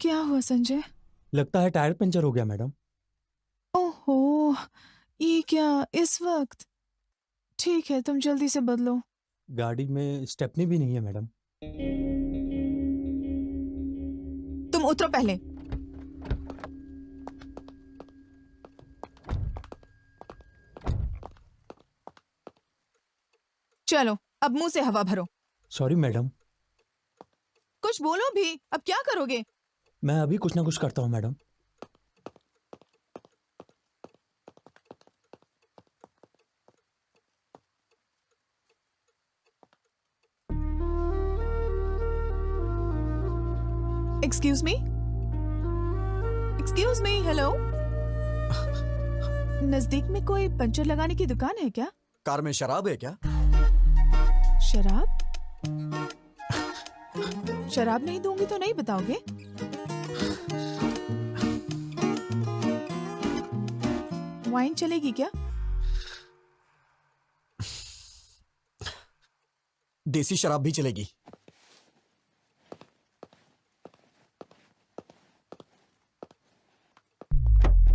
क्या हुआ संजय? लगता है टायर पंचर हो गया मैडम। ओहो, ये क्या इस वक्त? ठीक है, तुम जल्दी से बदलो। गाड़ी में स्टेपनी भी नहीं है मैडम। तुम उतरो पहले। चलो, अब मुंह से हवा भरो। Sorry madam. कुछ बोलो भी, अब क्या करोगे? मैं अभी कुछ ना कुछ करता हूँ madam. Excuse me, excuse me, hello. नजदीक में कोई पंचर लगाने की दुकान है क्या? कार में शराब है क्या? शराब? शराब नहीं दूंगी तो नहीं बताओगे? वाइन चलेगी क्या? देसी शराब भी चलेगी।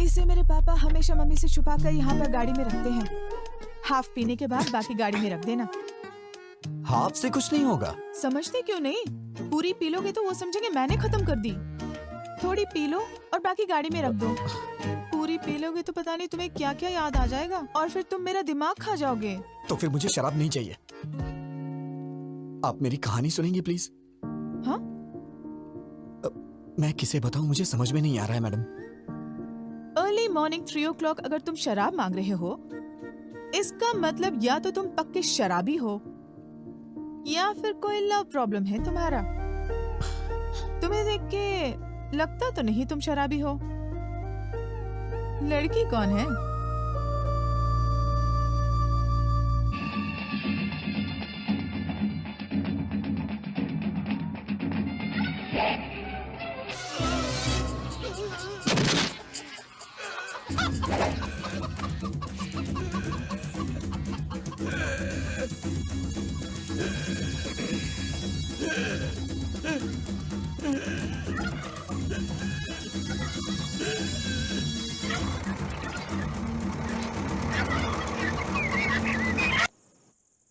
इसे मेरे पापा हमेशा मम्मी से छुपा कर यहाँ पर गाड़ी में रखते हैं। हाफ पीने के बाद बाकी गाड़ी में रख देना। हाफ से कुछ नहीं होगा। समझते क्यों नहीं? पूरी पी लोगे तो वो समझेंगे मैंने खत्म कर दी। थोड़ी पी लो और बाकी गाड़ी में रख दो। पूरी पी लोगे तो पता नहीं तुम्हें क्या क्या याद आ जाएगा और फिर तुम मेरा दिमाग खा जाओगे। तो फिर मुझे शराब नहीं चाहिए। आप मेरी कहानी सुनेंगे प्लीज? हाँ? मैं किसे बताऊं, मुझे समझ में नहीं आ रहा है मैडम। अर्ली मॉर्निंग 3 o'clock अगर तुम शराब मांग रहे हो, इसका मतलब या तो तुम पक्के शराबी हो या फिर कोई लव प्रॉब्लम है तुम्हारा। तुम्हें देख के लगता तो नहीं तुम शराबी हो। लड़की कौन है?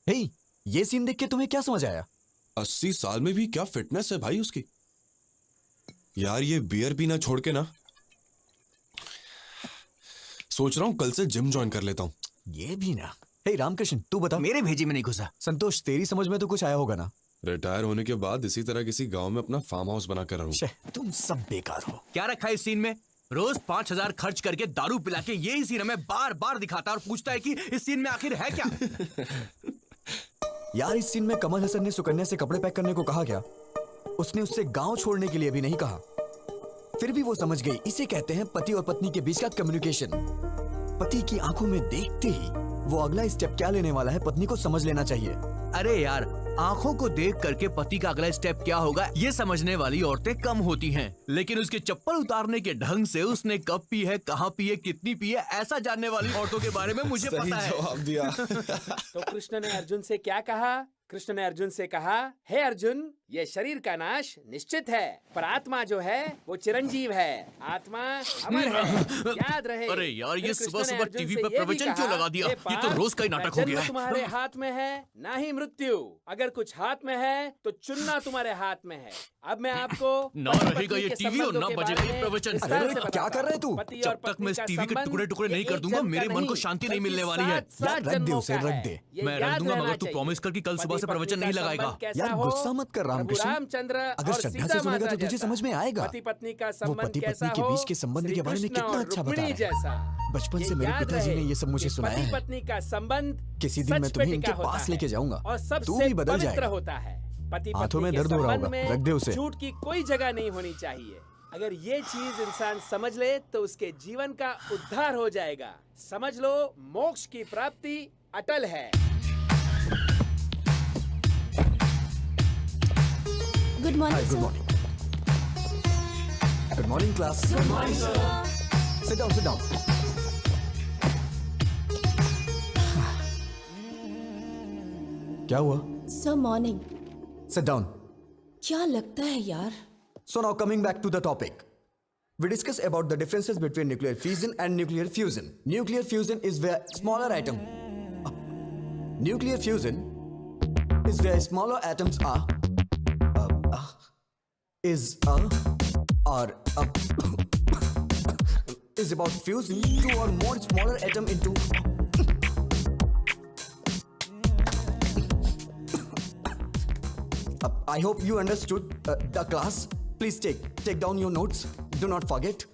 हे, ये सीन देख के तुम्हें क्या समझ आया? 80 साल में भी क्या फिटनेस है भाई उसकी। यार ये बियर पीना छोड़ के ना, सोच रहा हूं कल से जिम ज्वाइन कर लेता हूं। ये भी ना। हे रामकृष्ण, तू बता। मेरे भेजी में नहीं घुसा। संतोष, तेरी समझ में तो कुछ आया होगा ना? रिटायर होने के बाद इसी तरह किसी गांव में अपना फार्म हाउस बनाकर रहूं। शे, तुम सब बेकार हो। क्या रखा है इस सीन में? रोज 5,000 खर्च करके दारू पिला के यही सीन हमें बार बार दिखाता और पूछता है कि इस सीन में आखिर है क्या? यार, इस सीन में कमल हसन ने सुकन्या से कपड़े पैक करने को कहा क्या? उसने उससे गांव छोड़ने के लिए भी नहीं कहा। फिर भी वो समझ गई। इसे कहते हैं पति और पत्नी के बीच का कम्युनिकेशन। पति की आंखों में देखते ही वो अगला स्टेप क्या लेने वाला है पत्नी को समझ लेना चाहिए। अरे यार, आंखों को देख करके पति का अगला स्टेप क्या होगा ये समझने वाली औरतें कम होती हैं, लेकिन उसके चप्पल उतारने के ढंग से उसने कब पी है, कहाँ पी है, कितनी पी है, ऐसा जानने वाली औरतों के बारे में मुझे पता है। जवाब दिया। तो कृष्ण ने अर्जुन से क्या कहा? कृष्ण ने अर्जुन से कहा, हे अर्जुन, ये शरीर का नाश निश्चित है, पर आत्मा जो है वो चिरंजीव है। आत्मा अमर है, याद रहे। अरे यार, ये फिर सुबह कृष्ण ने सुबह अर्जुन टीवी से पे ये भी प्रवचन क्यों कहा, लगा दिया? हे ये तो पार्थ, रोज का ही नाटक हो जन्म गया है। तुम्हारे हाथ में है, ना ही मृत्यु। अगर कुछ हाथ में है तो चुनना तुम्हारे हाथ में है। अब मैं आपको ना पति रहेगा पत्नी ये के टीवी और संबंधों ना के बजेगा बारे ये में प्रवचन। विस्तार अरे, से क्या बताता कर रहे हूं। तू? पति जब और तक पत्नी मैं इस का टीवी के संबंध टुकड़े-टुकड़े नहीं ये कर एक दूंगा, जन्म मेरे का मन को नहीं, शांति नहीं बल्कि मिलने वाली है। 7 यार, रख दे जन्मों उसे, का रख है। दे। ये मैं याद रख दूंगा, रहना मगर तू चाहिए। प्रॉमिस कर कि कल सुबह से पति प्रवचन पत्नी नहीं का लगाएगा। संबंध कैसा यार, हो? गुस्सा मत कर रामकृष्ण। प्रभु रामचंद्र अगर और श्रद्धा सीता से सुनेगा माता तो तुझे जैसा। समझ में आएगा। पति पत्नी का वो संबंध पति कैसा पत्नी के हो? बीच के संबंध के बारे में श्री कृष्ण कितना और अच्छा बता रुक्मिणी रहा है। जैसा। बचपन ये से मेरे याद पिताजी रहे ने ये सब मुझे कि सुनाया पति है। पत्नी का संबंध किसी दिन मैं सच पे तुम्हें टिका इनके होता पास है लेके जाऊंगा। और तू सबसे भी बदल पवित्र जाएगा। होता है। पति हाथों पत्नी में के दर्द हो रहा संबंध होगा, में रख दे उसे। झूठ की कोई जगह नहीं होनी चाहिए। अगर ये चीज इंसान समझ ले तो उसके जीवन का उद्धार हो जाएगा। समझ लो, मोक्ष की प्राप्ति अटल है। Good morning good morning. Good morning class. Good morning sir. Sit down, sit down. क्या हुआ? Sir morning. Sit down. क्या लगता है यार, So now coming back to the topic. We discuss about the differences between nuclear fission and nuclear fusion. Nuclear fusion is where smaller atom. Nuclear fusion is where smaller atoms are. Is about fusing two or more smaller atom into. I hope you understood the class. Please take down your notes. Do not forget.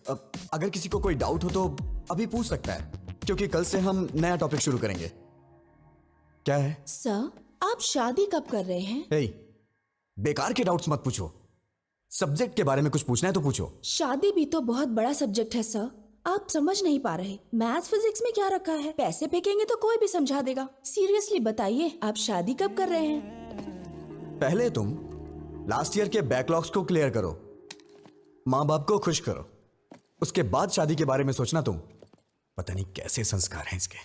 अगर किसी को कोई doubt हो तो अभी पूछ सकता है, क्योंकि कल से हम नया टॉपिक शुरू करेंगे. क्या है? सर, आप शादी कब कर रहे हैं? Hey, बेकार के डाउट्स मत पूछो. सब्जेक्ट के बारे में कुछ पूछना है तो पूछो. शादी भी तो बहुत बड़ा सब्जेक्ट है सर. आप समझ नहीं पा रहे. मैथ्स फिजिक्स में क्या रखा है? पैसे फेंकेंगे तो कोई भी समझा देगा. सीरियसली बताइए, आप शादी कब कर रहे हैं? पहले तुम लास्ट ईयर के बैकलॉग्स को क्लियर करो, माँ बाप को खुश करो, उसके बाद शादी के बारे में सोचना. तुम पता नहीं कैसे संस्कार हैं इसके.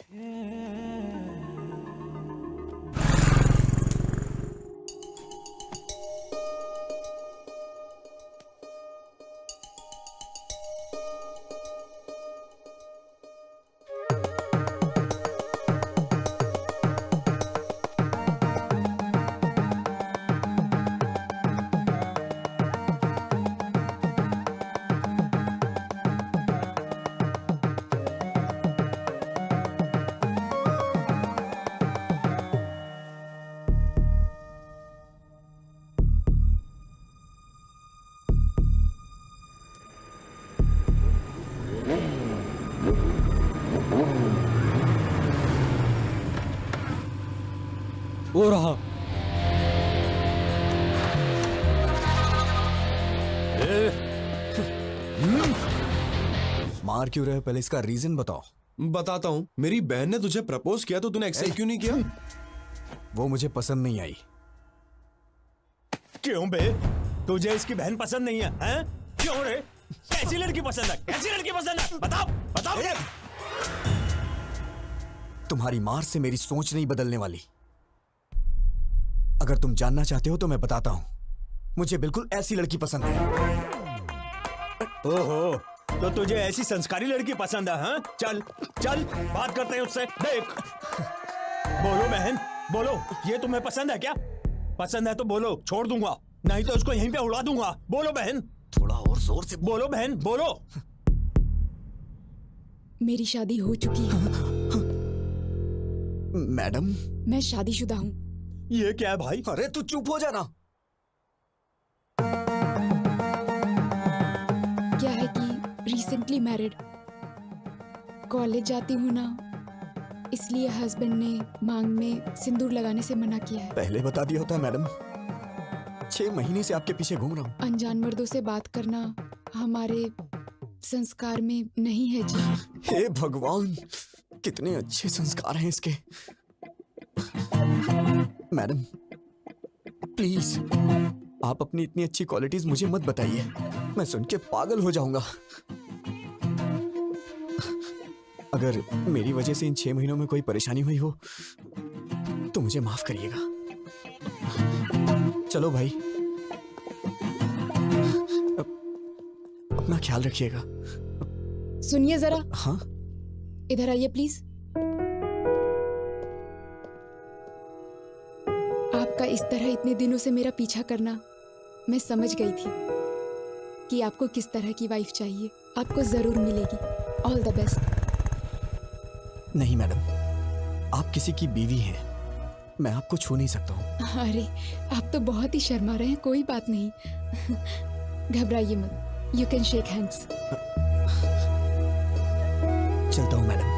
वो रहा. मार क्यों रहे हो? पहले इसका रीजन बताओ. बताता हूँ. मेरी बहन ने तुझे प्रपोज किया तो तूने एक्सेप्ट क्यों नहीं किया? वो मुझे पसंद नहीं आई. क्यों बे? तुझे इसकी बहन पसंद नहीं है? हैं? क्यों रे? कैसी लड़की पसंद है? कैसी लड़की पसंद है? बताओ बताओ मुझे. तुम्हारी मार से मेरी सोच नहीं बदलने वाली. अगर तुम जानना चाहते हो तो मैं बताता हूं. मुझे बिल्कुल ऐसी लड़की पसंद है. ओहो, तो तुझे ऐसी संस्कारी लड़की पसंद है? हाँ? चल चल बात करते हैं उससे. देख, बोलो बहन बोलो, ये तुम्हें पसंद है क्या? पसंद है तो बोलो, छोड़ दूंगा, नहीं तो उसको यहीं पे उड़ा दूंगा. बोलो बहन. थोड़ा और जोर से बोलो बहन बोलो. मेरी शादी हो चुकी है. मैडम. मैं शादीशुदा हूँ. ये क्या है भाई? अरे तू चुप हो जाना. क्या है कि रिसेंटली मैरिड, कॉलेज जाती हूँ ना, इसलिए हस्बैंड ने मांग में सिंदूर लगाने से मना किया है. पहले बता दिया होता मैडम. 6 महीने से आपके पीछे घूम रहा हूँ. अनजान मर्दों से बात करना हमारे संस्कार में नहीं है जी. हे भगवान, कितने अच्छे संस्कार हैं इसके. मैडम प्लीज, आप अपनी इतनी अच्छी क्वालिटीज मुझे मत बताइए. मैं सुन के पागल हो जाऊंगा. अगर मेरी वजह से इन 6 महीनों में कोई परेशानी हुई हो तो मुझे माफ करिएगा. चलो भाई, अपना ख्याल रखिएगा. सुनिए जरा. हाँ. इधर आइए प्लीज. आपका इस तरह इतने दिनों से मेरा पीछा करना, मैं समझ गई थी कि आपको किस तरह की वाइफ चाहिए. आपको जरूर मिलेगी. All the best. नहीं मैडम, आप किसी की बीवी हैं. मैं आपको छू नहीं सकता हूँ. अरे आप तो बहुत ही शर्मा रहे हैं. कोई बात नहीं, घबराइए मत. You can shake hands. चलता हूँ मैडम.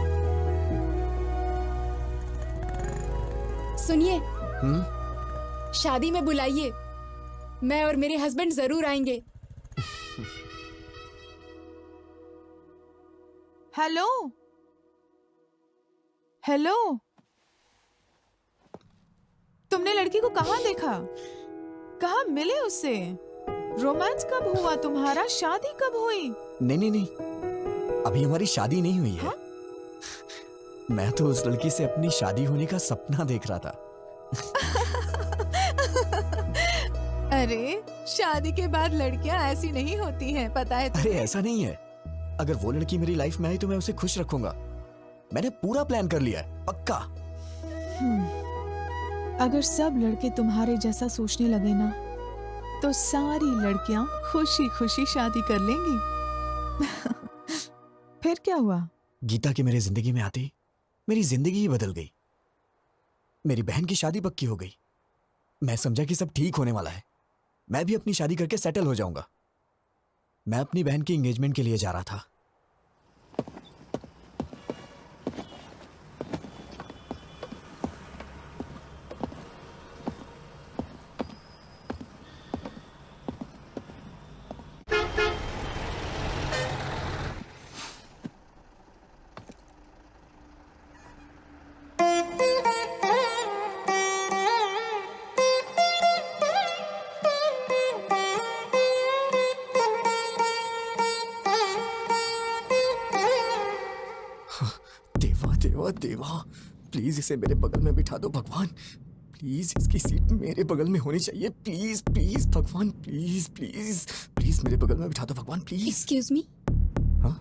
सुनिए, शादी में बुलाइए. मैं और मेरे हस्बैंड जरूर आएंगे. हेलो हेलो, तुमने लड़की को कहाँ देखा? कहाँ मिले उससे? रोमांस कब हुआ तुम्हारा? शादी कब हुई? नहीं, अभी हमारी शादी नहीं हुई है. हाँ? मैं तो उस लड़की से अपनी शादी होने का सपना देख रहा था. अरे शादी के बाद लड़कियां ऐसी नहीं होती हैं, पता है अरे ऐसा नहीं है, अगर वो लड़की मेरी लाइफ में आई तो मैं उसे खुश रखूंगा। मैंने पूरा प्लान कर लिया है, पक्का। अगर सब लड़के तुम्हारे जैसा सोचने लगे ना तो सारी लड़कियां खुशी खुशी शादी कर लेंगी। फिर क्या हुआ? गीता के मेरे जिंदगी में आते ही मेरी जिंदगी ही बदल गई। मेरी बहन की शादी पक्की हो गई। मैं समझा कि सब ठीक होने वाला है, मैं भी अपनी शादी करके सेटल हो जाऊंगा। मैं अपनी बहन की एंगेजमेंट के लिए जा रहा था। देवा देवा देवा, प्लीज इसे मेरे बगल में बिठा दो भगवान। प्लीज इसकी सीट मेरे बगल में होनी चाहिए। प्लीज प्लीज भगवान, प्लीज प्लीज प्लीज मेरे बगल में बिठा दो भगवान, प्लीज। एक्सक्यूज मी, हाँ?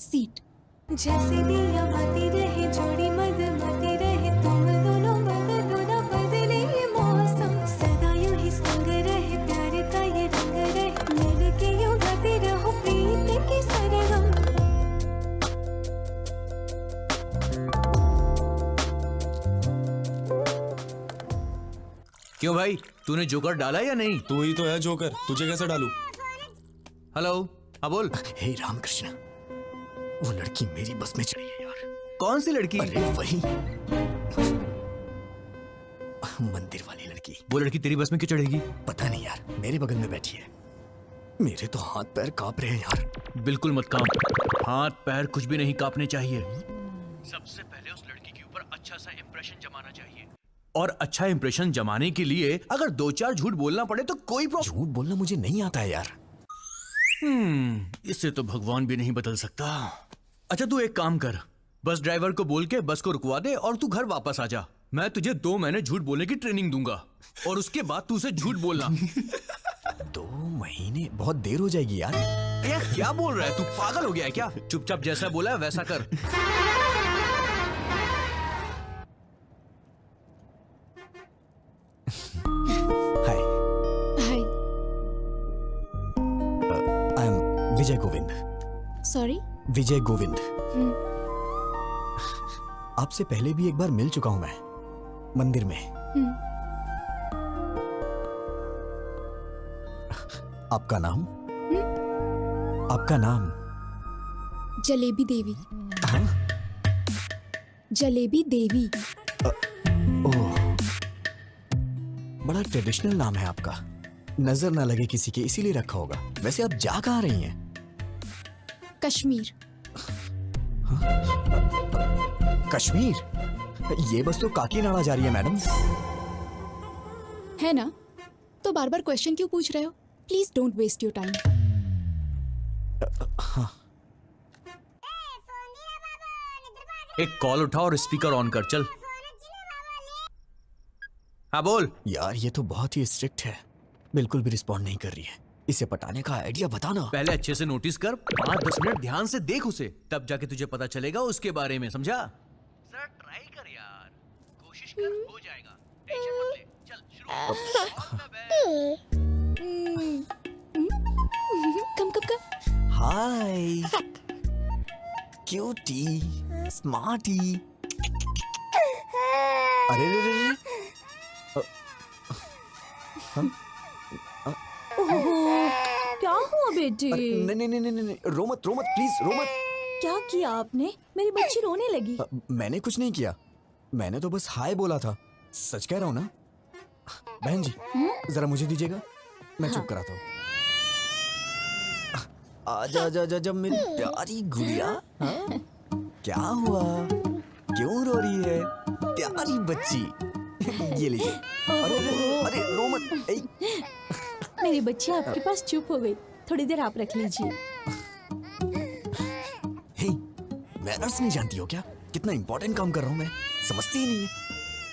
सीट। जैसे दिया मती रहे जोड़ी मद मती रहे, तुम दोनों बदलो ना बदले ये मौसम, सदा यूं ही संग रहे प्यार का ये रंग रहे, मिल के यूं गाते रहो प्रीत की सरगम। क्यों भाई, तूने जोकर डाला या नहीं? तू ही तो है जोकर, तुझे कैसे डालूं? हेलो, हाँ बोल। हे रामकृष्ण, वो लड़की मेरी बस में चढ़ी है यार। कौन सी लड़की? अरे वही मंदिर वाली लड़की। वो लड़की तेरी बस में क्यों चढ़ेगी? पता नहीं यार, मेरे बगल में बैठी है। मेरे तो हाथ पैर कांप रहे हैं यार। बिल्कुल मत कांप, हाथ पैर कुछ भी नहीं कांपने चाहिए। सबसे पहले उस लड़की के ऊपर अच्छा सा इंप्रेशन जमाना चाहिए, और अच्छा इंप्रेशन जमाने के लिए अगर 2-4 झूठ बोलना पड़े तो कोई प्रॉब्लम। झूठ बोलना मुझे नहीं आता है यार। इससे तो भगवान भी नहीं बदल सकता। अच्छा तू एक काम कर, बस ड्राइवर को बोल के बस को रुकवा दे और तू घर वापस आ जा। मैं तुझे 2 महीने झूठ बोलने की ट्रेनिंग दूंगा और उसके बाद तू उसे झूठ बोलना। 2 महीने बहुत देर हो जाएगी यार। यार क्या बोल रहा है तू, पागल हो गया है क्या? चुपचाप जैसा बोला है वैसा कर। Hi, hi. I am Vijay Govind. Sorry. Vijay Govind. आपसे पहले भी एक बार मिल चुका हूं मैं, मंदिर में। आपका नाम? आपका नाम? जलेबी देवी। हाँ? जलेबी देवी। ओह, बड़ा ट्रेडिशनल नाम है आपका। नजर ना लगे किसी के इसीलिए रखा होगा। वैसे आप जा कहाँ रही हैं? कश्मीर। कश्मीर? ये बस तो काकीनाडा जा रही है मैडम। है ना? तो बार बार क्वेश्चन क्यों पूछ रहे हो? Please don't waste your time. एक कॉल उठा और स्पीकर ऑन कर, चल। हाँ बोल। यार ये तो बहुत ही स्ट्रिक्ट है, बिल्कुल भी रिस्पॉन्ड नहीं कर रही है। इसे पटाने का आइडिया बताना। पहले अच्छे से नोटिस कर, 5-10 मिनट ध्यान से देख उसे, तब जाके तुझे पता चलेगा उसके बारे में, समझा? सर ट्राई कर यार, कोशिश कर, हो जाएगा, टेंशन मत ले, चल शुरू। कम कम कम। हाय क्यूटी स्मार्टी। अरे रे रे रे। क्या हुआ बेटी? नहीं नहीं नहीं नहीं, रो मत प्लीज, रो मत। क्या किया आपने? मेरी बच्ची रोने लगी। मैंने कुछ नहीं किया, मैंने तो बस हाय बोला था। सच कह रहा हूँ ना। बहन जी जरा मुझे दीजिएगा, मैं चुप कराता हूँ। आजा जा जा जा मेरी प्यारी गुड़िया। हाँ? क्या हुआ, क्यों रो रही है प्यारी बच्ची? ये लीजिए। अरे अरे रो मत। मेरी बच्ची आपके पास चुप हो गई, थोड़ी देर आप रख लीजिए। हे, मैनर्स नहीं जानती हो क्या? कितना इंपॉर्टेंट काम कर रहा हूँ मैं, समझती ही नहीं है।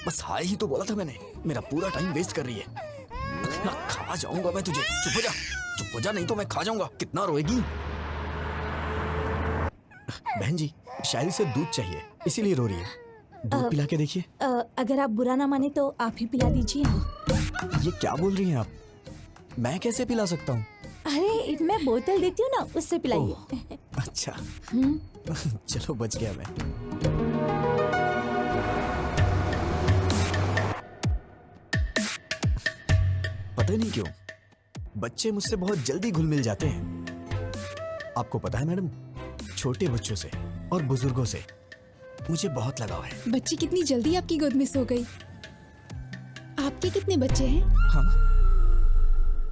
बस हाय ही तो बोला था मैंने, मेरा पूरा टाइम वेस्ट कर रही है। ना खा जाऊंगा मैं तुझे। चुप हो जा नहीं तो मैं खा जाऊंगा। कितना रोएगी? बहन जी शायद इसे दूध चाहिए इसीलिए रो रही है। दूध पिला के देखिए। अगर आप बुरा ना माने तो आप ही पिला दीजिए। ये क्या बोल रही हैं आप? मैं कैसे पिला सकता हूँ? अरे मैं बोतल देती हूँ ना, उससे पिलाइए। अच्छा चलो बच गया मैं। पता नहीं क्यों बच्चे मुझसे बहुत जल्दी घुल मिल जाते हैं। आपको पता है मैडम, छोटे बच्चों से और बुजुर्गों से मुझे बहुत लगाव है। बच्ची कितनी जल्दी आपकी गोद में सो गई। आपके कितने बच्चे हैं? हाँ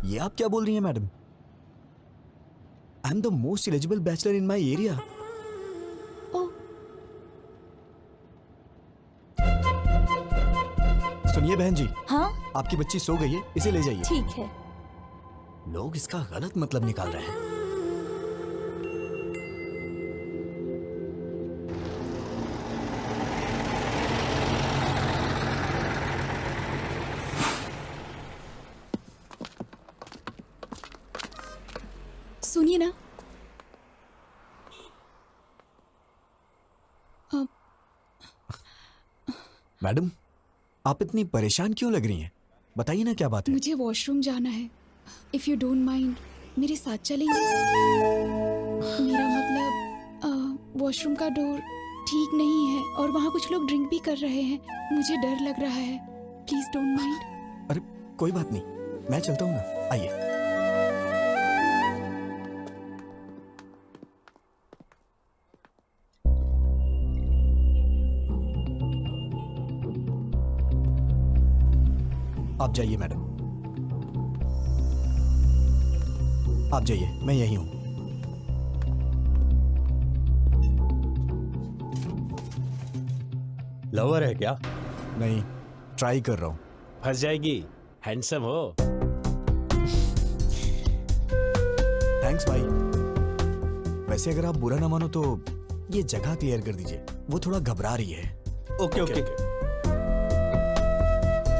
ये आप क्या बोल रही हैं madam? I am the most eligible bachelor in my area. सुनिए बहन जी। हाँ आपकी बच्ची सो गई है, इसे ले जाइए। ठीक है। लोग इसका गलत मतलब निकाल रहे हैं। सुनिए ना, मैडम आप इतनी परेशान क्यों लग रही हैं? बताइए ना क्या बात है। मुझे वॉशरूम जाना है। इफ यू डोंट माइंड मेरे साथ चलेंगे? मेरा मतलब वॉशरूम का डोर ठीक नहीं है और वहाँ कुछ लोग ड्रिंक भी कर रहे हैं। मुझे डर लग रहा है। Please don't mind. अरे कोई बात नहीं, मैं चलता हूँ ना। आइए। आप जाइए मैडम, आप जाइए, मैं यही हूं। लवर है क्या? नहीं, ट्राई कर रहा हूं। फंस जाएगी। हैंडसम हो। थैंक्स भाई। वैसे अगर आप बुरा ना मानो तो ये जगह क्लियर कर दीजिए, वो थोड़ा घबरा रही है। Okay okay.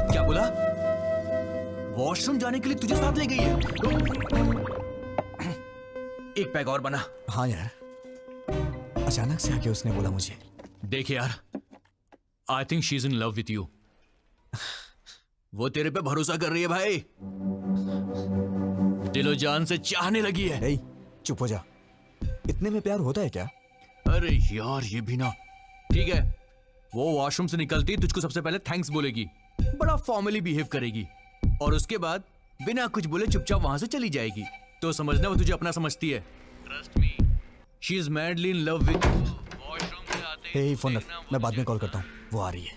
क्या बोला? वॉशरूम जाने के लिए तुझे साथ ले गई है? एक पैग और बना। हाँ यार, अचानक से आके उसने बोला मुझे। देख यार, I think she is in love with you. वो तेरे पे भरोसा कर रही है भाई। दिलो जान से चाहने लगी है। नहीं, चुप हो जा। इतने में प्यार होता है क्या? अरे यार ये भी ना। ठीक है, वो वॉशरूम से निकलती तुझको सबसे पहले थैंक्स बोलेगी, बड़ा फॉर्मली बिहेव करेगी और उसके बाद बिना कुछ बोले चुपचाप वहां से चली जाएगी। तो समझना वो तुझे अपना समझती है। Trust me, she is madly in love with you. Washroom से आते हे फोन रख, मैं बाद में कॉल करता हूँ, वो आ रही है।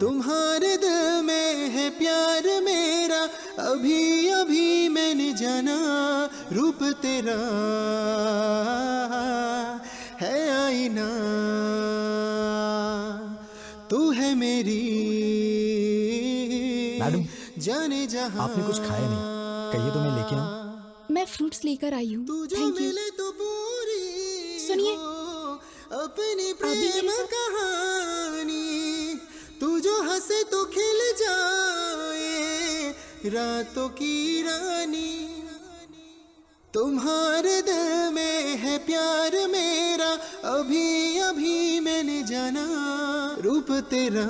तुम्हारे दिल में है प्यार मेरा, अभी अभी मैंने जाना। रूप तेरा है आईना, तू है मेरी मैडम, जाने जहां। आपने कुछ खाया नहीं, कहिए तो मैं लेके आऊं। मैं फ्रूट्स लेकर आई हूँ। तू जो थैंक यू। मिले तो पूरी सुनिए, हो अपनी आप भी मेरे प्रेम साथ- कहानी। तू जो हंसे तो खिल जाए रातों की रानी। तुम्हारे दिल में है प्यार मेरा, अभी अभी मैंने जाना। रूप तेरा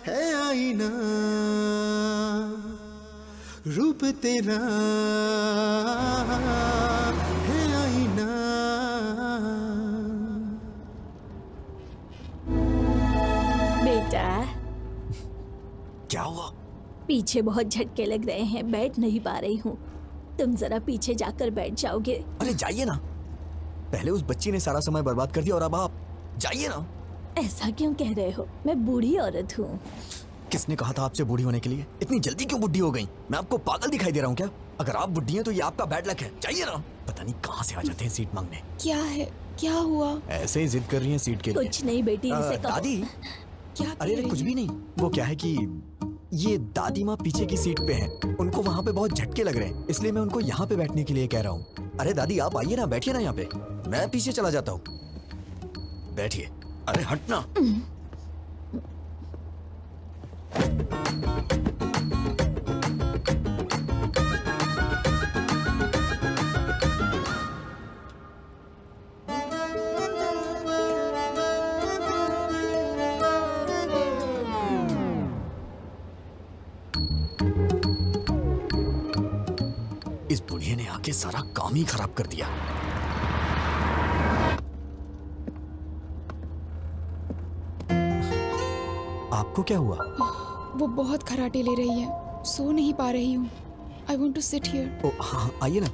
है आईना, रूप तेरा है आईना। बेटा, क्या हुआ? पीछे बहुत झटके लग रहे हैं, बैठ नहीं पा रही हूँ। तुम जरा पीछे जाकर बैठ जाओगे? अरे जाइए ना, पहले उस बच्ची ने सारा समय बर्बाद कर दिया और अब आप जाइए ना। ऐसा क्यों कह रहे हो? मैं बूढ़ी औरत हूँ। किसने कहा था आपसे बूढ़ी होने के लिए? इतनी जल्दी क्यों बुढ़ी हो गई? मैं आपको पागल दिखाई दे रहा हूँ क्या? अगर आप बुढ़ी हैं तो ये आपका बैड लक है। जाइए ना। पता नहीं कहाँ से आ जाते हैं सीट मांगने। क्या है? क्या हुआ? ऐसे ही जिद कर रही हैं सीट के लिए। कुछ नहीं बेटी, इसे कहो। दादी, क्या अरे कह रही कुछ भी नहीं। वो क्या है कि ये दादी माँ पीछे की सीट पे हैं। उनको वहाँ पे बहुत झटके लग रहे हैं, इसलिए मैं उनको यहाँ पे बैठने के लिए कह रहा हूँ। अरे दादी आप आइए ना, बैठिए ना यहाँ पे, मैं पीछे चला जाता हूँ। बैठिए। अरे हटना। इस बुढ़िया ने आके सारा काम ही खराब कर दिया। आपको क्या हुआ? वो बहुत खराटे ले रही है, सो नहीं पा रही हूँ। I want to sit here. ओ हाँ, आइए ना,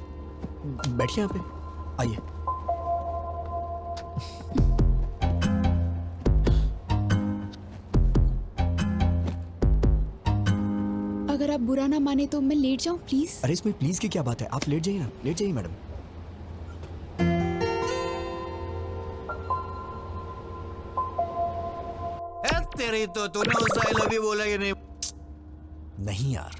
बैठिए यहाँ पे, आइए। अगर आप बुरा ना माने तो मैं लेट जाऊँ प्लीज। अरे इसमें प्लीज की क्या बात है, आप लेट जाइए ना, लेट जाइए मैडम। तेरी तो तूने उससे आई लव यू बोला कि नहीं? नहीं यार।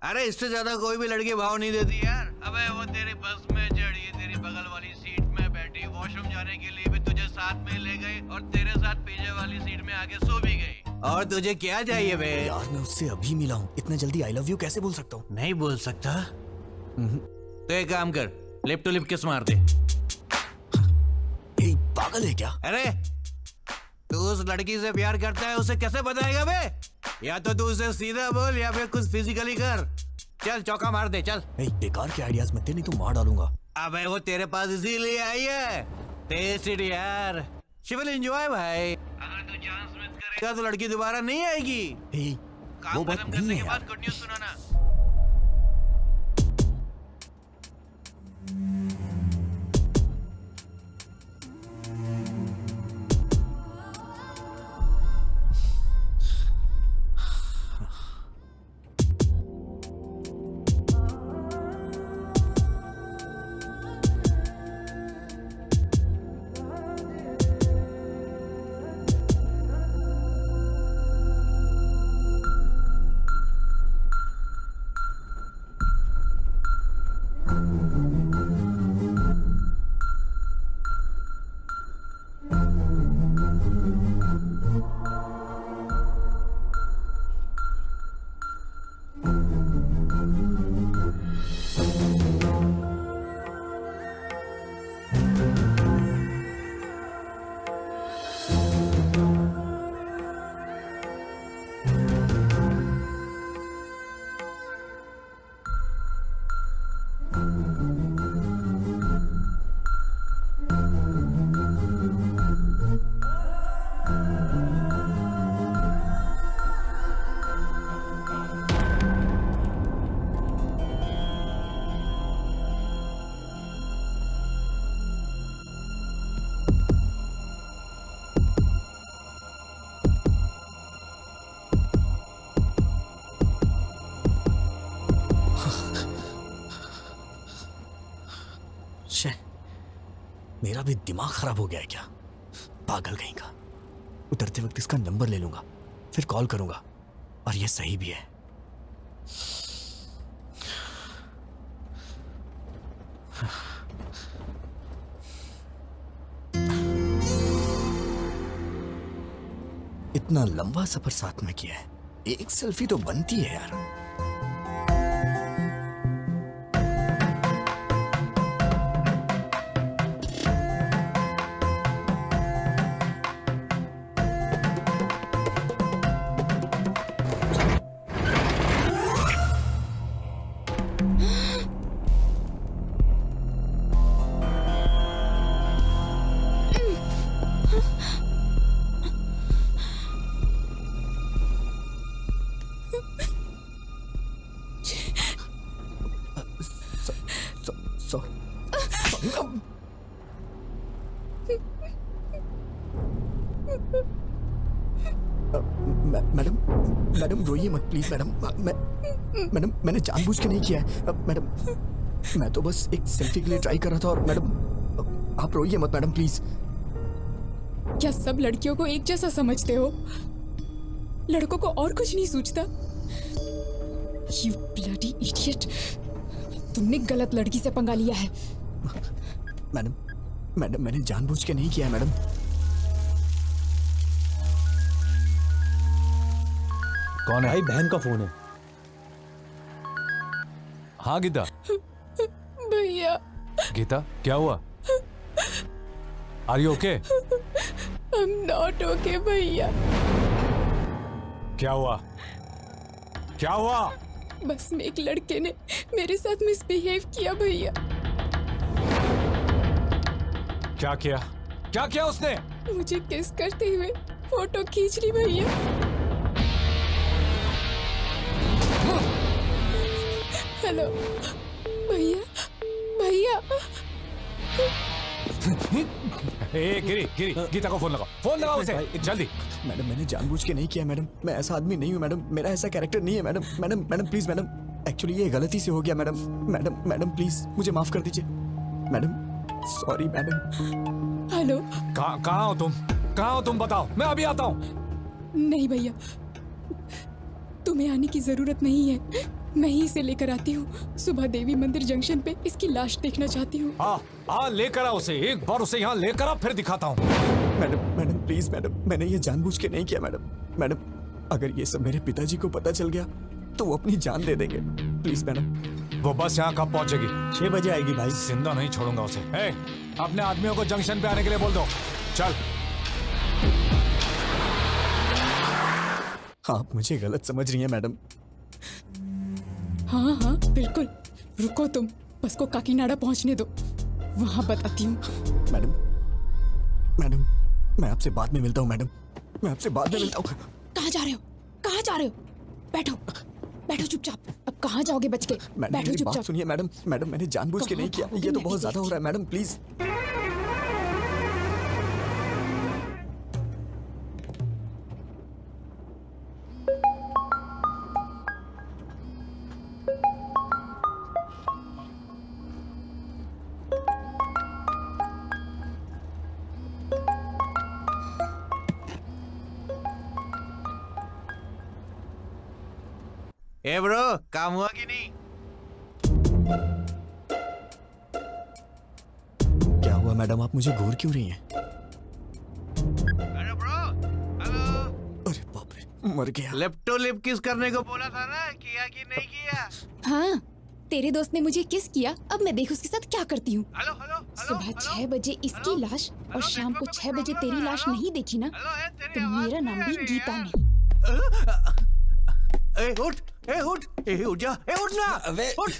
अरे इससे ज्यादा कोई भी लड़की भाव नहीं देती यार। अबे वो तेरी बस में चढ़ी, तेरी बगल वाली सीट में बैठी, वॉशरूम जाने के लिए भी तुझे साथ में ले गई और तेरे साथ पीछे वाली सीट में आके सो भी गई। और तुझे क्या चाहिए बे? यार मैं उससे अभी मिला हूँ, इतना जल्दी आई लव यू कैसे बोल सकता हूँ? नहीं बोल सकता? तो एक काम कर, लिप टू लिप किस मार दे। पागल है क्या? अरे तू उस लड़की से प्यार करता है, उसे कैसे बताएगा बे? या तो तू उसे सीधा बोल या फिर कुछ फिजिकली कर। चल चौका मार दे, चल। बेकार के आइडियाज मत दे, नहीं तो मार डालूंगा। अबे वो तेरे पास इसीलिए आई है। टेस्ट यार, शी विल एंजॉय भाई। अगर तू चांस मिस करेगा तो लड़की दोबारा नहीं आएगी। वो बात नहीं है यार। गुड न्यूज़ सुनाना। मेरा भी दिमाग खराब हो गया है क्या? पागल कहीं का। उतरते वक्त इसका नंबर ले लूंगा, फिर कॉल करूंगा। और ये सही भी है। इतना लंबा सफर साथ में किया है, एक सेल्फी तो बनती है यार। मैडम मैडम रोइए मत प्लीज मैडम। मैडम मैंने जानबूझ के नहीं किया है मैडम। मैं तो बस एक सेल्फी के लिए ट्राई कर रहा था। और मैडम आप रोइए मत मैडम प्लीज। क्या सब लड़कियों को एक जैसा समझते हो? लड़कों को और कुछ नहीं सूझता? You bloody idiot! तुमने गलत लड़की से पंगा लिया है। मैडम मैडम मैंने जानबूझ के नहीं किया है मैडम। कौन है भाई? बहन का फोन है। हाँ गीता। भैया गीता क्या हुआ? Are you okay? I'm not okay भैया। क्या हुआ? क्या हुआ? बस में एक लड़के ने मेरे साथ मिसबिहेव किया भैया। क्या किया? क्या किया उसने? मुझे किस करते हुए फोटो खींच ली भैया। हेलो भैया भैया। ए गिरी गिरी, गीता को फोन लगाओ, फोन लगाओ उसे जल्दी। मैडम मैंने जानबूझ के नहीं किया मैडम। मैं ऐसा आदमी नहीं हूँ मैडम। मेरा ऐसा कैरेक्टर नहीं है madam. Madam madam please madam, actually ये गलती से हो गया मैडम। मैडम मैडम प्लीज मुझे माफ कर दीजिए मैडम। Sorry madam. हेलो कहाँ हो तुम? कहाँ हो तुम? बताओ, मैं अभी आता हूँ। नहीं भैया, तुम्हें आने की जरूरत नहीं है। मैं ही इसे लेकर आती हूँ। सुबह देवी मंदिर जंक्शन पे इसकी लाश देखना चाहती हूँ। हाँ लेकर आ उसे, एक बार उसे यहाँ लेकर आ, फिर दिखाता हूँ। मैडम मैडम प्लीज मैडम, मैंने ये जानबूझ के नहीं किया मैडम। मैडम अगर ये सब मेरे पिताजी को पता चल गया तो वो अपनी जान दे देंगे। Please madam. वो बस यहाँ कब पहुँचेगी? 6 बजे आएगी भाई। जिंदा नहीं छोड़ूंगा उसे। ए, अपने आदमियों को जंक्शन पे आने के लिए बोल दो। चल। आप मुझे गलत समझ रही हैं मैडम। हाँ हाँ बिल्कुल, रुको तुम, बस को काकीनाडा पहुँचने दो, वहाँ बताती हूँ। मैडम मैडम मैं आपसे बाद में मिलता हूँ मैडम। मैं आपसे बाद में मिलता हूँ। कहाँ जा रहे हो? कहाँ जा रहे हो? बैठो बैठो चुपचाप। अब कहाँ जाओगे बच के? मैडम बैठो मेरी बात चुपचाप। सुनिए मैडम। मैडम मैंने जानबूझ के नहीं किया। कहाँ ये तो भागोगे? बहुत ज्यादा हो रहा है मैडम प्लीज। ए ब्रो, काम हुआ कि नहीं? क्या हुआ मैडम, आप मुझे घूर क्यों रही हैं? अरे ब्रो, हेलो। अरे बाप रे, मर गया। लिप्टो लिप किस करने को बोला था ना, किया कि नहीं किया? हाँ, तेरे दोस्त ने मुझे किस किया, अब मैं देख उसके साथ क्या करती हूँ। Hello hello. सुबह 6 बजे इसकी लाश और शाम को 6 बजे तेरी लाश नहीं देखी ना, तो मेरा नाम भी गीता नहीं। ए उठ, ए उठ, ए उठ जा, ए उठ ना। अबे उठ।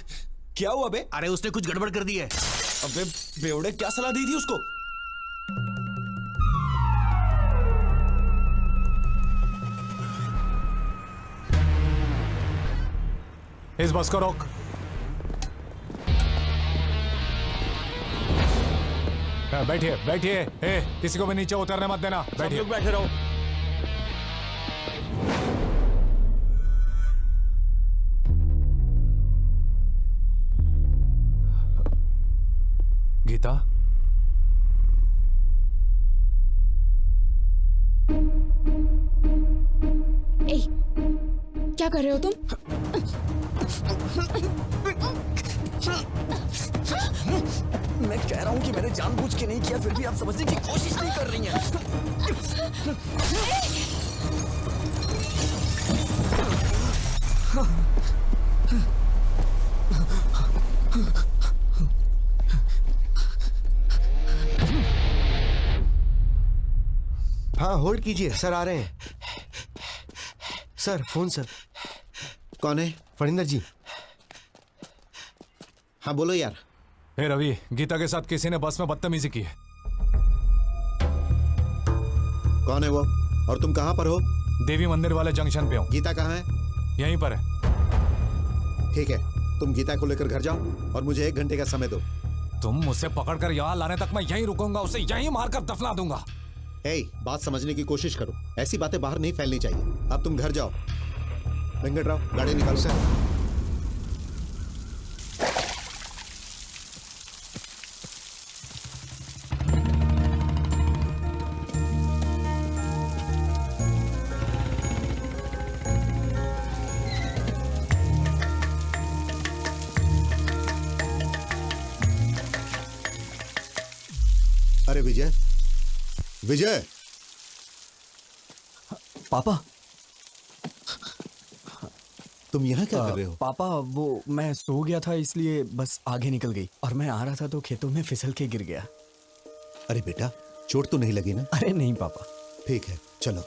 क्या हुआ बे? अरे उसने कुछ गड़बड़ कर दी है। अबे बेवड़े, क्या सलाह दी थी उसको? इस बस को रोक। बैठिए बैठिए। ए, किसी को भी नीचे उतरने मत देना। सब बैठिए। लोग बैठे रहो। गीता, ए, क्या कर रहे हो तुम? मैं कह रहा हूँ कि मैंने जानबूझ के नहीं किया, फिर भी आप समझने की कोशिश नहीं कर रही हैं। हाँ होल्ड कीजिए, सर आ रहे हैं। Sir phone sir. कौन है? फणिंदर जी। हाँ बोलो यार। हे रवि, गीता के साथ किसी ने बस में बदतमीजी की है। कौन है वो और तुम कहाँ पर हो? देवी मंदिर वाले जंक्शन पे हूँ। गीता कहाँ है? यहीं पर है। ठीक है, तुम गीता को लेकर घर जाओ और मुझे 1 घंटे का समय दो। तुम मुझसे पकड़कर यहाँ लाने तक मैं यहीं रुकूंगा, उसे यहीं मारकर दफना दूंगा। हे, बात समझने की कोशिश करो, ऐसी बातें बाहर नहीं फैलनी चाहिए। अब तुम घर जाओ। वेंकटराव गाड़ी निकाल। सर अरे विजय, विजय, पापा। तुम यहाँ क्या कर रहे हो? पापा वो मैं सो गया था इसलिए बस आगे निकल गई और मैं आ रहा था तो खेतों में फिसल के गिर गया। अरे बेटा, चोट तो नहीं लगी ना? अरे नहीं पापा। ठीक है, चलो।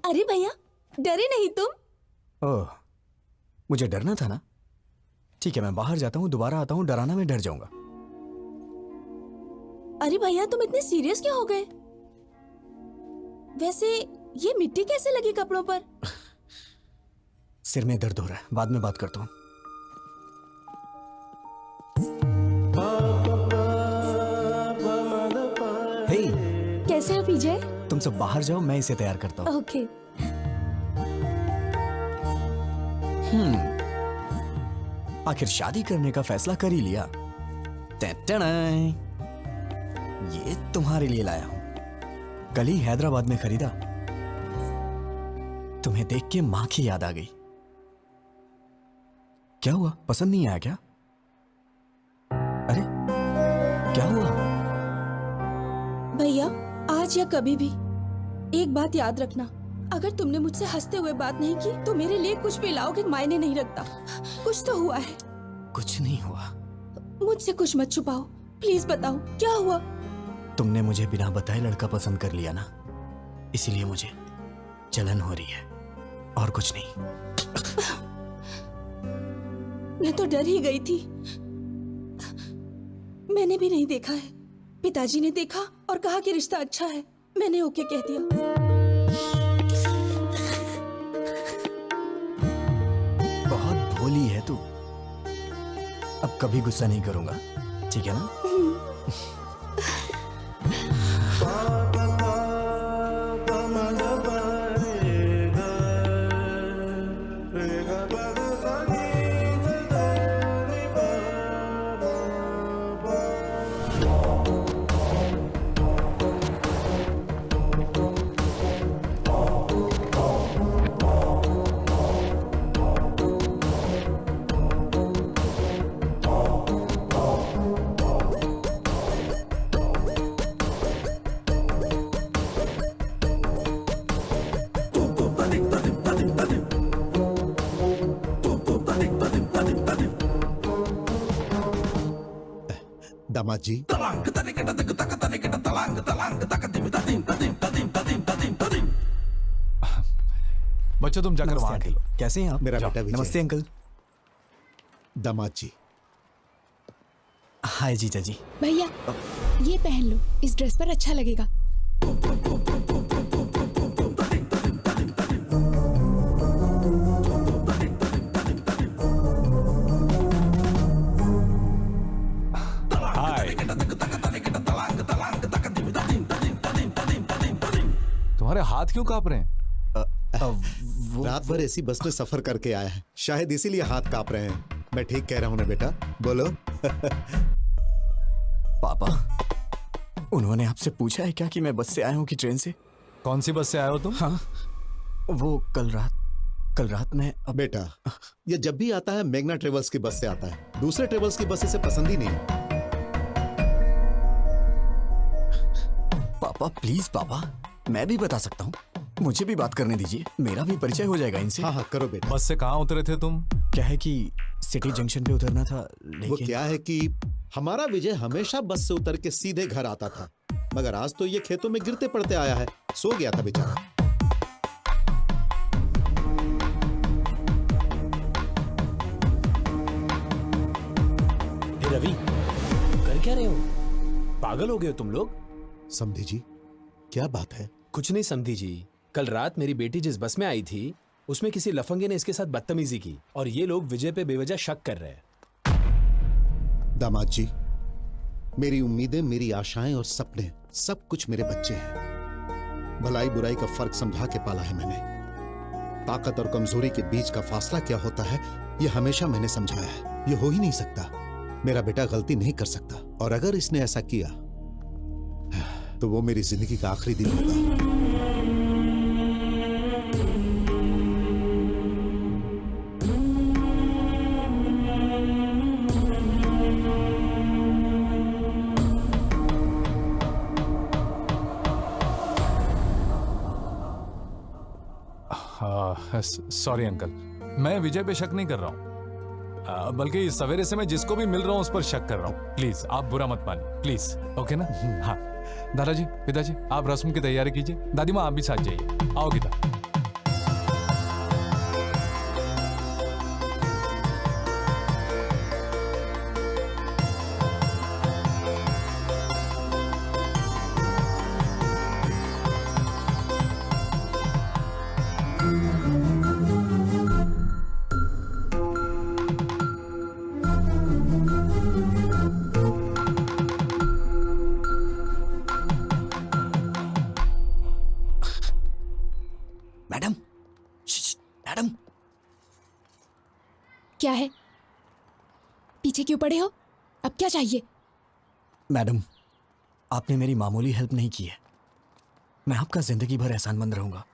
अरे भैया, डरे नहीं तुम? ओह, मुझे डरना था ना। ठीक है, मैं बाहर जाता हूँ, दोबारा आता हूँ, डराना मैं डर जाऊंगा। अरे भैया, तुम इतने सीरियस क्यों हो गए? वैसे ये मिट्टी कैसे लगी कपड़ों पर? सिर में दर्द हो रहा है, बाद में बात करता हूँ। हे, कैसे हो विजय? तुम सब बाहर जाओ, मैं इसे तैयार करता हूँ। ओके। आखिर शादी करने का फैसला कर ही लिया। टैटनाय, ये तुम्हारे लिए लाया हूं। कल ही हैदराबाद में खरीदा। तुम्हें देख के मां की याद आ गई। क्या हुआ, पसंद नहीं आया क्या? अरे क्या हुआ? भैया, आज या कभी भी एक बात याद रखना, अगर तुमने मुझसे हंसते हुए बात नहीं की तो मेरे लिए कुछ भी लाओगे मायने नहीं रखता। कुछ तो हुआ है। कुछ नहीं हुआ। मुझसे कुछ मत छुपाओ, प्लीज बताओ क्या हुआ। तुमने मुझे बिना बताए लड़का पसंद कर लिया ना, इसीलिए मुझे जलन हो रही है और कुछ नहीं। मैं तो डर ही गई थी। मैंने भी नहीं देखा है, पिताजी ने देखा और कहा कि रिश्ता अच्छा है। मैंने ओके कह दिया। बहुत भोली है तू। अब कभी गुस्सा नहीं करूंगा, ठीक है ना? दामाद जी, बच्चों तुम जाकर वहां खेलो। कैसे हैं आप? मेरा जाओ। बेटा विजय। नमस्ते अंकल। दामाद जी, हाय जीजा जी। भैया ये पहन लो, इस ड्रेस पर अच्छा लगेगा। हाय। तुम्हारे हाथ क्यों कांप रहे हैं? रात भर ऐसी बस में सफर करके आया है, शायद इसीलिए हाथ कांप रहे हैं। मैं ठीक कह रहा हूं ना बेटा? बोलो। पापा, उन्होंने आपसे पूछा है क्या कि मैं बस से आया हूँ कि ट्रेन से? कौन सी बस से आए हो तुम? हाँ, वो कल रात में। बेटा, ये जब भी आता है मेघना ट्रेवल्स की बस से आता है, दूसरे ट्रेवल्स की बस इसे पसंद ही नहीं। पापा प्लीज पापा, मैं भी बता सकता हूँ, मुझे भी बात करने दीजिए, मेरा भी परिचय हो जाएगा इनसे। हाँ हाँ करो बेटा। बस से कहाँ उतरे थे तुम? क्या है कि सिटी जंक्शन पे उतरना था, वो लेकिन क्या है कि हमारा विजय हमेशा बस से उतर के सीधे घर आता था, मगर आज तो ये खेतों में गिरते पड़ते आया है। सो गया था बेचारा। हे रवि, कर क्या रहे हो? पागल हो गए हो तुम लोग? समधी जी, क्या बात है? कुछ नहीं समधी जी, कल रात मेरी बेटी जिस बस में आई थी उसमें किसी लफंगे ने इसके साथ बदतमीजी की और ये लोग विजय पे बेवजह शक कर रहे हैं। दामाद जी, मेरी उम्मीदें, मेरी आशाएं और सपने सब कुछ मेरे बच्चे हैं। भलाई बुराई का फर्क समझा के पाला है मैंने। ताकत और कमजोरी के बीच का फासला क्या होता है ये हमेशा मैंने समझाया है। ये हो ही नहीं सकता। मेरा बेटा गलती नहीं कर सकता, और अगर इसने ऐसा किया तो वो मेरी जिंदगी का आखिरी दिन होगा। सॉरी अंकल, मैं विजय पे शक नहीं कर रहा हूँ, बल्कि सवेरे से मैं जिसको भी मिल रहा हूँ उस पर शक कर रहा हूँ। प्लीज आप बुरा मत मानिए, प्लीज। ओके ना? हाँ दादाजी, पिताजी, आप रस्म की तैयारी कीजिए। दादी माँ आप भी साथ जाइए। आओ गीता। मैडम, मैडम, क्या है? पीछे क्यों पड़े हो? अब क्या चाहिए? मैडम, आपने मेरी मामूली हेल्प नहीं की है। मैं आपका जिंदगी भर एहसानमंद रहूंगा।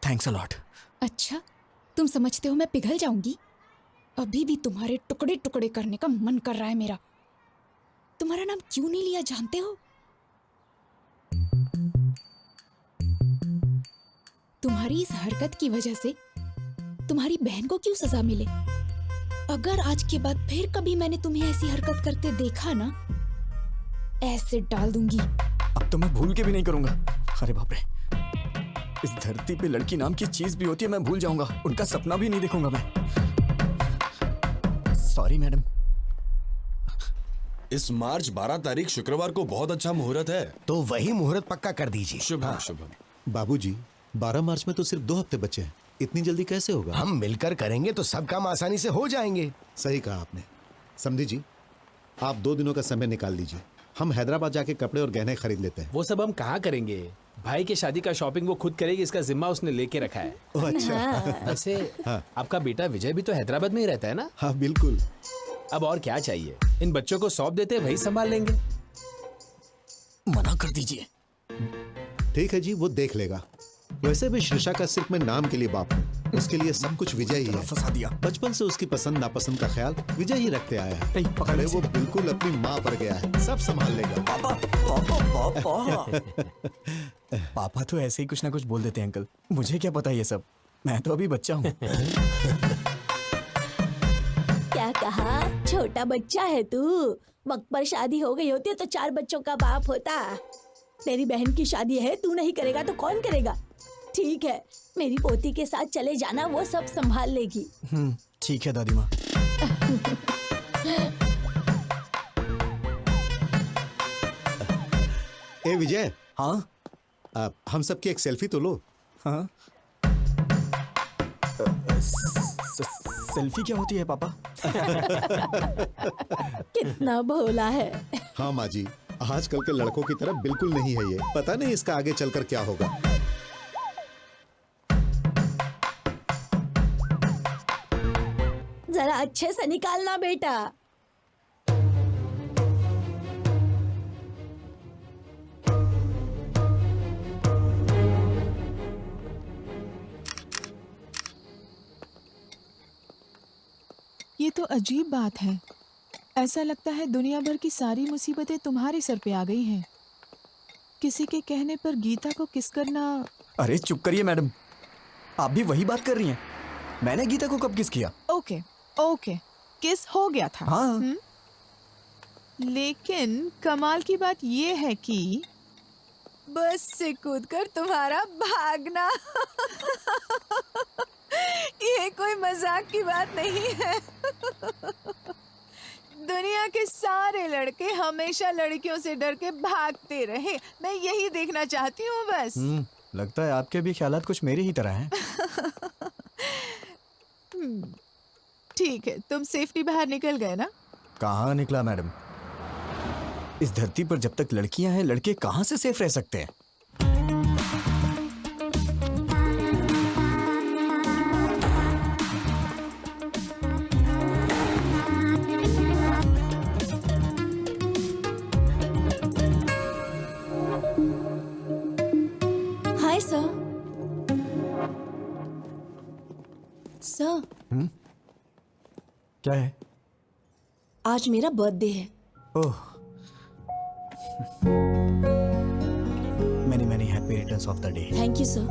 Thanks a lot. अच्छा, तुम समझते हो मैं पिघल जाऊंगी? अभी भी तुम्हारे टुकड़े टुकड़े करने का मन कर रहा है मेरा। तुम्हारा नाम क्यों नहीं लिया जानते हो? तुम्हारी इस हरकत की वजह से तुम्हारी बहन को क्यों सजा मिले? अगर आज के बाद फिर कभी मैंने तुम्हें ऐसी हरकत करते देखा ना, ऐसे डाल दूंगी। अब तो मैं भूल के भी नहीं करूंगा। अरे बाप रे, इस धरती पे लड़की नाम की चीज भी होती है, मैं भूल जाऊंगा। उनका सपना भी नहीं देखूंगा मैं। Sorry madam. इस मार्च 12 तारीख शुक्रवार को बहुत अच्छा मुहूर्त है, तो वही मुहूर्त पक्का कर दीजिए। शुभ शुभ। बाबूजी, 12 मार्च में तो सिर्फ 2 हफ्ते बचे हैं, इतनी जल्दी कैसे होगा? हम मिलकर करेंगे तो सब काम आसानी से हो जाएंगे। सही कहा आपने। समझी जी, आप 2 दिनों का समय निकाल लीजिए, हम हैदराबाद जाके कपड़े और गहने खरीद लेते हैं। वो सब हम कहाँ करेंगे? भाई के शादी का शॉपिंग वो खुद करेगी, इसका जिम्मा उसने लेके रखा है। ओह अच्छा। वैसे हाँ। आपका बेटा विजय भी तो हैदराबाद में ही रहता है ना? हाँ बिल्कुल। अब और क्या चाहिए? इन बच्चों को सौंप देते, वही संभाल लेंगे। मना कर दीजिए। ठीक है जी, वो देख लेगा। वैसे भी श्रिशा का सिर्फ मैं नाम के लिए बाप हूँ, उसके लिए सब कुछ विजय ही है। फंसा दिया। बचपन से उसकी पसंद नापसंद का ख्याल विजय ही रखते आया है। नहीं, पकड़ अरे इसे। वो बिल्कुल अपनी माँ पर गया है, सब संभाल लेगा। पापा, पापा, पापा। पापा तो ऐसे ही कुछ ना कुछ बोल देते हैं अंकल, मुझे क्या पता ये सब, मैं तो अभी बच्चा हूँ। क्या कहा? छोटा बच्चा है तू? वक्त पर शादी हो गई होती तो 4 बच्चों का बाप होता। तेरी बहन की शादी है, तू नहीं करेगा तो कौन करेगा? ठीक है, मेरी पोती के साथ चले जाना, वो सब संभाल लेगी। ठीक है दादी माँ। ए विजय, हाँ हम सबकी एक सेल्फी तो लो। हाँ। सेल्फी क्या होती है पापा? कितना भोला है। हाँ माँ जी, आजकल के लड़कों की तरह बिल्कुल नहीं है ये। पता नहीं इसका आगे चलकर क्या होगा। जरा अच्छे से निकालना बेटा। ये तो अजीब बात है। ऐसा लगता है दुनिया भर की सारी मुसीबतें तुम्हारे सर पे आ गई हैं। किसी के कहने पर गीता को किस करना। अरे चुप करिए मैडम, आप भी वही बात कर रही हैं। मैंने गीता को कब किस किया? ओके ओके, किस हो गया था। हाँ। लेकिन कमाल की बात ये है कि बस से कूदकर तुम्हारा भागना ये कोई मजाक की बात नहीं है। दुनिया के सारे लड़के हमेशा लड़कियों से डर के भागते रहे, मैं यही देखना चाहती हूँ बस। लगता है आपके भी ख्यालात कुछ मेरे ही तरह हैं। ठीक है, तुम सेफ्टी बाहर निकल गए ना? कहाँ निकला मैडम? इस धरती पर जब तक लड़कियां हैं, लड़के कहाँ से सेफ रह सकते हैं? Hi sir. सर, क्या है? आज मेरा बर्थडे है। ओह, many happy returns of the day. Thank you sir.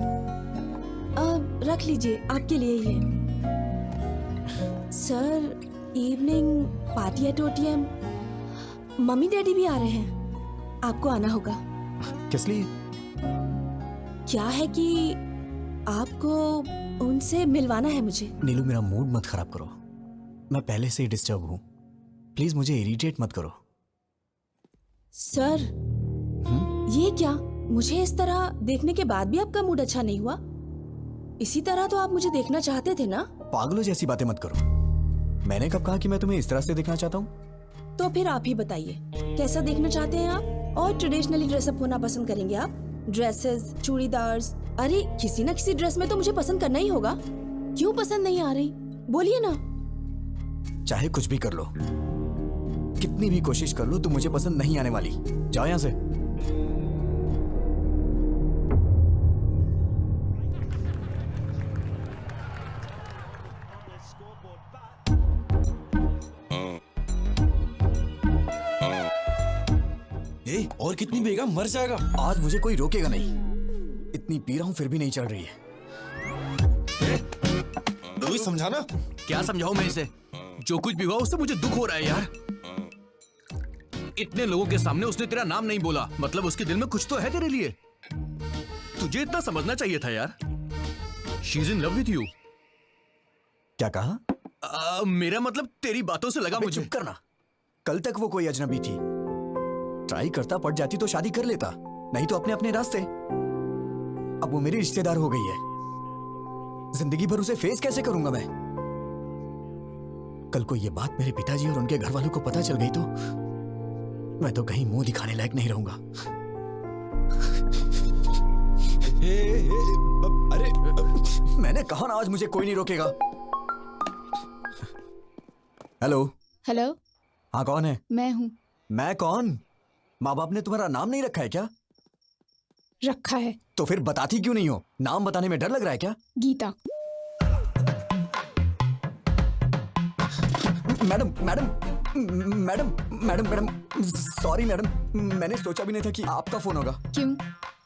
रख लीजिए, आपके लिए ये। Sir, evening party at OTM। Mummy daddy भी आ रहे हैं, आपको आना होगा। किस लिए? क्या है कि आपको उनसे मिलवाना है मुझे। नीलू, मेरा मूड मत खराब करो। मैं पहले से ही डिस्टर्ब हूँ। प्लीज मुझे इरिटेट मत करो। सर, ये क्या? मुझे इस तरह देखने के बाद भी आपका मूड अच्छा नहीं हुआ? इसी तरह तो आप मुझे देखना चाहते थे ना? पागलों जैसी बातें मत करो। मैंने कब कहा कि मैं तुम्हें इस तरह से देखना चाहता हूँ? तो फिर आप ही बताइए, कैसा देखना चाहते हैं आप? और ट्रेडिशनली ड्रेसअप होना पसंद करेंगे आप? ड्रेसेस, चूड़ीदार्स, अरे किसी ना किसी ड्रेस में तो मुझे पसंद करना ही होगा। क्यों पसंद नहीं आ रही? बोलिए ना। चाहे कुछ भी कर लो, कितनी भी कोशिश कर लो, तुम मुझे पसंद नहीं आने वाली। जाओ यहाँ से। और कितनी पिएगा, मर जाएगा। आज मुझे कोई रोकेगा नहीं। इतनी पी रहा हूँ फिर भी नहीं चढ़ रही है। कोई समझाना। क्या समझाऊं मैं इसे? जो कुछ भी हुआ उससे मुझे दुख हो रहा है यार। इतने लोगों के सामने उसने तेरा नाम नहीं बोला, मतलब उसके दिल में कुछ तो है तेरे लिए। तुझे इतना समझना चाहिए था यार। She is in love with you. क्या कहा? मेरा मतलब तेरी बातों से लगा मुझे। चुप करना। कल तक वो कोई अजनबी थी। ट्राई करता, पड़ जाती तो शादी कर लेता, नहीं तो अपने अपने रास्ते। अब वो मेरी रिश्तेदार हो गई है। जिंदगी भर उसे फेस कैसे करूंगा मैं? कल को ये बात मेरे पिताजी और उनके घर वालों को पता चल गई तो मैं तो कहीं मुंह दिखाने लायक नहीं रहूंगा। अरे मैंने कहा ना, आज मुझे कोई नहीं रोकेगा। हेलो। हेलो, हाँ, कौन है? मैं हूँ। मैं कौन? माँ बाप ने तुम्हारा नाम नहीं रखा है क्या? रखा है। तो फिर बताती क्यों नहीं हो? नाम बताने में डर लग रहा है क्या? Geeta. Madam madam madam madam madam sorry madam, मैंने सोचा भी नहीं था कि आपका फोन होगा। क्यों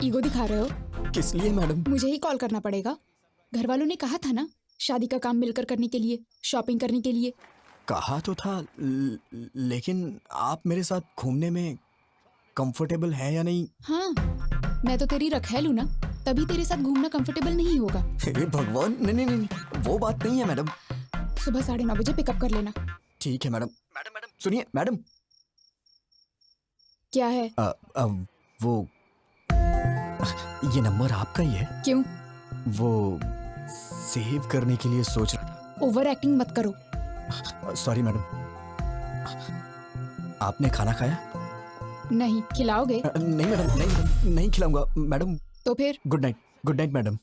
ईगो दिखा रहे हो? किस लिए मैडम? मुझे ही कॉल करना पड़ेगा। घर वालों ने कहा था ना, शादी का काम मिलकर करने के लिए, शॉपिंग करने के लिए। कहा तो था, लेकिन आप मेरे साथ घूमने में कंफर्टेबल है या नहीं? हाँ, मैं तो तेरी रखैल हूँ ना, तभी तेरे साथ घूमना कंफर्टेबल नहीं होगा। हे भगवान, नहीं नहीं नहीं, वो बात नहीं है मैडम। सुबह 9:30 बजे पिकअप कर लेना। ठीक है मैडम। मैडम मैडम सुनिए मैडम। क्या है? वो ये नंबर आपका ही है? क्यों? वो सेव करने के लिए सोच ओवर एक्टिंग मत करो। Sorry madam. आपने खाना खाया? नहीं, खिलाओगे? नहीं मैडम, नहीं मैडम, नहीं खिलाऊंगा मैडम। तो फिर? Good night. Good night madam.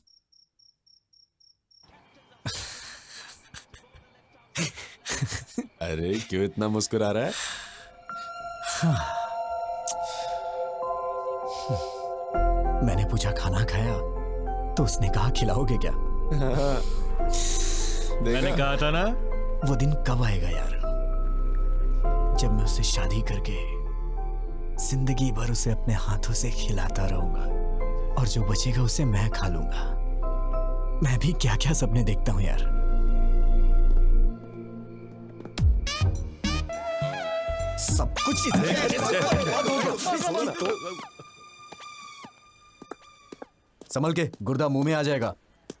अरे क्यों इतना मुस्कुरा रहा है? मैंने पूछा खाना खाया तो उसने कहा खिलाओगे क्या? मैंने कहा था ना। वो दिन कब आएगा यार, जब मैं उससे शादी करके जिंदगी भर उसे अपने हाथों से खिलाता रहूंगा और जो बचेगा उसे मैं खा लूंगा। मैं भी क्या क्या सपने देखता हूं यार। सब कुछ संभल के, गुर्दा मुंह में आ जाएगा।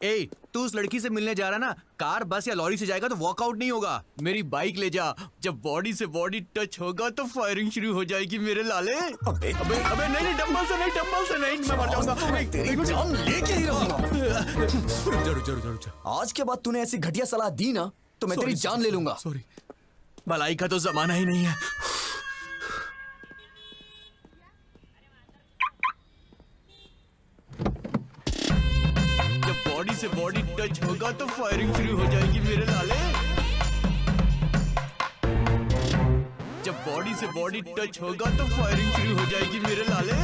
ए, तू उस लड़की से मिलने जा रहा ना, कार, बस या लॉरी से जाएगा तो वॉकआउट नहीं होगा। मेरी बाइक ले जा, जब बॉडी से बॉडी टच होगा तो फायरिंग शुरू हो जाएगी मेरे लाले। अबे अबे अबे नहीं, डंबल से नहीं, डंबल से नहीं, मैं मर जाऊंगा। तेरी जान लेके ही रहूंगा। रुक जा। आज के बाद तूने ऐसी घटिया सलाह दी ना तो मैं तेरी जान ले लूंगा। सॉरी, भलाई का तो जमाना ही नहीं है। जब बॉडी से बॉडी टच होगा तो फायरिंग शुरू हो जाएगी मेरे लाले। जब बॉडी से बॉडी टच होगा तो फायरिंग शुरू हो जाएगी मेरे लाले।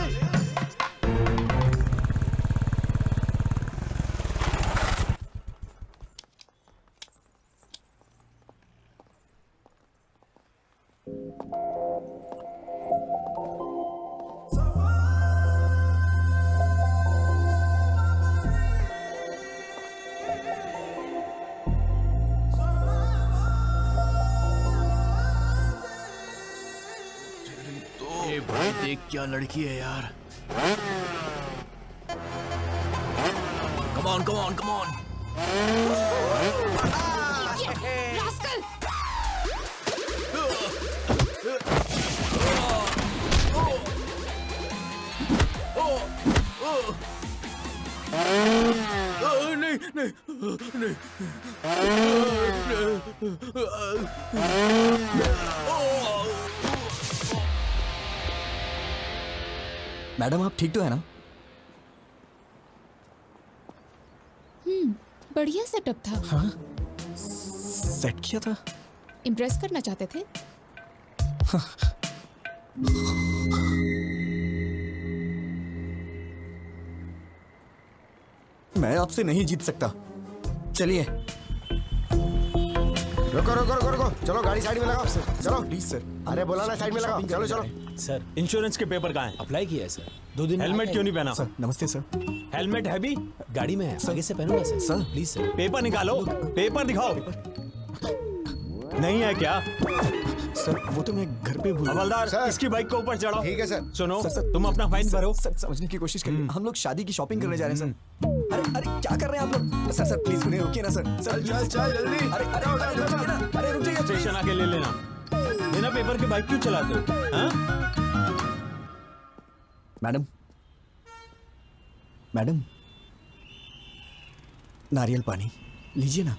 देख क्या लड़की है यार। Come on come on. Rascal! नहीं नहीं नहीं। मैडम आप ठीक तो है ना? बढ़िया सेटअप था। हाँ सेट किया था। इम्प्रेस करना चाहते थे। मैं आपसे नहीं जीत सकता। चलिए। रुको रुको रुको रुको, चलो गाड़ी साइड में लगाओ। चलो प्लीज सर। अरे बोला ना साइड में लगाओ। चलो चलो। सर इंश्योरेंस के पेपर कहाँ हैं? अप्लाई किया है सर, 2 दिन हेलमेट क्यों नहीं पहना? सर नमस्ते सर। हेलमेट है भी? गाड़ी में है, आगे से पहनूंगा sir. Sir. Please sir. Paper निकालो, पेपर दिखाओ। नहीं है क्या? सर वो तो मैं घर पे भूल। हवलदार सर। इसकी बाइक को ऊपर चढ़ाओ। ठीक है सर। सुनो सर, तुम अपना फाइन भरो। सर समझने की कोशिश करिए। हम लोग शादी की शॉपिंग करने जा रहे हैं सर। अरे अरे क्या कर रहे हैं आप लोग? सर सर प्लीज उन्हें रोकिए ना सर। सर चल चल जल्दी। अरे अरे रुकिए ना। अरे रुक जाइए स्टेशन आके ले लेना। बिना पेपर के बाइक क्यों चलाते हो? हाँ? मैडम मैडम नारियल पानी लीजिए ना।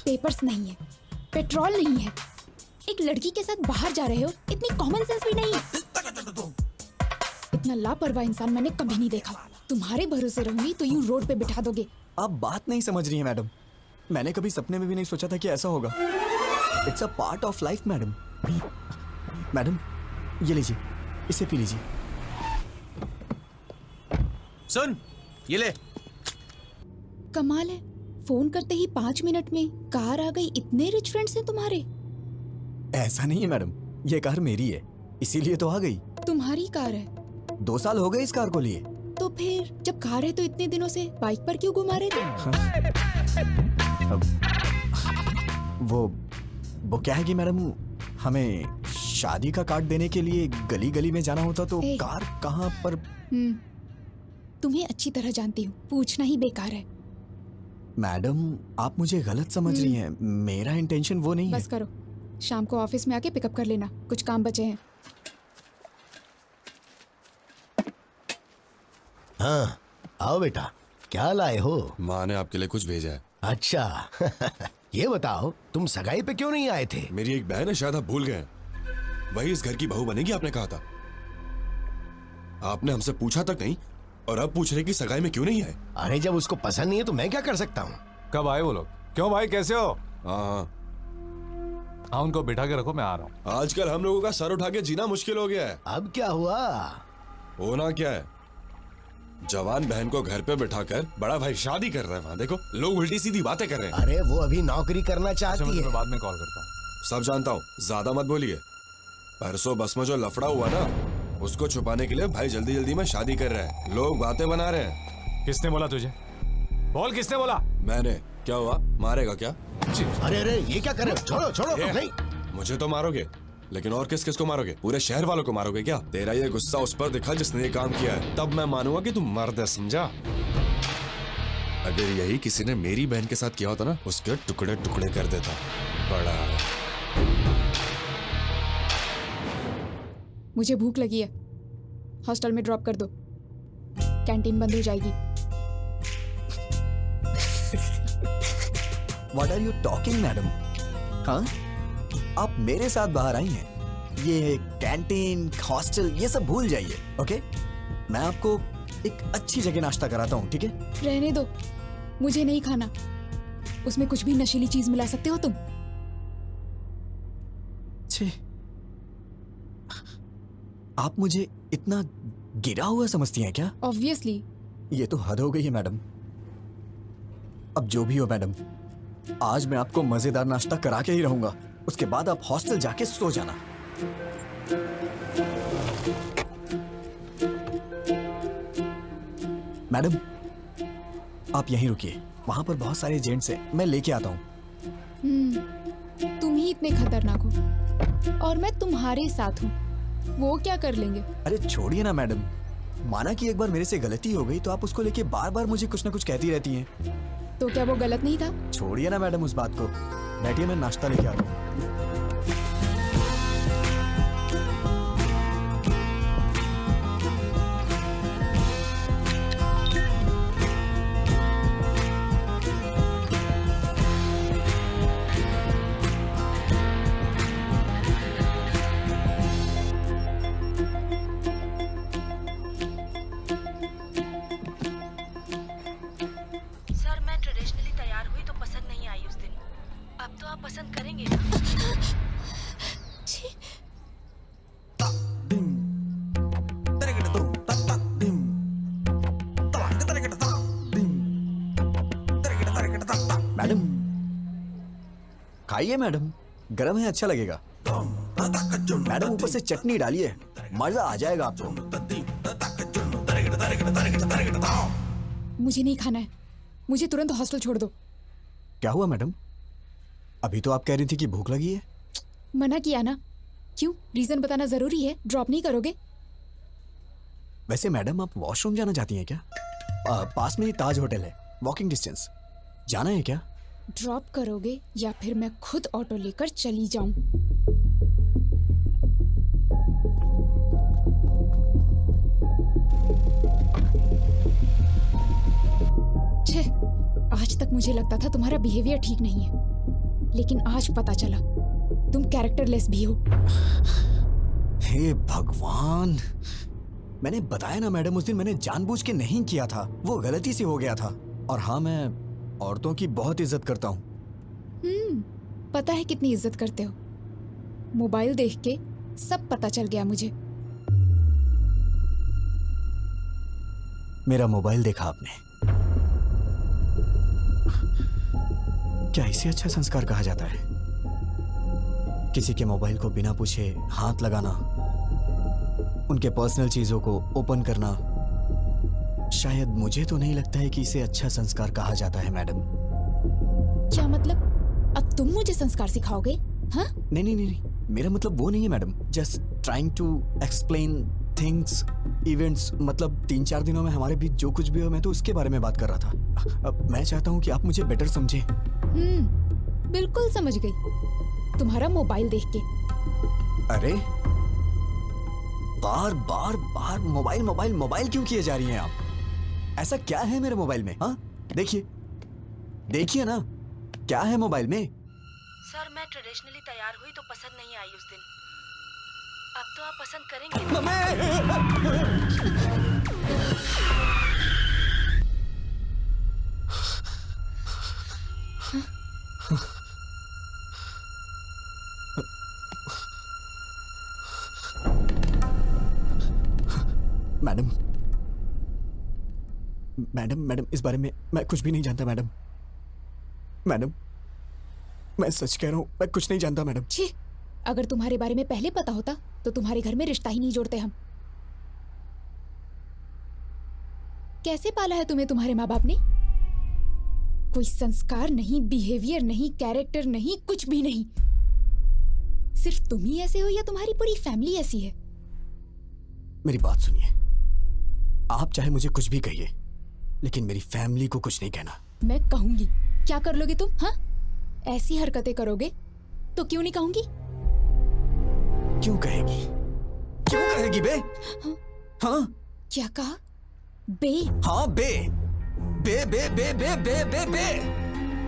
पेपर्स नहीं है, पेट्रोल नहीं है, एक लड़की के साथ बाहर जा रहे हो, इतनी कॉमन सेंस भी नहीं। इतना लापरवाह इंसान मैंने कभी नहीं देखा। तुम्हारे भरोसे रहूंगी तो यूं रोड पे बिठा दोगे। आप बात नहीं समझ रही हैं मैडम। मैंने कभी सपने में भी नहीं सोचा था कि ऐसा होगा। It's a part of life madam. Madam ये लीजिए, इसे पी लीजिए। सुन ये ले। कमाल है, फोन करते ही 5 मिनट में कार आ गई। इतने रिच फ्रेंड्स हैं तुम्हारे। ऐसा नहीं है मैडम, ये कार मेरी है इसीलिए तो आ गई। तुम्हारी कार है 2 साल हो गए इस कार को लिए। तो फिर जब कार है तो इतने दिनों से बाइक पर क्यों घुमा रहे थे? अब वो क्या है कि मैडम हमें शादी का कार्ड देने के लिए गली गली में जाना होता तो ए। कार कहाँ पर। तुम्हें अच्छी तरह जानती हूँ, पूछना ही बेकार है। मैडम आप मुझे गलत समझ रही हैं। मेरा इंटेंशन वो नहीं है। बस करो, शाम को ऑफिस में आके पिकअप कर लेना, कुछ काम बचे हैं। हाँ आओ बेटा, क्या लाए हो? माँ ने आपके लिए कुछ भेजा है। अच्छा ये बताओ तुम सगाई पे क्यों नहीं आए थे? मेरी एक बहन है, शायद आप भूल गए हैं। वही इस घर की बहू बनेगी, आपने कहा था। आपने हमसे पूछा तक नहीं और अब पूछ रहे कि सगाई में क्यों नहीं आए। अरे जब उसको पसंद नहीं है तो मैं क्या कर सकता हूँ? कब आए वो लोग? क्यों भाई कैसे हो? हाँ हाँ उनको बिठा के रखो, मैं आ रहा हूँ। आजकल हम लोगों का सर उठा के जीना मुश्किल हो गया है। अब क्या हुआ? होना क्या है, जवान बहन को घर पे बिठाकर बड़ा भाई शादी कर रहा है। वहां देखो लोग उल्टी सीधी बातें कर रहे हैं। अरे वो अभी नौकरी करना अच्छा, चाहती मैं है। तुम्हें बाद में कॉल करता हूँ। सब जानता हूँ, ज्यादा मत बोलिए। परसों बस में जो लफड़ा हुआ ना, उसको छुपाने के लिए भाई जल्दी जल्दी में शादी कर रहा है। लोग बातें बना रहे हैं। किसने बोला तुझे? बोल किसने बोला? मैंने। क्या हुआ, मारेगा क्या? अरे अरे ये क्या कर रहे हो? छोड़ो छोड़ो। ये, नहीं मुझे तो मारोगे, लेकिन और किस किस को मारोगे? पूरे शहर वालों को मारोगे क्या? तेरा ये गुस्सा उस पर दिखा जिसने ये काम किया है, तब मैं मानूंगा कि तू मर्द है, समझा? अगर यही किसी ने मेरी बहन के साथ किया होता ना, उसके टुकड़े टुकड़े कर देता। बड़ा मुझे भूख लगी है, हॉस्टल में ड्रॉप कर दो, कैंटीन बंद हो जाएगी। What are you talking, madam? हाँ आप मेरे साथ बाहर आई हैं। ये कैंटीन हॉस्टल ये सब भूल जाइए, ओके? मैं आपको एक अच्छी जगह नाश्ता कराता हूँ, ठीक है? रहने दो, मुझे नहीं खाना। उसमें कुछ भी नशीली चीज मिला सकते हो तुम। छे, आप मुझे इतना गिरा हुआ समझती हैं क्या? ऑब्वियसली। ये तो हद हो गई है मैडम। अब जो भी हो मैडम, आज मैं आपको मजेदार नाश्ता करा के ही रहूंगा। उसके बाद आप हॉस्टल जाके सो जाना। मैडम आप यहीं रुकिए, वहां पर बहुत सारे एजेंट्स हैं, मैं लेके आता हूँ। तुम ही इतने खतरनाक हो और मैं तुम्हारे साथ हूँ, वो क्या कर लेंगे? अरे छोड़िए ना मैडम, माना कि एक बार मेरे से गलती हो गई तो आप उसको लेके बार बार मुझे कुछ ना कुछ कहती रहती हैं। तो क्या वो गलत नहीं था? छोड़िए ना मैडम उस बात को, बैठिए, मैं नाश्ता लेके आता हूँ। सर मैं ट्रेडिशनली तैयार हुई तो पसंद नहीं आई उस दिन, अब तो आप पसंद करेंगे ना? मैडम खाइए मैडम, गरम है, अच्छा लगेगा। मैडम ऊपर से चटनी डालिए, मजा आ जाएगा आपको। मुझे नहीं खाना है, मुझे तुरंत हॉस्टल छोड़ दो। क्या हुआ मैडम? अभी तो आप कह रही थी कि भूख लगी है। मना किया ना। क्यों, रीजन बताना जरूरी है? ड्रॉप नहीं करोगे? वैसे मैडम आप वॉशरूम जाना चाहती हैं क्या? पास में ही ताज होटल है, वॉकिंग डिस्टेंस, जाना है क्या? ड्रॉप करोगे या फिर मैं खुद ऑटो लेकर चली जाऊं? छे, आज तक मुझे लगता था तुम्हारा बिहेवियर ठीक नहीं है, लेकिन आज पता चला तुम कैरेक्टरलेस भी हो। हे भगवान, मैंने बताया ना मैडम, उस दिन मैंने जानबूझ के नहीं किया था, वो गलती से हो गया था। और हाँ, मैं औरतों की बहुत इज्जत करता हूँ। पता है कितनी इज्जत करते हो। मोबाइल देख के सब पता चल गया मुझे। मेरा मोबाइल देखा आपने? क्या इसे अच्छा संस्कार कहा जाता है? किसी के मोबाइल को बिना पूछे हाथ लगाना, उनके पर्सनल चीजों को ओपन करना, शायद मुझे तो नहीं लगता है कि इसे अच्छा संस्कार कहा जाता है मैडम। क्या मतलब? अब तुम मुझे संस्कार सिखाओगे? हाँ? नहीं नहीं नहीं नहीं, मेरा मतलब वो नहीं है madam. Just trying to explain things, events, मतलब 3-4 दिनों में हमारे बीच जो कुछ भी हो, मैं तो उसके बारे में बात कर रहा था। अब मैं चाहता हूँ कि आप मुझे बेटर समझें। बिल्कुल समझ गई, तुम्हारा मोबाइल देख के। अरे बार बार बार मोबाइल मोबाइल मोबाइल क्यों किए जा रही हैं आप? ऐसा क्या है मेरे मोबाइल में? हाँ देखिए, देखिए ना, क्या है मोबाइल में? सर मैं ट्रेडिशनली तैयार हुई तो पसंद नहीं आई उस दिन, अब तो आप पसंद करेंगे। मैडम मैडम मैडम, इस बारे में मैं कुछ भी नहीं जानता मैडम। मैडम मैं सच कह रहा हूँ, मैं कुछ नहीं जानता मैडम। छी, अगर तुम्हारे बारे में पहले पता होता तो तुम्हारे घर में रिश्ता ही नहीं जोड़ते हम। कैसे पाला है तुम्हें तुम्हारे माँ बाप ने? कोई संस्कार नहीं, बिहेवियर नहीं, कैरेक्टर नहीं, कुछ भी नहीं। सिर्फ तुम ही ऐसे हो या तुम्हारी पूरी फैमिली ऐसी है? मेरी बात सुनिए, आप चाहे मुझे कुछ भी कहिए, लेकिन मेरी फैमिली को कुछ नहीं कहना। मैं कहूंगी। क्या कर लोगे तुम? हाँ, ऐसी हरकतें करोगे तो क्यों नहीं कहूंगी? क्यों कहेगी? क्यों कहेगी बे? हाँ क्या कहा? बे? हाँ बे बे बे बे बे बे बे बे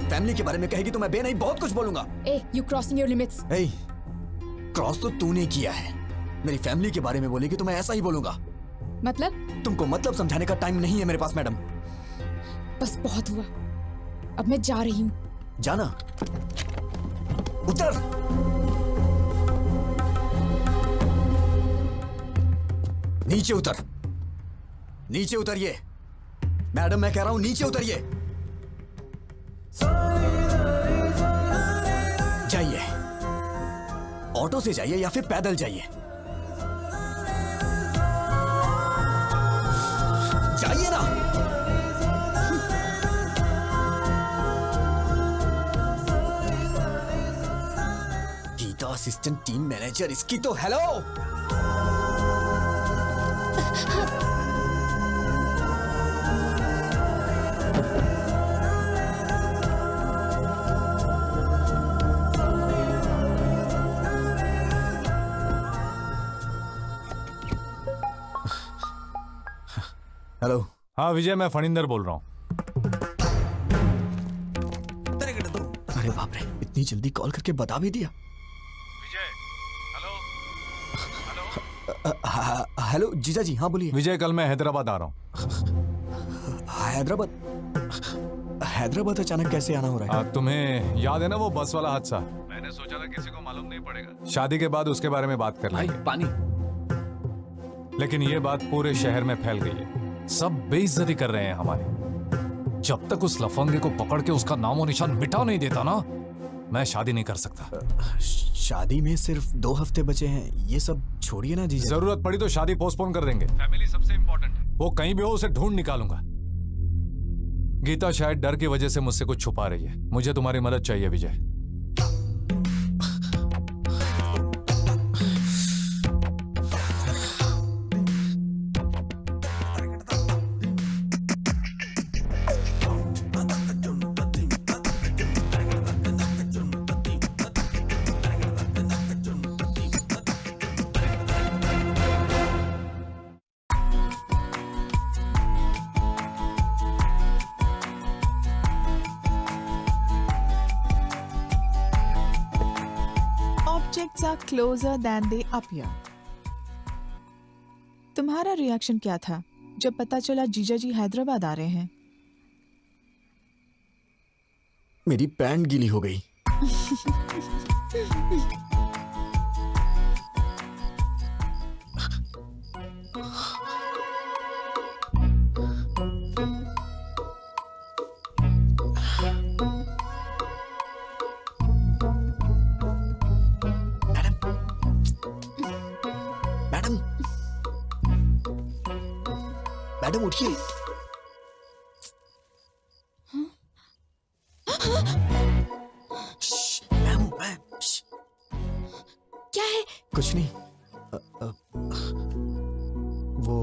फैमिली के बारे में कहेगी तो मैं बे नहीं बहुत कुछ बोलूंगा। ए, यू क्रॉसिंग योर लिमिट्स। ए, क्रॉस तो तूने किया है। मेरी फैमिली के बारे में बोलेगी तो मैं ऐसा ही बोलूंगा। मतलब? तुमको मतलब समझाने का टाइम नहीं है मेरे पास मैडम। बस बहुत हुआ, अब मैं जा रही हूँ। जाना? उतर। नीचे उतर, नीचे उतरिए मैडम, मैं कह रहा हूं नीचे उतरिए। जाइए, ऑटो से जाइए या फिर पैदल जाइए। जाइए ना। असिस्टेंट टीम मैनेजर, इसकी तो हेलो। हेलो। हाँ विजय, मैं फणिंदर बोल रहा हूँ। अरे बाप रे, इतनी जल्दी कॉल करके बता भी दिया। विजय, हेलो जीजा जी, हाँ बोलिए। विजय, कल मैं हैदराबाद आ रहा हूँ। हैदराबाद अचानक कैसे आना हो रहा है? तुम्हें याद है ना वो बस वाला हादसा? मैंने सोचा था किसी को मालूम नहीं पड़ेगा, शादी के बाद उसके बारे में बात कर भाई लेंगे। पानी। लेकिन ये बात पूरे शहर में फैल गई है, सब बेइज्जती कर रहे हैं हमारी। जब तक उस लफंगे को पकड़ के उसका नामो निशान मिटा नहीं देता ना, मैं शादी नहीं कर सकता। शादी में सिर्फ 2 हफ्ते बचे हैं, ये सब छोड़िए ना जीजा। जरूरत पड़ी तो शादी पोस्टपोन कर देंगे। फैमिली सबसे इंपॉर्टेंट है। वो कहीं भी हो, उसे ढूंढ निकालूंगा। गीता शायद डर की वजह से मुझसे कुछ छुपा रही है। मुझे तुम्हारी मदद चाहिए विजय। Objects are closer than they appear. तुम्हारा रिएक्शन क्या था जब पता चला जीजा जी हैदराबाद आ रहे हैं? मेरी पैंट गीली हो गई। मैडम, मैडम उठिए। क्या है? कुछ नहीं। वो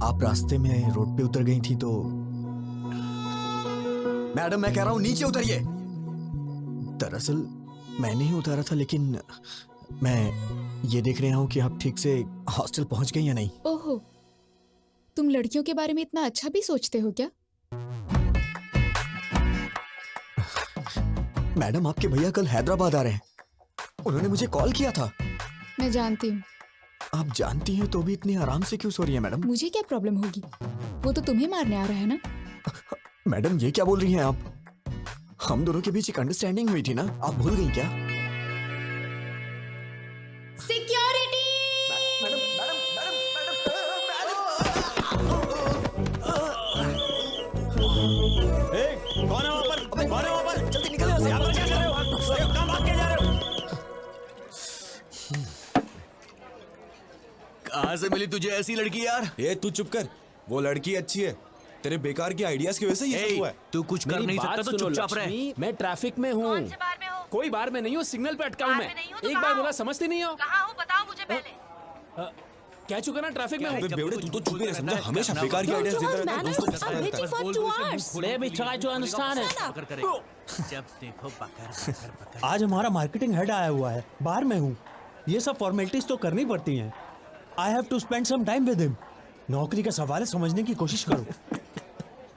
आप रास्ते में रोड पे उतर गई थी तो। मैडम मैं कह रहा हूं नीचे उतरिए। दरअसल मैं नहीं उतारा था, लेकिन मैं ये देख रहा हूं कि आप ठीक से हॉस्टल पहुंच गई या नहीं। ओहो, तुम लड़कियों के बारे में इतना अच्छा भी सोचते हो क्या? मैडम आपके भैया कल हैदराबाद आ रहे हैं, उन्होंने मुझे कॉल किया था। मैं जानती हूँ। आप जानती हैं तो भी इतनी आराम से क्यों सो रही है मैडम? मुझे क्या प्रॉब्लम होगी? वो तो तुम्हें मारने आ रहा है ना। मैडम ये क्या बोल रही हैं आप? हम दोनों के बीच एक अंडरस्टैंडिंग हुई थी ना, आप भूल गई क्या? सिक्योरिटी! कौन है वहाँ पर? कौन है वहाँ पर? जल्दी निकलो यहाँ से। यहाँ पर क्या कर रहे हो? ये कहाँ भाग के जा रहे हो? कहाँ से मिली तुझे ऐसी लड़की यार? ये तू चुप कर। वो लड़की अच्छी है, तेरे बेकार के आइडियाज की वजह से ये सब हुआ है। तू कुछ कर नहीं सकता तो चुपचाप रह। मैं ट्रैफिक में हूँ। कोई बार में नहीं हूँ, सिग्नल पे अटका हूँ मैं। एक बार बोला समझती नहीं हो? कहाँ हूँ बताओ मुझे पहले। कह चुका ना ट्रैफिक में हूँ। अबे बेवड़े, तू तो चुप ही रह, समझा? हमेशा बेकार के आइडियाज देता रहता है, दोस्तों के साथ रहता है। जब देखो बकर। आज हमारा मार्केटिंग हेड आया हुआ है, बाहर में हूँ। ये सब फॉर्मेलिटीज तो करनी पड़ती हैं। I have to spend some time with him. नौकरी का सवाल है, समझने की कोशिश करो।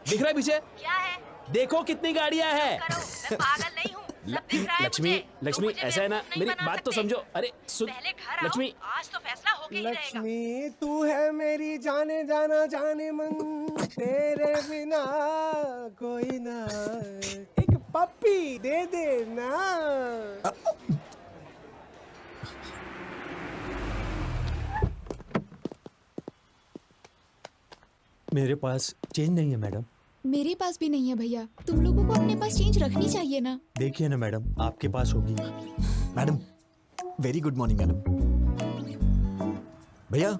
दिख रहा है पीछे? क्या है? देखो कितनी गाड़ियाँ हैं। करो, मैं पागल नहीं हूँ। सब दिख रहा है लक्ष्मी, मुझे। लक्ष्मी मुझे ऐसा है ना, बेवकूफ मेरी नहीं बना बात तो सकते। समझो। अरे सुन पहले घर आओ, लक्ष्मी। आज तो फैसला होके ही रहेगा। लक्ष्मी तू है मेरी जाने जाना जाने मन, तेरे बिना कोई ना। एक पप्पी दे दे ना। मेरे पास चेंज नहीं है मैडम। मेरे पास भी नहीं है भैया। तुम लोगों को अपने पास चेंज रखनी चाहिए ना। देखिए ना मैडम, आपके पास होगी। Madam very good morning madam. भैया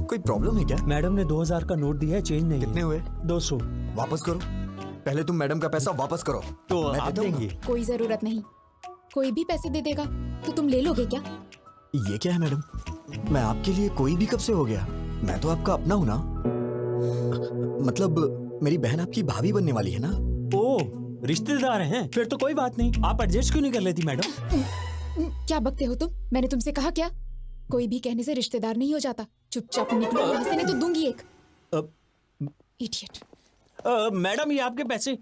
कोई प्रॉब्लम है क्या? मैडम ने 2000 का नोट दिया है, चेंज नहीं। कितने हुए? 200। वापस करो। पहले तुम मैडम का पैसा वापस करो। तो मैं आप देता हूँ ना। देंगी? कोई जरूरत नहीं। कोई भी पैसे दे देगा तो तुम ले लोगे क्या? ये क्या है मैडम? मैं आपके लिए कोई भी कब से हो गया? मैं तो आपका अपना हूं ना। मतलब मेरी बहन आपकी भाभी बनने वाली है ना। ओ, रिश्तेदार हैं? फिर तो कोई बात नहीं। आप एडजस्ट क्यों नहीं कर लेती मैडम? क्या बकते हो तुम? मैंने तुमसे कहा क्या? कोई भी कहने से रिश्तेदार नहीं हो जाता। चुपचाप निकलो यहाँ से, नहीं तो दूंगी एक। इडियट। मैडम, ये आपके पैसे।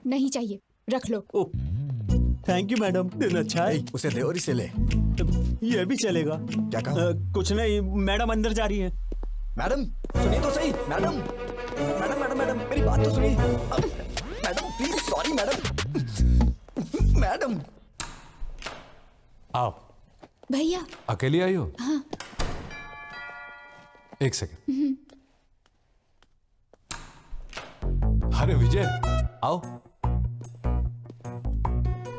नहीं चाहिए, रख लो। थैंक यू मैडम, दिन अच्छा है। उसे दे और इसे ले। ये भी चलेगा। क्या कहा? कुछ नहीं, मैडम अंदर जा रही है। मैडम सुनिए तो सही। मैडम मैडम मैडम मैडम मेरी बात तो सुनिए। Madam please, sorry madam. Madam आओ। भैया। अकेली आई हो? हाँ। एक सेकंड। अरे विजय, आओ।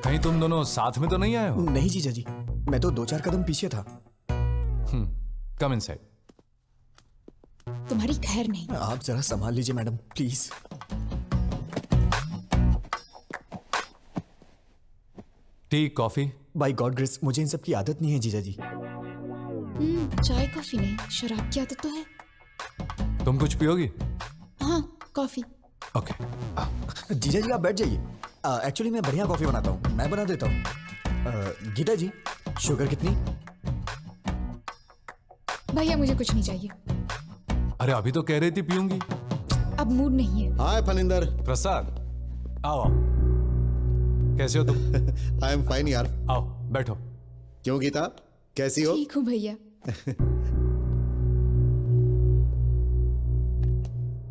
कहीं तुम दोनों साथ में तो नहीं आए हो? नहीं जीजा जी, मैं तो 2-4 कदम पीछे था। Come inside. तुम्हारी खैर नहीं। आप जरा संभाल लीजिए madam, please. Tea, coffee? By God grace, मुझे इन सब की आदत नहीं है जीजा जी। चाय कॉफी नहीं, शराब की आदत तो है। तुम कुछ पियोगी? हाँ, कॉफी। ओके। जीजा जी आप बैठ जाइए। एक्चुअली मैं बढ़िया कॉफी बनाता हूँ, मैं बना देता हूँ। गीता जी, शुगर कितनी? भैया मुझे कुछ नहीं चाहिए। अरे अभी तो कह रही थी पीऊंगी। अब मूड नहीं है। हाय फनिंदर। प्रसाद, आओ आओ। कैसे हो तुम? आई एम फाइन यार। आओ बैठो। क्यों गीता, कैसी हो? ठीक हूँ भैया।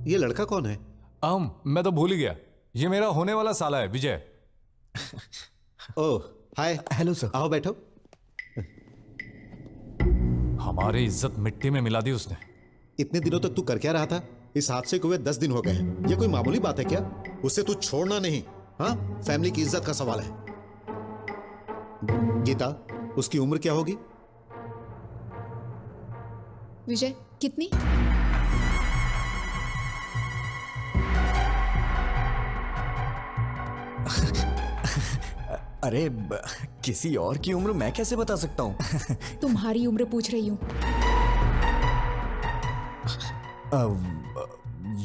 ये लड़का कौन है? मैं तो भूल ही गया। ये मेरा होने वाला साला है, विजय। ओह हाय। Hello sir. आओ बैठो। हमारी इज्जत मिट्टी में मिला दी उसने। इतने दिनों तक तू कर क्या रहा था? इस हादसे को हुए 10 दिन हो गए हैं। ये कोई मामूली बात है क्या? उससे तू छोड़ना नहीं। हाँ, फैमिली की इज्जत का सवाल है। गीता, उसकी उम्र क्या होगी? विजय, कितनी? अरे किसी और की उम्र मैं कैसे बता सकता हूँ? तुम्हारी उम्र पूछ रही हूँ।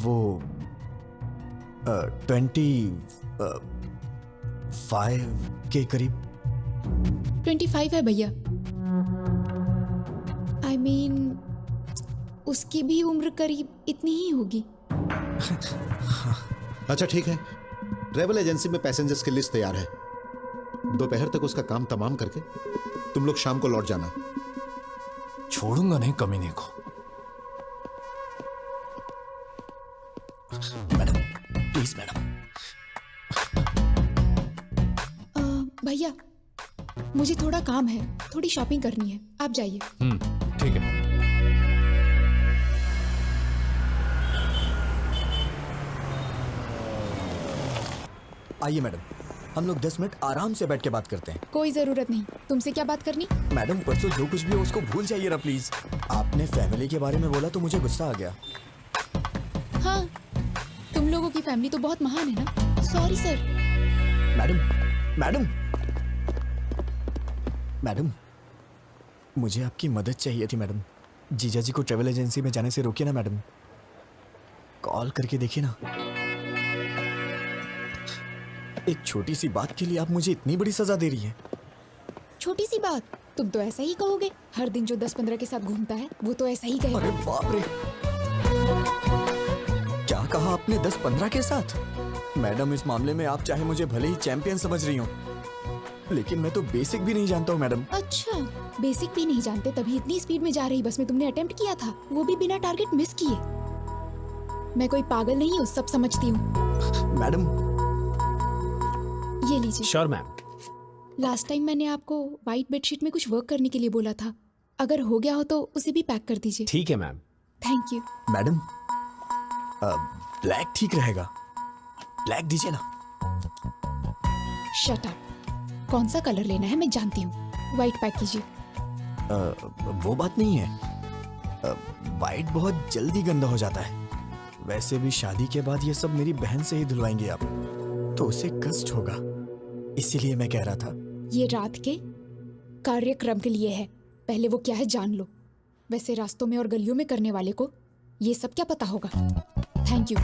वो 25 के करीब। 25 है भैया। I mean, उसकी भी उम्र करीब इतनी ही होगी। अच्छा ठीक है, ट्रेवल एजेंसी में पैसेंजर्स की लिस्ट तैयार है। दोपहर तक उसका काम तमाम करके तुम लोग शाम को लौट जाना। छोड़ूंगा नहीं कमीने को। Madam please madam. भैया मुझे थोड़ा काम है, थोड़ी शॉपिंग करनी है, आप जाइए। ठीक है। आइए मैडम, हम लोग 10 मिनट आराम से बैठ के बात करते हैं। कोई जरूरत नहीं। तुमसे क्या बात करनी? मैडम परसों जो कुछ भी हो उसको भूल जाइए ना प्लीज। आपने फैमिली के बारे में बोला तो मुझे गुस्सा आ गया। हाँ, तुम लोगों की फैमिली तो बहुत महान है ना। Sorry sir. मैडम मैडम, मुझे आपकी मदद चाहिए थी मैडम। जीजा जी को ट्रेवल एजेंसी में जाने से रोकिए ना मैडम। कॉल करके देखिए ना। एक छोटी सी बात के लिए आप मुझे इतनी बड़ी सजा दे रही हैं। छोटी सी बात? तुम तो ऐसा ही कहोगे। हर दिन जो 10-15 के साथ घूमता है वो तो ऐसा ही कहेगा। अरे बाप रे, क्या कहा आपने? 10-15 के साथ? मैडम इस मामले में आप चाहे मुझे भले ही चैंपियन समझ रही हो, लेकिन मैं तो बेसिक भी नहीं जानता हूँ मैडम। अच्छा, बेसिक भी नहीं जानते तभी इतनी स्पीड में जा रही बस में तुमने अटेम्प्ट किया था, वो भी बिना टारगेट मिस किए। मैं कोई पागल नहीं हूँ, सब समझती हूँ। मैडम ये लीजिए। Sure ma'am. लास्ट टाइम मैंने आपको व्हाइट बेडशीट में कुछ वर्क करने के लिए बोला था, अगर हो गया हो तो उसे भी पैक कर दीजिए। ठीक है ma'am. Thank you. Madam black ठीक रहेगा, ब्लैक दीजिए ना। Shut up. कौन सा कलर लेना है मैं जानती हूँ, व्हाइट पैक कीजिए। वो बात नहीं है, व्हाइट बहुत जल्दी गंदा हो जाता है। वैसे भी शादी के बाद ये सब मेरी बहन से ही धुलवाएंगे आप, तो उसे कष्ट होगा, इसीलिए मैं कह रहा था ये रात के कार्यक्रम के लिए है। पहले वो क्या है जान लो। वैसे रास्तों में और गलियों में करने वाले को ये सब क्या पता होगा। Thank you.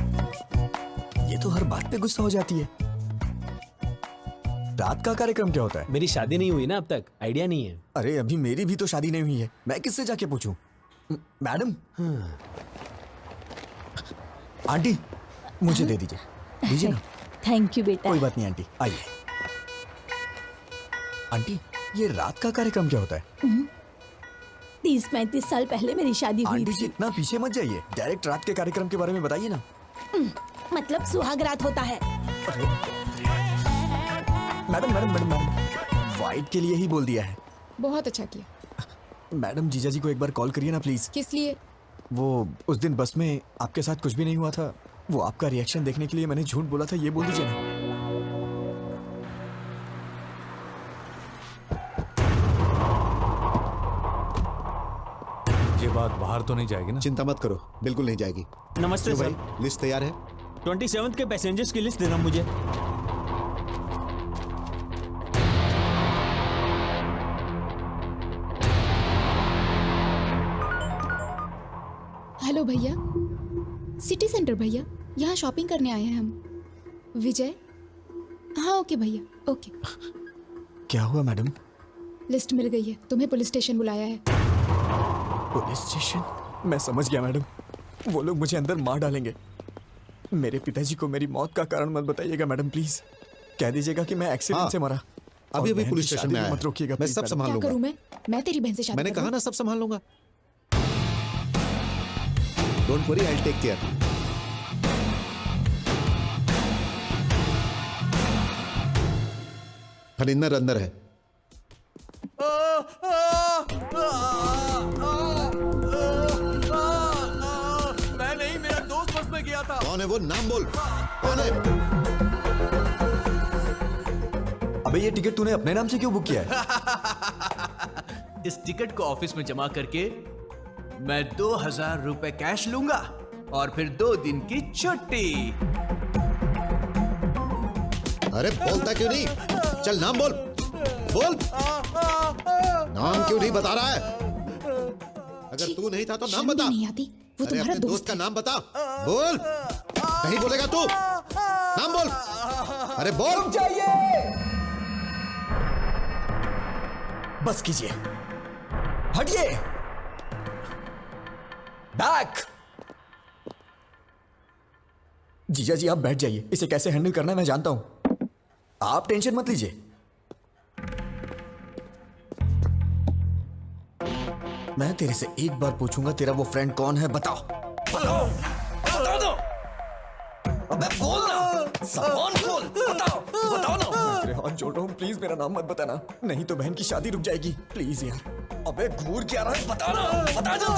ये तो हर बात पे गुस्सा हो जाती है। रात का कार्यक्रम क्या होता है? मेरी शादी नहीं हुई ना अब तक, आइडिया नहीं है। अरे अभी मेरी भी तो शादी नहीं हुई है, मैं किससे जाके पूछूं? मैडम, आंटी मुझे दे दीजिए ना। थैंक यू बेटा। कोई बात नहीं आंटी, आइए। आंटी, ये रात का कार्यक्रम क्या होता है? 30-35 साल पहले मेरी शादी हुई आंटी जी थी। इतना पीछे मत जाइए, डायरेक्ट रात के कार्यक्रम के बारे में बताइए ना। मतलब सुहाग रात होता है। मैडम, वाइट के लिए ही बोल दिया है। बहुत अच्छा किया। मैडम, जीजा जी को एक बार कॉल करिए ना प्लीज। किस लिए? वो उस दिन बस में आपके साथ कुछ भी नहीं हुआ था, वो आपका रिएक्शन देखने के लिए मैंने झूठ बोला था, ये बोल दीजिए ना। ये बात बाहर तो नहीं जाएगी ना? चिंता मत करो, बिल्कुल नहीं जाएगी। नमस्ते तो सर। भाई, लिस्ट तैयार है? 27 के पैसेंजर्स की लिस्ट देना मुझे। हेलो भैया, सिटी सेंटर भैया, यहाँ शॉपिंग करने आए हैं हम। विजय? हाँ ओके भैया, ओके। क्या हुआ मैडम? लिस्ट मिल गई है, तुम्हें पुलिस स्टेशन बुलाया है। Police station? मैं समझ गया मैडम, वो लोग मुझे अंदर मार डालेंगे। मेरे पिताजी को मेरी मौत का कारण मत बताइएगा मैडम, प्लीज। कह दीजिएगा कि मैं एक्सीडेंट हाँ, से मरा। अभी और बहन पुलिस की स्टेशन शादी में भी आया मत रोकिएगा मैं please, सब मैडम। संभाल क्या लूंगा। करूँ मैं तेरी बहन से शादी मैंने करूँ? कहा ना सब संभाल लूंगा। Don't worry, I will take care. Harinder अंदर है। मैं नहीं, मेरा दोस्त बस में गया था। कौन है वो? नाम बोल, कौन है? अबे ये टिकट तूने अपने नाम से क्यों बुक किया है? इस टिकट को ऑफिस में जमा करके मैं 2000 रुपए कैश लूंगा और फिर 2 दिन की छुट्टी। अरे बोलता क्यों नहीं? चल नाम बोल, बोल। नाम क्यों नहीं बता रहा है? अगर तू नहीं था तो नाम शर्म भी बता। नहीं आती? वो अरे तुम्हारा अपने दोस्त का नाम बता, बोल। नहीं बोलेगा तू? नाम बोल। अरे बोल। बस कीजिए, हटिए, बैक। जीजा जी आप बैठ जाइए, इसे कैसे हैंडल करना है मैं जानता हूं, आप टेंशन मत लीजिए। मैं तेरे से एक बार पूछूंगा, तेरा वो फ्रेंड कौन है? बताओ बताओ बताओ दो। अबे बोल ना, सामान खोल, बताओ बताओ ना। मैं तेरे हाथ जोड़ रहा हूँ, प्लीज मेरा नाम मत बताना, नहीं तो बहन की शादी रुक जाएगी, प्लीज यार। अबे घूर क्या रहा है? बता ना, बता जल्दी।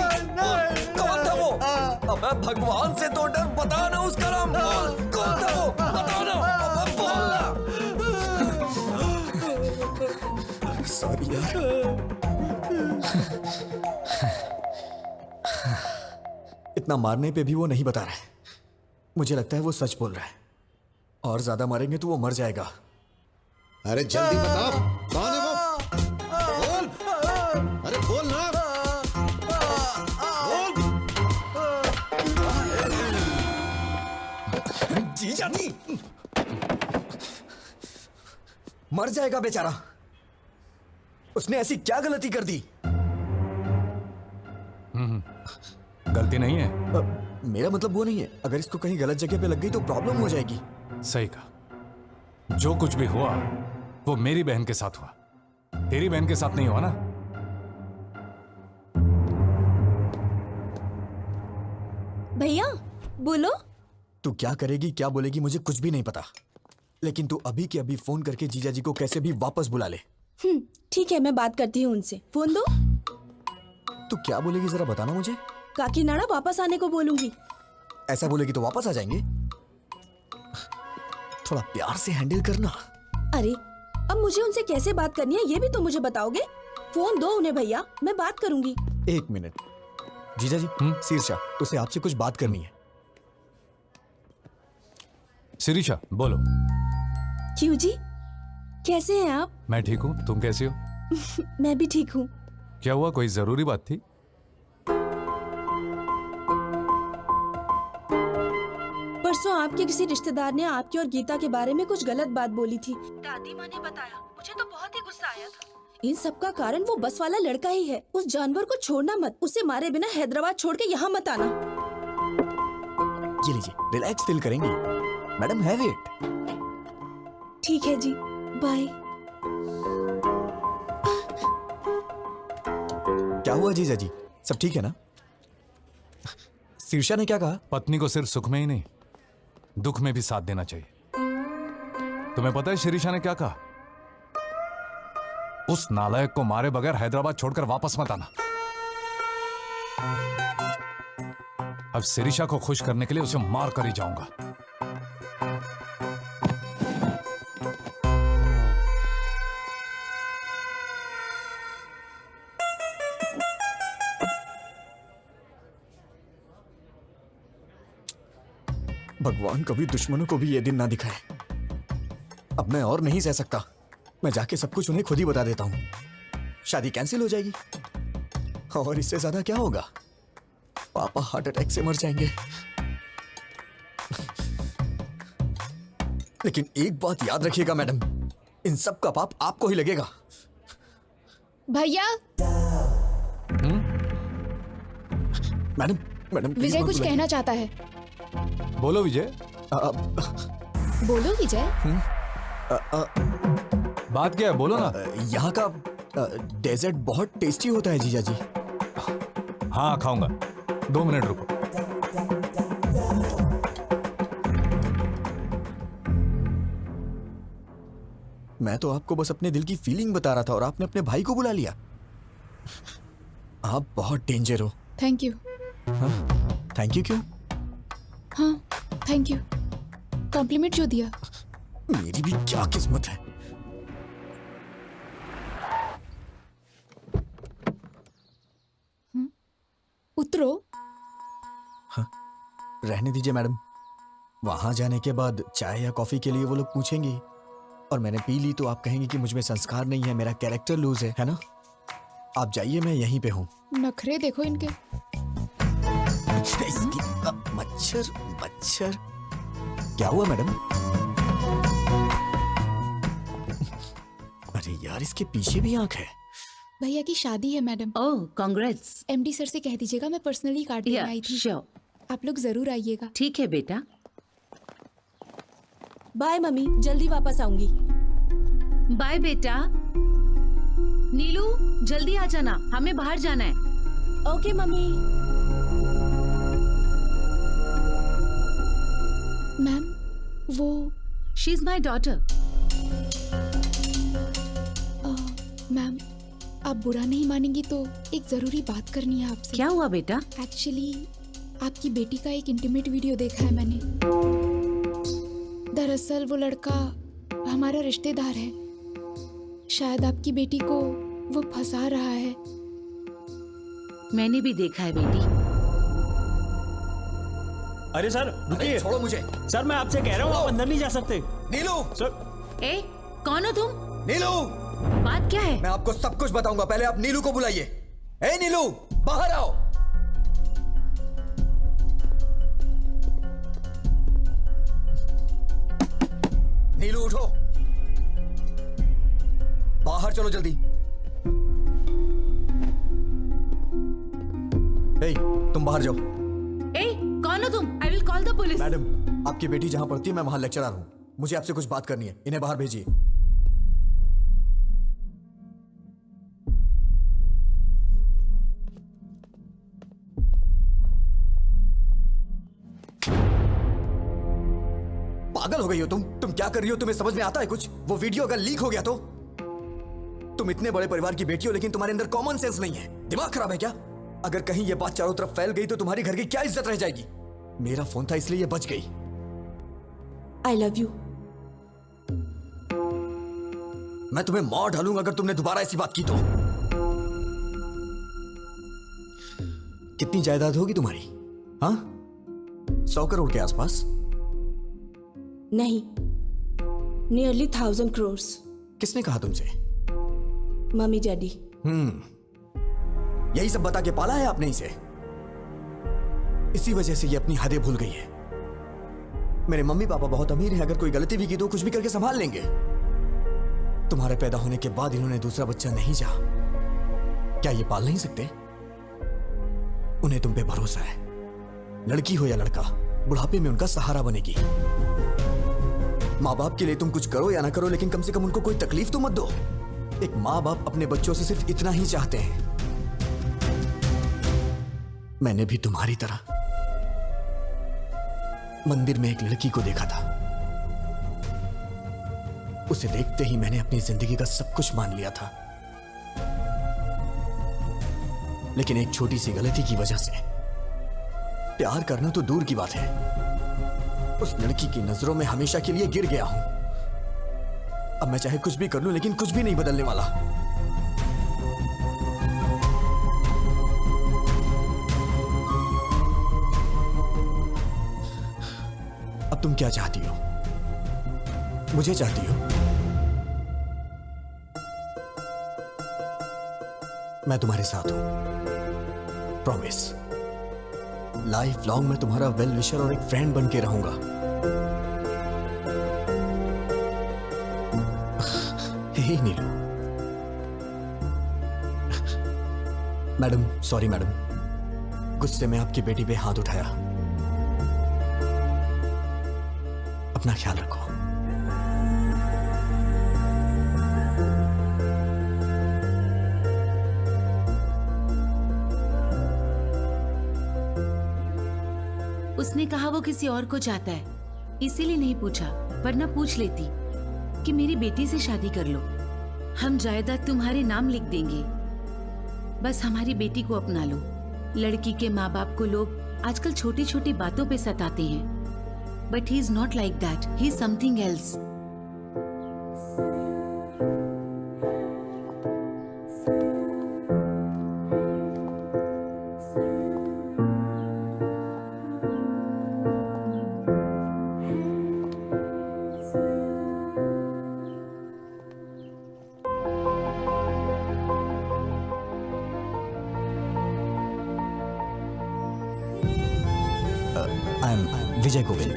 कौन था वो? अबे भगवान से तो डर, बता ना उसका नाम। कौन था वो? बताओ ना, अबे बोल ना। सॉरी यार। इतना मारने पे भी वो नहीं बता रहा है, मुझे लगता है वो सच बोल रहा है, और ज्यादा मारेंगे तो वो मर जाएगा। अरे जल्दी बता, कौन है वो? बोल। अरे बोल ना, बोल। जीजा जी मर जाएगा बेचारा, उसने ऐसी क्या गलती कर दी? गलती नहीं है। मेरा मतलब वो नहीं है, अगर इसको कहीं गलत जगह पे लग गई तो प्रॉब्लम हो जाएगी। सही कहा, जो कुछ भी हुआ वो मेरी बहन के साथ हुआ, तेरी बहन के साथ नहीं हुआ ना। भैया बोलो। तू क्या करेगी क्या बोलेगी मुझे कुछ भी नहीं पता, लेकिन तू अभी के अभी फोन करके जीजा जी को कैसे भी वापस बुला ले। ठीक है, मैं बात करती हूँ उनसे। फोन दो। तू क्या बोलेगी जरा बताना मुझे। काकीनाडा वापस आने को बोलूंगी। ऐसा बोलेगी तो वापस आ जाएंगे, थोड़ा प्यार से हैंडल करना। अरे अब मुझे उनसे कैसे बात करनी है ये भी तो मुझे बताओगे। फोन दो उन्हें भैया, मैं बात करूंगी। 1 मिनट जीजा जी। शीर्षा, उसे आपसे कुछ बात करनी है। शिरीषा बोलो। क्यों जी, कैसे हैं आप? मैं ठीक हूँ, तुम कैसी हो? मैं भी ठीक हूँ। क्या हुआ, कोई जरूरी बात थी? परसों आपके किसी रिश्तेदार ने आपकी और गीता के बारे में कुछ गलत बात बोली थी। दादी माँ ने बताया, मुझे तो बहुत ही गुस्सा आया था। इन सब का कारण वो बस वाला लड़का ही है। उस जानवर को छोड़ना मत, उसे मारे बिना हैदराबाद छोड़ के यहाँ मत आना। ये लीजिए, रिलैक्स फील करेंगी मैडम, हैव इट। ठीक है जी, बाय। क्या हुआ जीजा जी, सब ठीक है ना? शीर्षा ने क्या कहा? पत्नी को सिर्फ सुख में ही नहीं, दुख में भी साथ देना चाहिए। तुम्हें पता है शीर्षा ने क्या कहा? उस नालायक को मारे बगैर हैदराबाद छोड़कर वापस मत आना। अब शिरीषा को खुश करने के लिए उसे मार कर ही जाऊंगा। भगवान कभी दुश्मनों को भी ये दिन ना दिखाए। अब मैं और नहीं सह सकता। मैं जाके सब कुछ उन्हें खुद ही बता देता हूँ। शादी कैंसिल हो जाएगी और इससे ज्यादा क्या होगा? पापा हार्ट अटैक से मर जाएंगे। लेकिन एक बात याद रखिएगा मैडम, इन सब का पाप आपको ही लगेगा। भैया, मैडम मैडम please विजय मत कुछ बुलाइए। कहना चाहता है। बोलो विजय। बोलो विजय। बात क्या है, बोलो ना। यहाँ का डेजर्ट बहुत टेस्टी होता है जीजा जी। हाँ खाऊंगा, 2 मिनट रुको। मैं तो आपको बस अपने दिल की फीलिंग बता रहा था और आपने अपने भाई को बुला लिया। आप बहुत डेंजर हो। Thank you. थैंक यू क्यों? हाँ थैंक यू, कॉम्प्लीमेंट जो दिया। मेरी भी क्या किस्मत है। उतरो। रहने दीजिए मैडम, वहां जाने के बाद चाय या कॉफी के लिए वो लोग पूछेंगे और मैंने पी ली तो आप कहेंगे कि मुझ में संस्कार नहीं है, मेरा कैरेक्टर लूज है ना? आप जाइए, मैं यहीं पे हूँ। नखरे देखो इनके। मच्छर मच्छर। क्या हुआ मैडम? अरे यार, इसके पीछे भी आंख है। भैया की शादी है मैडम। ओह कांग्रेट्स। एमडी सर से कह दीजिएगा मैं पर्सनली कार्ड देने आई थी। श्योर। आप लोग जरूर आइएगा। ठीक है बेटा। बाय मम्मी, जल्दी वापस आऊंगी। बाय बेटा। नीलू जल्दी आ जाना, हमें बाहर जाना है। Okay mummy. मैम वो she is my daughter. Ma'am आप बुरा नहीं मानेंगी तो एक जरूरी बात करनी है आपसे। क्या हुआ बेटा? एक्चुअली आपकी बेटी का एक इंटीमेट वीडियो देखा है मैंने। दरअसल वो लड़का हमारा रिश्तेदार है। शायद आपकी बेटी को वो फंसा रहा है। मैंने भी देखा है बेटी। अरे सर रुकिए, छोड़ो मुझे। सर मैं आपसे कह रहा हूँ, आप अंदर नहीं जा सकते। नीलू! सर ए कौन हो तुम? नीलू! बात क्या है? मैं आपको सब कुछ बताऊंगा, पहले आप नीलू को बुलाइए। ए नीलू, बाहर आओ। नीलू उठो, बाहर चलो जल्दी। ए, तुम बाहर जाओ। ए कौन हो तुम? I will call the police. Madam, आपकी बेटी जहां पढ़ती है मैं वहां लेक्चरर हूं। मुझे आपसे कुछ बात करनी है, इन्हें बाहर भेजिए। पागल हो गई हो तुम क्या कर रही हो? तुम्हें समझ में आता है कुछ? वो वीडियो अगर लीक हो गया तो? तुम इतने बड़े परिवार की बेटी हो लेकिन तुम्हारे अंदर कॉमन सेंस नहीं है। दिमाग खराब है क्या? अगर कहीं ये बात चारों तरफ फैल गई तो तुम्हारी घर की क्या इज्जत रह जाएगी? मेरा फोन था इसलिए ये बच गई। I love you. मैं तुम्हें मार डालूंगा अगर तुमने दोबारा ऐसी बात की तो। कितनी जायदाद होगी तुम्हारी? हाँ, 100 करोड़ के आसपास? नहीं, नियरली 1000 crores। किसने कहा तुमसे? Mummy daddy. यही सब बता के पाला है आपने इसे। इसी वजह से ये अपनी हदें भूल गई है। मेरे मम्मी पापा बहुत अमीर हैं, अगर कोई गलती भी की तो कुछ भी करके संभाल लेंगे। तुम्हारे पैदा होने के बाद इन्होंने दूसरा बच्चा नहीं चाहा। क्या ये पाल नहीं सकते? उन्हें तुम पे भरोसा है। लड़की हो या लड़का, बुढ़ापे में उनका सहारा बनेगी। माँ बाप के लिए तुम कुछ करो या ना करो, लेकिन कम से कम उनको कोई तकलीफ तो मत दो। एक माँ बाप अपने बच्चों से सिर्फ इतना ही चाहते हैं। मैंने भी तुम्हारी तरह मंदिर में एक लड़की को देखा था। उसे देखते ही मैंने अपनी जिंदगी का सब कुछ मान लिया था, लेकिन एक छोटी सी गलती की वजह से प्यार करना तो दूर की बात है, उस लड़की की नजरों में हमेशा के लिए गिर गया हूं। अब मैं चाहे कुछ भी कर लूं, लेकिन कुछ भी नहीं बदलने वाला। अब तुम क्या चाहती हो? मुझे चाहती हो? मैं तुम्हारे साथ हूं, प्रॉमिस। लाइफ लॉन्ग मैं तुम्हारा वेल विशर और एक फ्रेंड बन के रहूंगा। हे नीलू। मैडम, सॉरी मैडम, गुस्से में आपकी बेटी पे हाथ उठाया। अपना ख्याल रखो। उसने कहा वो किसी और को चाहता है, इसीलिए नहीं पूछा, वरना पूछ लेती कि मेरी बेटी से शादी कर लो, हम जायदाद तुम्हारे नाम लिख देंगे, बस हमारी बेटी को अपना लो। लड़की के माँ बाप को लोग आजकल छोटी छोटी बातों पे सताते हैं, but he is not like that, he is something else. I am Vijay Govind.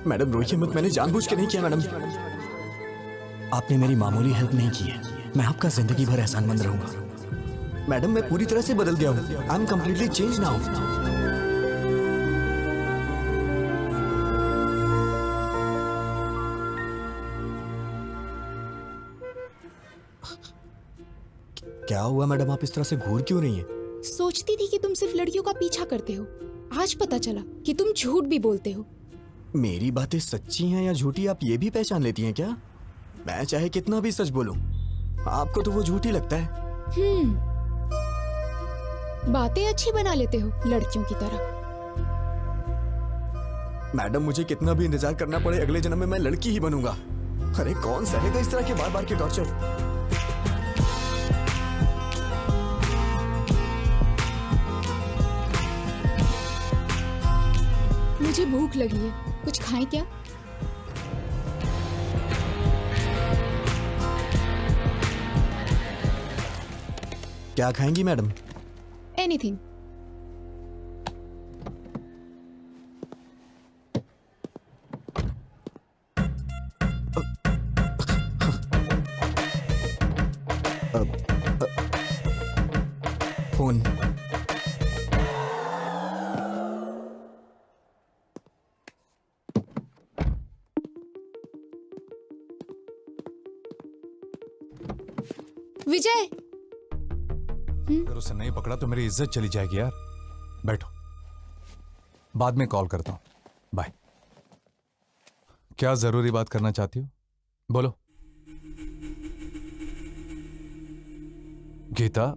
Madam रोइए मत, मैंने जानबूझ के नहीं किया मैडम। आपने मेरी मामूली हेल्प नहीं की है, मैं आपका जिंदगी भर एहसानमंद रहूंगा। मैडम मैं पूरी तरह से बदल गया हूं, I am completely change now. क्या हुआ मैडम, आप इस तरह से घूर क्यों रही हैं? सोचती थी कि तुम सिर्फ लड़कियों का पीछा करते हो, आज पता चला कि तुम झूठ भी बोलते हो। मेरी बातें सच्ची हैं या झूठी आप ये भी पहचान लेती हैं क्या? मैं चाहे कितना भी सच बोलूं, आपको तो वो झूठी लगता है। बातें अच्छी बना लेते हो लड़कियों की तरह। मैडम मुझे कितना भी इंतजार करना पड़े, अगले जन्म में मैं लड़की ही बनूंगा। अरे कौन सहेगा इस तरह के बार बार के टॉर्चर? मुझे भूख लगी है, कुछ खाएं क्या? क्या खाएंगी मैडम? एनीथिंग। फोन। विजय, अगर उसे नहीं पकड़ा तो मेरी इज्जत चली जाएगी यार। बैठो, बाद में कॉल करता हूं, बाय। क्या जरूरी बात करना चाहती हो? बोलो। गीता,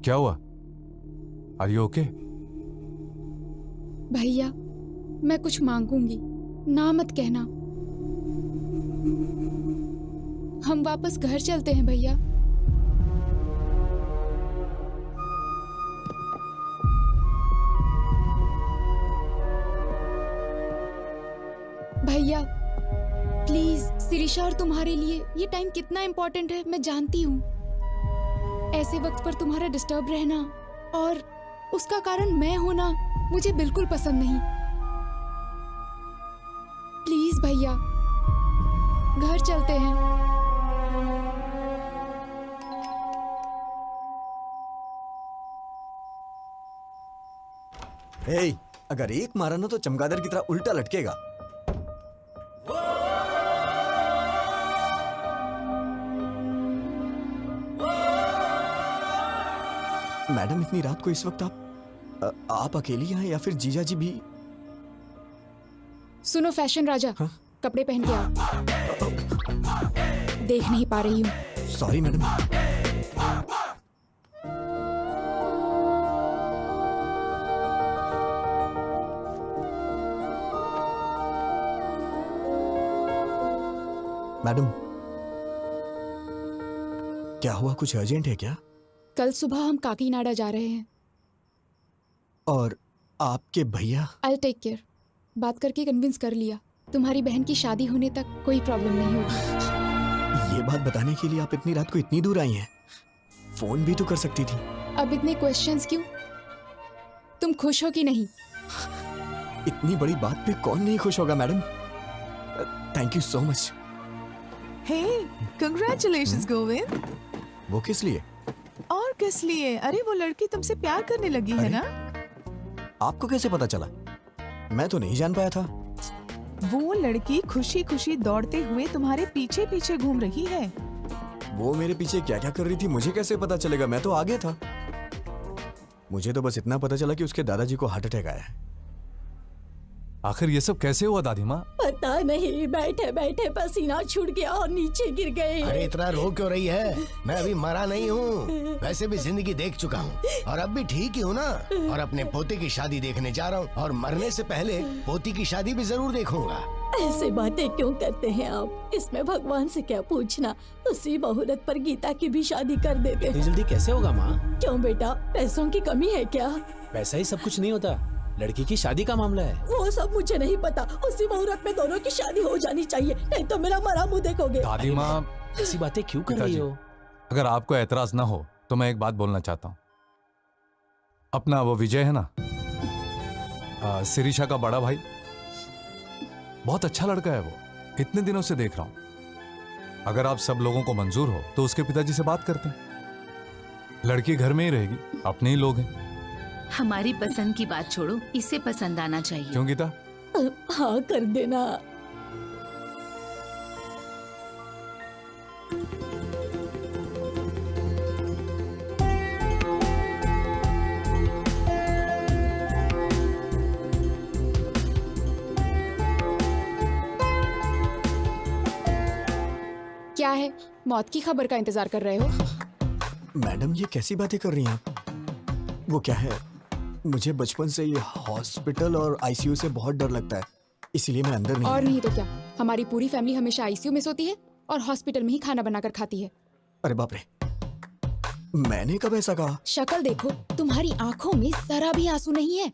क्या हुआ? Are you okay? भैया मैं कुछ मांगूंगी, ना मत कहना। हम वापस घर चलते हैं भैया। भैया प्लीज सिरिशा और तुम्हारे लिए ये टाइम कितना इम्पोर्टेंट है मैं जानती हूँ। ऐसे वक्त पर तुम्हारा डिस्टर्ब रहना और उसका कारण मैं होना मुझे बिल्कुल पसंद नहीं। प्लीज भैया घर चलते हैं। हे, अगर एक मारा ना तो चमगादड़ की तरह उल्टा लटकेगा। मैडम इतनी रात को इस वक्त आप अकेली हैं या फिर जीजा जी भी? सुनो फैशन राजा, हाँ? कपड़े पहन के आओ। देख नहीं पा रही हूँ। Sorry madam. मैडम क्या हुआ, कुछ अर्जेंट है क्या? कल सुबह हम काकीनाडा जा रहे हैं। और आपके भैया? I take care. बात करके कन्विंस कर लिया, तुम्हारी बहन की शादी होने तक कोई प्रॉब्लम नहीं होगी। ये बात बताने के लिए आप इतनी रात को इतनी दूर आई हैं? फोन भी तो कर सकती थी। अब इतने क्वेश्चंस क्यों? तुम खुश हो कि नहीं? इतनी बड़ी बात पे कौन नहीं खुश होगा madam. Thank you so much. Hey, congratulations Govind. वो किस लिए? और किस लिए? अरे वो लड़की तुमसे प्यार करने लगी है ना? आपको कैसे पता चला? मैं तो नहीं जान पाया था। वो लड़की खुशी खुशी दौड़ते हुए तुम्हारे पीछे पीछे घूम रही है। वो मेरे पीछे क्या क्या कर रही थी मुझे कैसे पता चलेगा? मैं तो आगे था। मुझे तो बस इतना पता चला कि उसके दादाजी को हार्ट अटैक आया है। आखिर ये सब कैसे हुआ दादी माँ? पता नहीं, बैठे बैठे पसीना छूट गया और नीचे गिर गए। अरे इतना रो क्यों रही है? मैं अभी मरा नहीं हूँ, वैसे भी जिंदगी देख चुका हूँ और अब भी ठीक ही हूँ ना। और अपने पोते की शादी देखने जा रहा हूँ और मरने से पहले पोती की शादी भी जरूर देखूंगा। ऐसे बातें क्यों करते हैं आप? इसमें भगवान से क्या पूछना? उसी मुहूर्त पर गीता की भी शादी कर देते हैं। जल्दी कैसे होगा माँ? क्यों बेटा, पैसों की कमी है क्या? वैसा ही सब कुछ नहीं होता, लड़की की शादी का मामला है। वो सब मुझे नहीं पता। उसी मुहूर्त में दोनों की शादी हो जानी चाहिए, नहीं तो मेरा मरा मुंह देखोगे। दादी माँ ऐसी बातें क्यों कर रही हो? अगर आपको एतराज ना हो तो मैं एक बात बोलना चाहता हूँ। अपना वो विजय है ना, सिरिशा का बड़ा भाई, बहुत अच्छा लड़का है वो। इतने दिनों से देख रहा हूं। अगर आप सब लोगों को मंजूर हो तो उसके पिताजी से बात करते हैं। लड़की घर में ही रहेगी, अपने ही लोग हैं। हमारी पसंद की बात छोड़ो, इसे पसंद आना चाहिए। क्यों गीता? हाँ कर देना। क्या है, मौत की खबर का इंतजार कर रहे हो? मैडम ये कैसी बातें कर रही हैं आप? वो क्या है, मुझे बचपन से ये हॉस्पिटल और आईसीयू से बहुत डर लगता है, इसलिए मैं अंदर नहीं। और नहीं तो क्या, हमारी पूरी फैमिली हमेशा आईसीयू में सोती है और हॉस्पिटल में ही खाना बनाकर खाती है। अरे बाप रे, मैंने कब ऐसा कहा? शक्ल देखो, तुम्हारी आंखों में जरा भी आंसू नहीं है।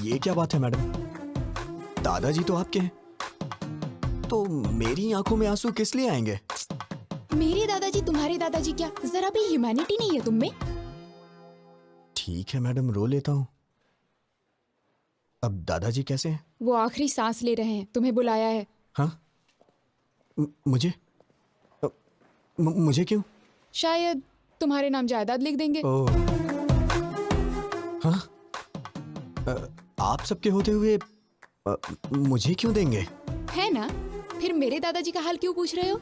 ये क्या बात है मैडम? दादाजी तो आपके हैं, तो मेरी आंखों में आंसू किस लिए आएंगे? मेरे दादाजी तुम्हारे दादाजी क्या, जरा भी ह्यूमैनिटी नहीं है तुम में? ठीक है मैडम, रो लेता हूँ। अब दादाजी कैसे हैं? वो आखिरी सांस ले रहे हैं, तुम्हें बुलाया है। हाँ? मुझे मुझे क्यों? शायद तुम्हारे नाम जायदाद लिख देंगे। ओह, हाँ? आप सबके होते हुए मुझे क्यों देंगे? है ना? फिर मेरे दादाजी का हाल क्यों पूछ रहे हो?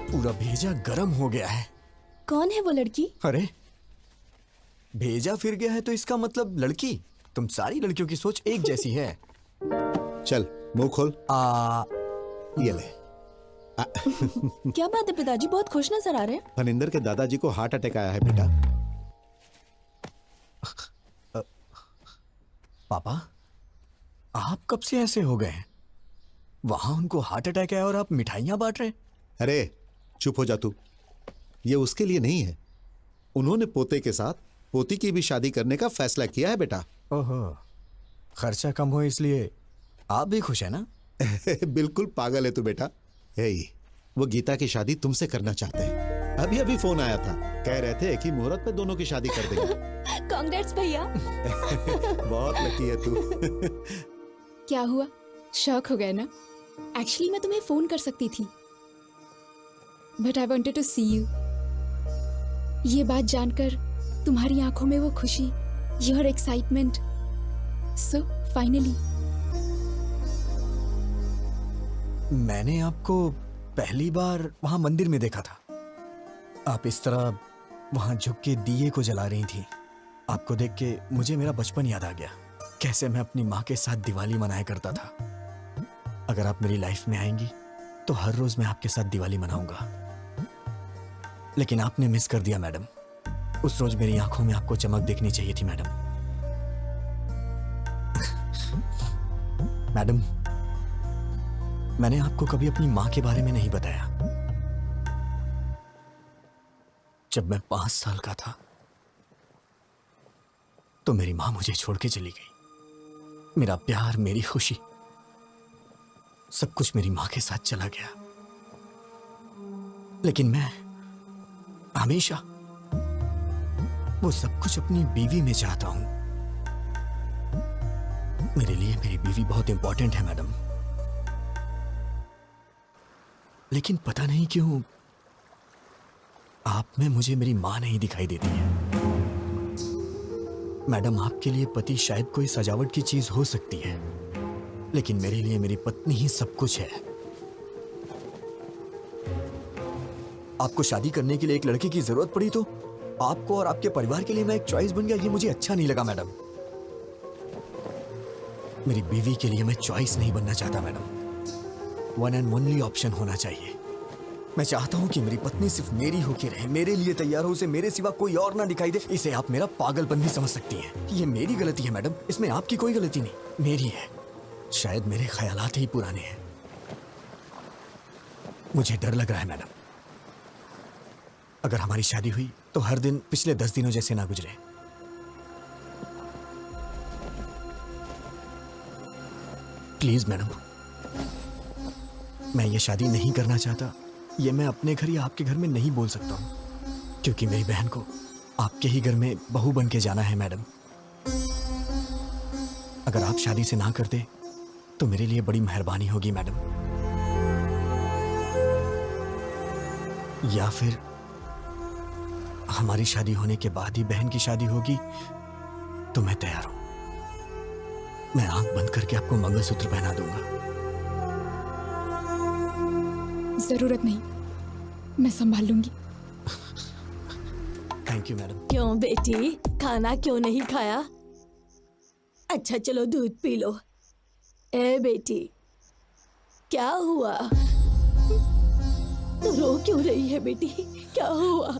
पूरा भेजा गरम हो गया है। कौन है वो लड़की? अरे भेजा फिर गया है तो इसका मतलब लड़की। तुम सारी लड़कियों की सोच एक जैसी है। चल मुंह खोल। ये ले। क्या बात है पिताजी, बहुत खुश नजर आ रहे हैं। फनिंदर के दादाजी को हार्ट अटैक आया है बेटा। पापा आप कब से ऐसे हो गए हैं? वहां उनको हार्ट अटैक है और आप मिठाइयां बांट रहे हैं। अरे चुप हो जा तू। ये उसके लिए नहीं है। उन्होंने पोते के साथ पोती की भी शादी करने का फैसला किया है बेटा। ओहो, खर्चा कम हो इसलिए आप भी खुश है ना? बिल्कुल पागल है तू बेटा। हे, वो गीता की शादी तुमसे करना चाहते हैं। अभी अभी फोन आया था, कह रहे थे कि मुहूर्त पे दोनों की शादी कर देंगे। कांग्रेट्स भैया। बहुत लकी है तू। क्या हुआ, शौक हो गया ना? एक्चुअली मैं तुम्हें फोन कर सकती थी, but I wanted to see you. ये बात जानकर तुम्हारी आंखों में वो खुशी, योर एक्साइटमेंट, सो फाइनली। मैंने आपको पहली बार वहां मंदिर में देखा था। आप इस तरह वहां झुक के दिए को जला रही थी। आपको देख के मुझे मेरा बचपन याद आ गया, कैसे मैं अपनी माँ के साथ दिवाली मनाया करता था। अगर आप मेरी लाइफ में आएंगी तो हर रोज मैं आपके साथ दिवाली मनाऊंगा। लेकिन आपने मिस कर दिया मैडम। उस रोज मेरी आंखों में आपको चमक देखनी चाहिए थी मैडम। मैडम, मैंने आपको कभी अपनी माँ के बारे में नहीं बताया। जब मैं 5 साल का था तो मेरी माँ मुझे छोड़ के चली गई। मेरा प्यार, मेरी खुशी, सब कुछ मेरी माँ के साथ चला गया। लेकिन मैं हमेशा वो सब कुछ अपनी बीवी में चाहता हूं। मेरे लिए मेरी बीवी बहुत इंपॉर्टेंट है मैडम। लेकिन पता नहीं क्यों आप में मुझे मेरी मां नहीं दिखाई देती है। मैडम, आपके लिए पति शायद कोई सजावट की चीज हो सकती है, लेकिन मेरे लिए मेरी पत्नी ही सब कुछ है। आपको शादी करने के लिए एक लड़के की जरूरत पड़ी तो आपको और आपके परिवार के लिए मैं एक चॉइस बन गया, ये मुझे अच्छा नहीं लगा मैडम। मेरी बीवी के लिए मैं चॉइस नहीं बनना चाहता madam. One and only option होना चाहिए। मैं चाहता हूं कि मेरी पत्नी सिर्फ मेरी होके रहे, मेरे लिए तैयार हो, उसे मेरे सिवा कोई और ना दिखाई दे। इसे आप मेरा पागलपन भी समझ सकती हैं। ये मेरी गलती है मैडम, इसमें आपकी कोई गलती नहीं, मेरी है। शायद मेरे ख्यालात ही पुराने हैं। मुझे डर लग रहा है मैडम, अगर हमारी शादी हुई तो हर दिन पिछले 10 दिनों जैसे ना गुजरे। प्लीज मैडम, मैं ये शादी नहीं करना चाहता। ये मैं अपने घर या आपके घर में नहीं बोल सकता हूं, क्योंकि मेरी बहन को आपके ही घर में बहू बन के जाना है मैडम। अगर आप शादी से ना करते तो मेरे लिए बड़ी मेहरबानी होगी मैडम। या फिर हमारी शादी होने के बाद ही बहन की शादी होगी तो मैं तैयार हूं। मैं आंख बंद करके आपको मंगलसूत्र पहना दूंगा। जरूरत नहीं, मैं संभाल लूंगी। Thank you madam. क्यों बेटी, खाना क्यों नहीं खाया? अच्छा चलो दूध पी लो। ए बेटी, क्या हुआ? तू रो क्यों रही है बेटी, क्या हुआ?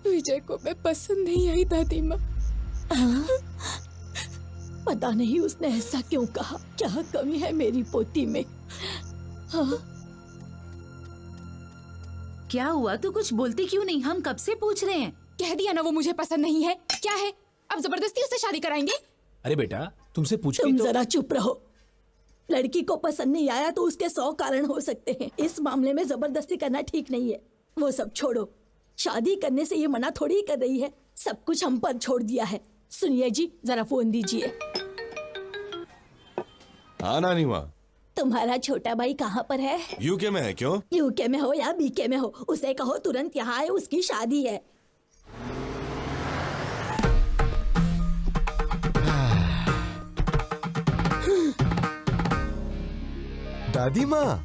विजय को मैं पसंद नहीं आई दादी माँ। पता नहीं उसने ऐसा क्यों कहा। क्या कमी है मेरी पोती में? हाँ? क्या हुआ? तू कुछ बोलती क्यों नहीं? हम कब से पूछ रहे हैं। कह दिया ना वो मुझे पसंद नहीं है। क्या है, अब जबरदस्ती उससे शादी कराएंगे? अरे बेटा, तुमसे पूछ तुम तो जरा चुप रहो। लड़की को पसंद नहीं आया तो उसके 100 कारण हो सकते हैं। इस मामले में जबरदस्ती करना ठीक नहीं है। वो सब छोड़ो, शादी करने से ये मना थोड़ी कर रही है। सब कुछ हम पर छोड़ दिया है। सुनिए जी, जरा फोन दीजिए। हाँ नानी माँ, तुम्हारा छोटा भाई कहाँ पर है? यूके में है। क्यों? यूके में हो या बीके में हो, उसे कहो तुरंत यहाँ आए, उसकी शादी है। दादी माँ,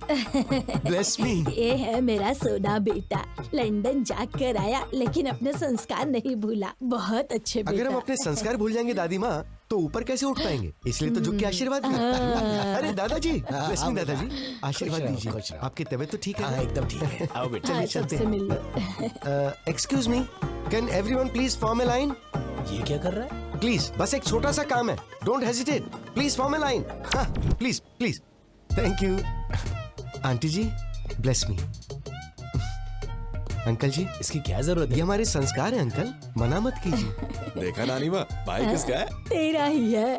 ब्लेस मी। ये है मेरा सोना बेटा, लंदन जाकर आया लेकिन अपने संस्कार नहीं भूला। बहुत अच्छे बेटा। अगर हम अपने संस्कार भूल जाएंगे दादी माँ तो ऊपर कैसे उठ पाएंगे? इसलिए तो झुक के आशीर्वाद दीजिए। अरे दादाजी, ब्लेस मी दादाजी, आशीर्वाद दीजिए। आपकी तबीयत तो ठीक है? एकदम ठीक है। आओ बेटा, हाँ, चलते सबसे मिल लो। हैं। Excuse me, can everyone please form a line? ये क्या कर रहा है? प्लीज, बस एक छोटा सा काम है। Don't hesitate, please form a line. Please please, thank you. Aunty ji, bless me. Uncle ji इसकी क्या जरूरत है? ये हमारे संस्कार है अंकल, मना मत कीजिए। देखा नानी माँ, भाई किसका है? तेरा ही है।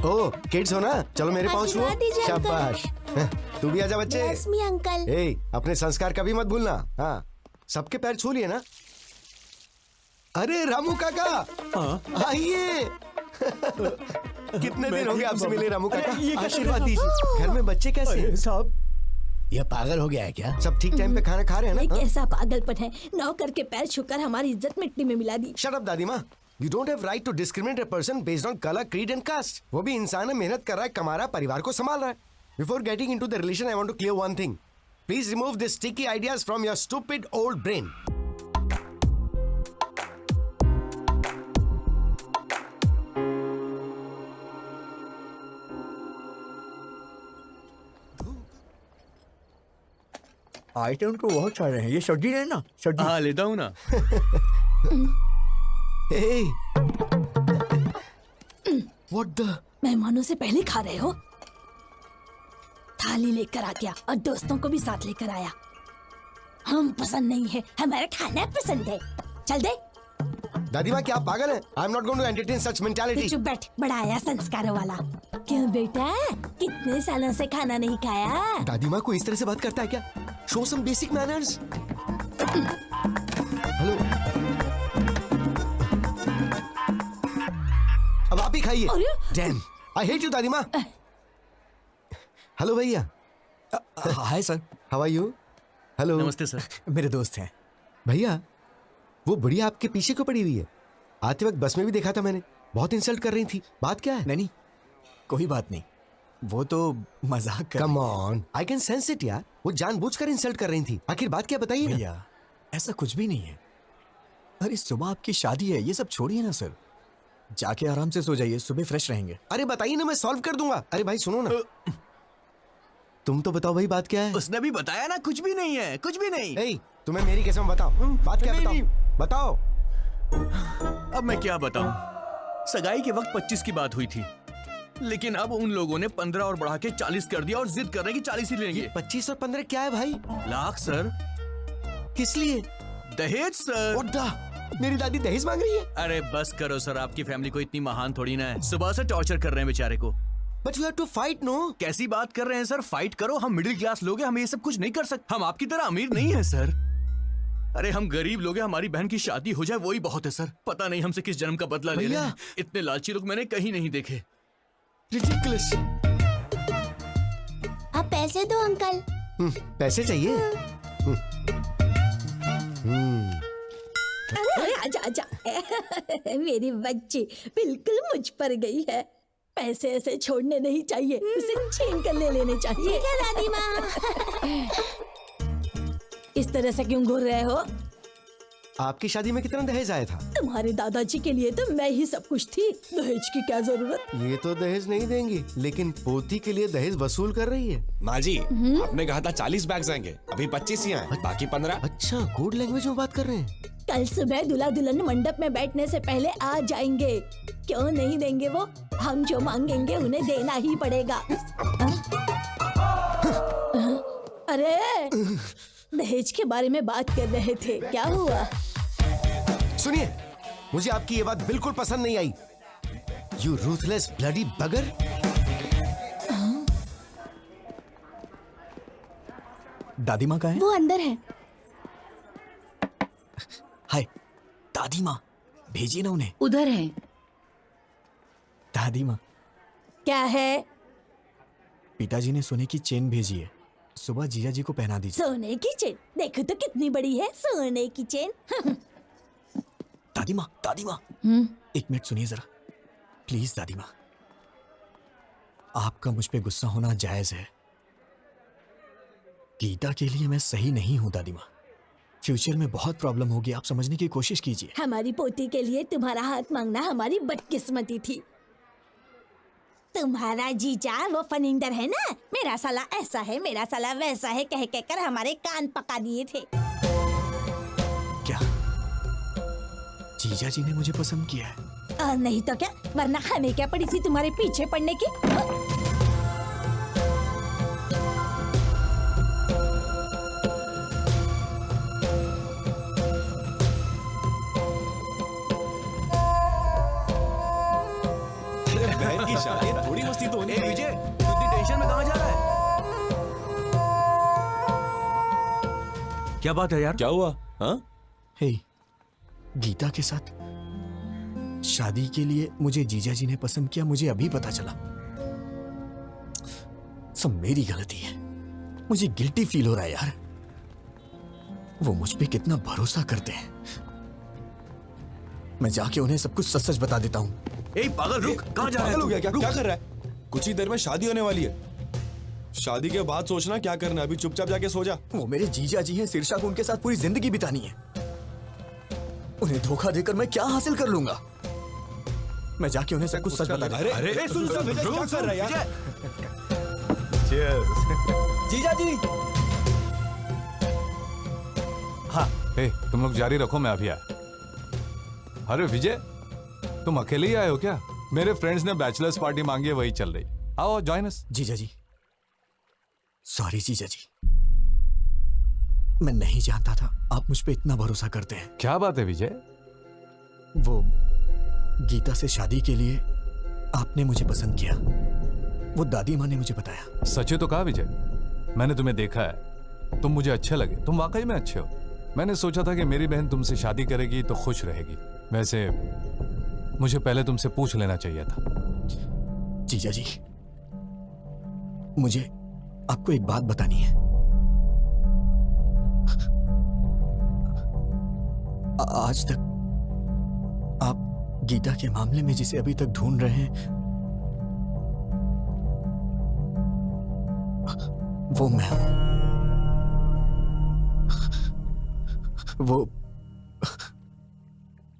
ओ किड्स हो ना, चलो मेरे पाँव छुओ। आशीर्वाद दीजिए, अंकल। शाबाश। तू भी आजा बच्चे। Bless me, uncle. ए, अपने संस्कार कभी मत भूलना। हाँ, सबके पैर छू लिए ना? अरे रामू काका, आइए। कितने दिन हो गए आपसे मिले रामू काका? आशीर्वाद दीजिए। घर में बच्चे कैसे हैं? साहब ये पागल हो गया है क्या? सब ठीक टाइम पे खाना खा रहे हैं ये ना? कैसा पागलपन है, नौकर के पैर छूकर हमारी इज्जत मिट्टी में मिला दी। शट अप दादी माँ। You don't have right to discriminate a person based on color, creed and caste. वो भी इंसान है, मेहनत कर रहा है, कमा रहा है, परिवार को संभाल रहा है। Before getting into the relation, I want to clear one thing. Please remove these sticky ideas from your stupid old brain. Item तो बहुत सारे हैं, ये सब्जी है ना? सब्जी। हाँ लेता हूँ ना। Hey. What the? मेहमानों से पहले खा रहे हो? थाली लेकर आ गया और दोस्तों को भी साथ लेकर आया। हम पसंद नहीं है, हमारा खाना पसंद है। चल दे। दादी माँ क्या आप पागल हैं? I'm not going to entertain such mentality. चुप बैठ, बड़ा आया संस्कारों वाला। क्यों बेटा, कितने सालों से खाना नहीं खाया? दादी माँ को इस तरह से बात करता है क्या? Show some basic manners. Hello. अब आप ही खाइए। Damn, I hate you दादी माँ। हेलो भैया। Hi sir. How are you? Hello. नमस्ते सर। मेरे दोस्त हैं। भैया वो बुढ़िया आपके पीछे क्यों पड़ी हुई है? आते वक्त बस में भी देखा था मैंने, बहुत इंसल्ट कर रही थी। बात क्या है? नहीं कोई बात नहीं, वो तो मजाक कर। Come on, I can sense it यार। वो जानबूझकर इंसल्ट कर रही थी। आखिर बात क्या बताइए ना। भैया ऐसा कुछ भी नहीं है। अरे सुबह आपकी शादी है, ये सब छोड़िए ना सर। जाके आराम से सो जाइए, सुबह फ्रेश रहेंगे। अरे बताइए ना, मैं सॉल्व कर दूंगा। अरे भाई सुनो ना, तुम तो बताओ भाई बात क्या है? उसने भी बताया ना, कुछ भी नहीं है, कुछ भी नहीं। ए, तुम्हें मेरी कसम बताओ, बात क्या है? बताओ। अब मैं क्या बताऊं? सगाई के वक्त 25 की बात हुई थी, लेकिन अब उन लोगों ने 15 और बढ़ा के 40 कर दिया और जिद कर रहे हैं कि 40 ही लेंगे। 25 और 15 क्या है भाई? लाख सर। किस लिए? दहेज सर। What the? मेरी दादी दहेज मांग रही है? अरे बस करो सर, आपकी फैमिली को इतनी महान थोड़ी ना है। सुबह से टॉर्चर कर रहे हैं बेचारे को। But you have to fight, no? कैसी बात कर रहे हैं सर? फाइट करो, हम मिडिल क्लास लोग हैं, हम ये सब कुछ नहीं कर सकते। हम आपकी तरह अमीर नहीं है सर। अरे हम गरीब लोग हैं, हमारी बहन की शादी हो जाए वही बहुत है सर। पता नहीं हमसे किस जन्म का बदला ले रहे हैं। इतने लालची लोग मैंने कहीं नहीं देखे। Ridiculous. आप पैसे दो अंकल। पैसे चाहिए? आजा आजा। मेरी बच्ची बिल्कुल मुझ पर गई है। पैसे ऐसे छोड़ने नहीं चाहिए, उसे छीन कर ले लेने चाहिए। ठीक है दादी माँ। इस तरह से क्यों घूर रहे हो? आपकी शादी में कितना दहेज आया था? तुम्हारे दादाजी के लिए तो मैं ही सब कुछ थी, दहेज की क्या जरूरत? ये तो दहेज नहीं देंगी, लेकिन पोती के लिए दहेज वसूल कर रही है। माँ जी, आपने कहा था 40 बैग्स आएंगे, अभी 25 ही आए, बाकी 15। अच्छा, कोड लैंग्वेज में बात कर रहे हैं। कल सुबह दूल्हा दुल्हन मंडप में बैठने से पहले आ जाएंगे। क्यों नहीं देंगे वो? हम जो मांगेंगे उन्हें देना ही पड़ेगा। अरे दहेज के बारे में बात कर रहे थे, क्या हुआ? सुनिए, मुझे आपकी ये बात बिल्कुल पसंद नहीं आई। यू रूथलेस ब्लडी बगर। दादी माँ कहाँ है? वो अंदर है। हाय दादी माँ, भेजिए ना उन्हें। उधर है। दादी माँ, क्या है? पिताजी ने सोने की चेन भेजी है, सुबह जीजा जी को पहना दीजिए। सोने की चेन? देखो तो कितनी बड़ी है सोने की चेन। दादी माँ, एक मिनट सुनिए जरा, प्लीज दादी माँ। आपका मुझ पे गुस्सा होना जायज है। गीता के लिए मैं सही नहीं हूँ दादी माँ। फ्यूचर में बहुत प्रॉब्लम होगी, आप समझने की कोशिश कीजिए। हमारी पोती के लिए तुम्हारा हाथ मांगना हमारी बदकिस्मती थी। तुम्हारा जीजा वो फनिंदर है ना, मेरा साला ऐसा है, मेरा साला वैसा है कह कहकर हमारे कान पका दिए थे। क्या जीजा जी ने मुझे पसंद किया है? और नहीं तो क्या, वरना हमें क्या पड़ी थी तुम्हारे पीछे पड़ने की? क्या बात है यार? क्या हुआ? हाँ? हे, गीता के साथ शादी के लिए मुझे जीजा जी ने पसंद किया, मुझे अभी पता चला। सब मेरी गलती है, मुझे गिल्टी फील हो रहा है यार। वो मुझ पे कितना भरोसा करते हैं। मैं जाके उन्हें सब कुछ सच सच बता देता हूँ। ए पागल रुक, कहाँ जा रहा है पागल तू? हो गया क्या? रुक। क्या कर रहा है? कुछ ही देर में शादी होने वाली है। शादी के बाद सोचना क्या करना है। अभी चुपचाप जाके सो जा। वो मेरे जीजा जी हैं, शीर्षा को उनके साथ पूरी जिंदगी बितानी है। उन्हें धोखा देकर मैं क्या हासिल कर लूंगा? मैं जाके उन्हें सब कुछ सच बता देता हूं। अरे सुन सुन, क्या कर रहा है यार? जीजा जी। हाँ, ए, तुम लोग जारी रखो, मैं अभी आया। अरे विजय, तुम अकेले ही आए हो क्या? मेरे फ्रेंड्स ने बैचलर्स पार्टी मांगी है, वही चल रही। आओ जॉइन अस। जीजा जी, सॉरी जीजा जी, मैं नहीं जानता था आप मुझ पे इतना भरोसा करते हैं। क्या बात है विजय? वो गीता से शादी के लिए आपने मुझे पसंद किया, वो दादी माँ ने मुझे बताया। सच ही तो कहा विजय, मैंने तुम्हें देखा है, तुम मुझे अच्छे लगे, तुम वाकई में अच्छे हो। मैंने सोचा था कि मेरी बहन तुमसे शादी करेगी तो खुश रहेगी। वैसे मुझे पहले तुमसे पूछ लेना चाहिए था। जीजा जी, मुझे आपको एक बात बतानी है। आज तक आप गीता के मामले में जिसे अभी तक ढूंढ रहे हैं, वो मैं हूं। वो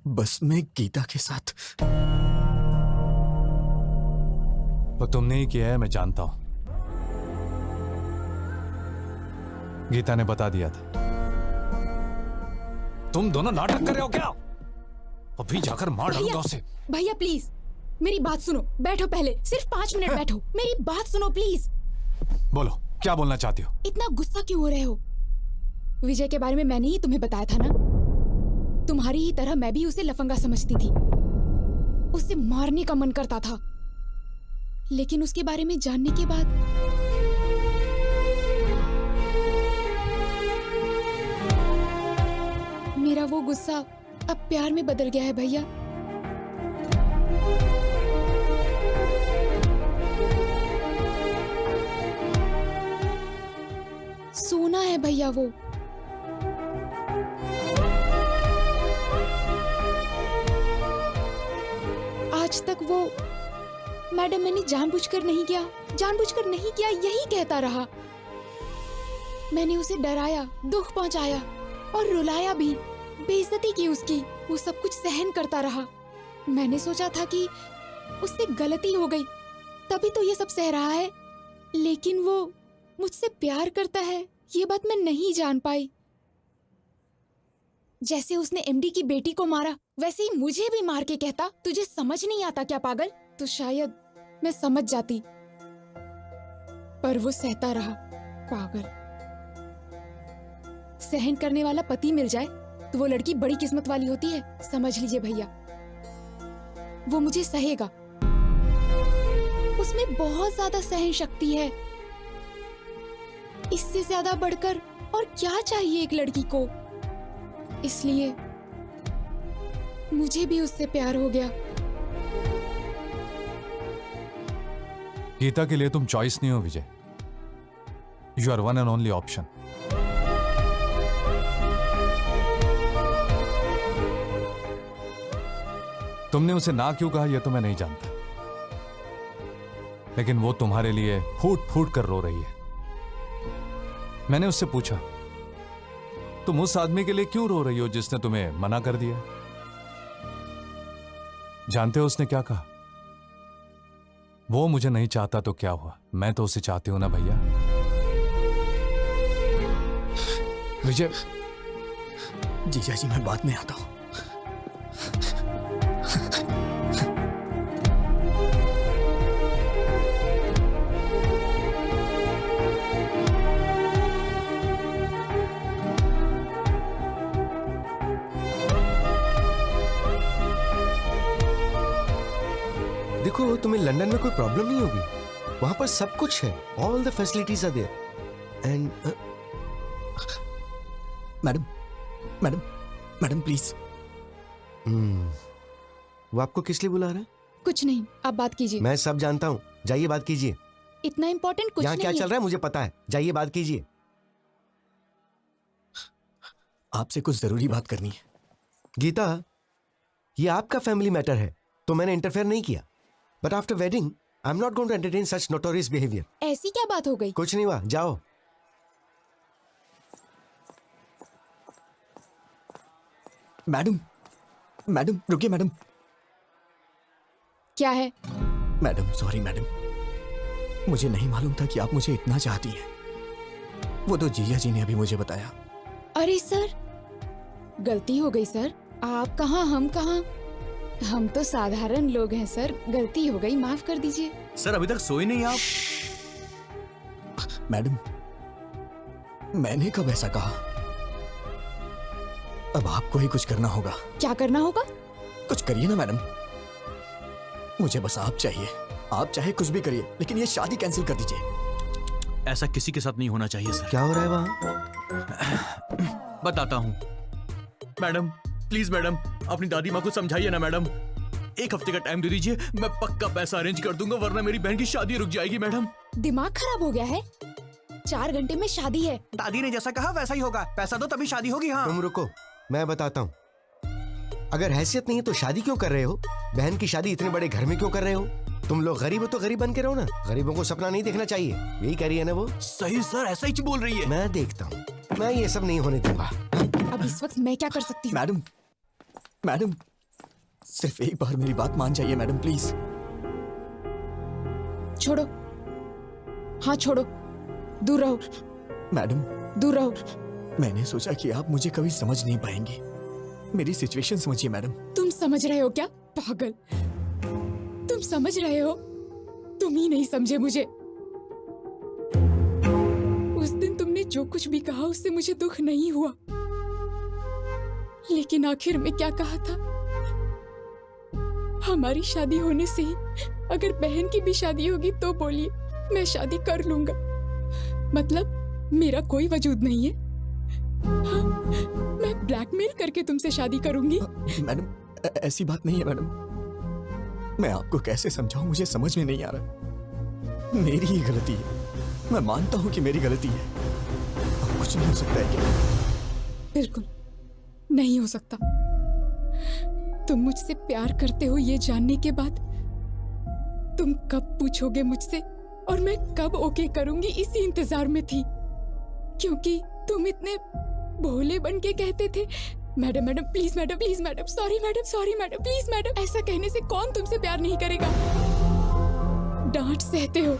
बस मैं गीता के साथ। वो तुमने ही किया है, मैं जानता हूं। गीता ने बता दिया था। तुम दोनों नाटक कर रहे हो क्या? अभी जाकर मार डालूंगा उसे। भैया प्लीज मेरी बात सुनो, बैठो पहले, सिर्फ 5 मिनट बैठो, मेरी बात सुनो प्लीज। बोलो, क्या बोलना चाहती हो? इतना गुस्सा क्यों हो रहे हो? विजय के बारे में मैंने ही तुम्हें बताया था ना। तुम्हारी ही तरह मैं भी उसे लफंगा समझती थी, उसे मारने का मन करता था। लेकिन उसके बारे में जानने के बाद मेरा वो गुस्सा अब प्यार में बदल गया है भैया। सोना है भैया वो। आज तक वो मैडम मैंने जानबूझकर नहीं किया, जानबूझकर नहीं किया यही कहता रहा। मैंने उसे डराया, दुख पहुंचाया और रुलाया भी, बेइज्जती की उसकी। वो सब कुछ सहन करता रहा। मैंने सोचा था कि उससे गलती हो गई, तभी तो ये सब सह रहा है। लेकिन वो मुझसे प्यार करता है, ये बात मैं नहीं जान पाई। जैसे उसने एमडी की बेटी को मारा, वैसे ही मुझे भी मार के कहता, तुझे समझ नहीं आता क्या पागल? तो शायद मैं समझ जाती, पर वो सहता रहा। पागल। सहन करने वाला पति मिल जाए तो वो लड़की बड़ी किस्मत वाली होती है, समझ लीजिए भैया। वो मुझे सहेगा, उसमें बहुत ज्यादा सहन शक्ति है। इससे ज्यादा बढ़कर और क्या चाहिए एक लड़की को? इसलिए मुझे भी उससे प्यार हो गया। गीता के लिए तुम चॉइस नहीं हो Vijay, you are one and only option. तुमने उसे ना क्यों कहा यह तो मैं नहीं जानता, लेकिन वो तुम्हारे लिए फूट फूट कर रो रही है। मैंने उससे पूछा, तुम उस आदमी के लिए क्यों रो रही हो जिसने तुम्हें मना कर दिया? जानते हो उसने क्या कहा? वो मुझे नहीं चाहता तो क्या हुआ, मैं तो उसे चाहती हूं ना भैया। विजय। जीजा जी, मैं बाद में आता हूं। देखो, तुम्हें लंदन में कोई प्रॉब्लम नहीं होगी। वहां पर सब कुछ है, all the facilities are there. And madam madam madam please. वो आपको किस लिए बुला रहा है? कुछ नहीं, आप बात कीजिए। मैं सब जानता हूँ, जाइए बात कीजिए। इतना इम्पोर्टेंट कुछ यहाँ नहीं क्या है। चल रहा है मुझे पता है, जाइए बात कीजिए। आपसे कुछ जरूरी बात करनी है। गीता, ये आपका फैमिली मैटर है तो मैंने इंटरफेयर नहीं किया, but after wedding I am not going to entertain such notorious behaviour. ऐसी क्या बात हो गई? कुछ नहीं हुआ, जाओ। मैडम मैडम रुकिए मैडम। क्या है? मैडम सॉरी मैडम, मुझे नहीं मालूम था कि आप मुझे इतना चाहती हैं। वो तो जीजा जी ने अभी मुझे बताया। अरे सर, गलती हो गई सर। आप कहाँ, हम कहाँ? हम तो साधारण लोग हैं सर, गलती हो गई, माफ कर दीजिए। सर अभी तक सोए नहीं आप? मैडम मैंने कब ऐसा कहा? अब आपको ही कुछ करना होगा। क्या करना होगा? कुछ करिए ना मैडम, मुझे बस आप चाहिए। आप चाहे कुछ भी करिए, लेकिन ये शादी कैंसिल कर दीजिए। ऐसा किसी के साथ नहीं होना चाहिए सर। क्या हो रहा है वहाँ? बताता हूँ। मैडम प्लीज मैडम, अपनी दादी माँ को समझाइए ना मैडम। एक हफ्ते का टाइम दे दीजिए, मैं पक्का पैसा अरेंज कर दूंगा, वरना मेरी बहन की शादी रुक जाएगी मैडम। दिमाग खराब हो गया है? 4 घंटे में शादी है। दादी ने जैसा कहा वैसा ही होगा, पैसा दो तभी शादी होगी। हाँ तुम रुको, मैं बताता हूँ। अगर हैसियत नहीं है तो शादी क्यों कर रहे हो? बहन की शादी इतने बड़े घर में क्यों कर रहे हो? तुम लोग गरीब हो तो गरीब बन के रहो ना, गरीबों को सपना नहीं देखना चाहिए, यही कह रही है ना वो? सही सर, ऐसा ही बोल रही है। मैं देखता हूँ, मैं ये सब नहीं होने दूंगा। अब इस वक्त मैं क्या कर सकती हूँ? मैडम मैडम सिर्फ एक बार मेरी बात मान जाइए मैडम प्लीज। छोड़ो, हाँ छोड़ो, दूर रहो मैडम दूर रहो। मैंने सोचा कि आप मुझे कभी समझ नहीं पाएंगे। मेरी सिचुएशन समझिए मैडम। तुम समझ रहे हो क्या पागल? तुम समझ रहे हो? तुम ही नहीं समझे मुझे। उस दिन तुमने जो कुछ भी कहा उससे मुझे दुख नहीं हुआ, लेकिन आखिर में क्या कहा था? हमारी शादी होने से ही अगर बहन की भी शादी होगी तो बोलिए मैं शादी कर लूंगा। मतलब मेरा कोई वजूद नहीं है? हाँ, मैं ब्लैकमेल करके तुमसे शादी करूंगी? मैडम ऐसी बात नहीं है मैडम। मैं आपको कैसे समझाऊं, मुझे समझ में नहीं आ रहा। मेरी ही गलती है, मैं मानता हूं कि मेरी गलती है। अब कुछ नहीं हो सकता है क्या? बिल्कुल नहीं हो सकता। तुम मुझसे प्यार करते हो ये जानने के बाद तुम कब पूछोगे मुझसे और मैं कब ओके करूंगी, इसी इंतजार में थी। क्योंकि तुम इतने भोले बन के कहते थे madam madam please madam, please madam, sorry madam, sorry madam, please madam. ऐसा कहने से कौन तुमसे प्यार नहीं करेगा? डांट सहते हो,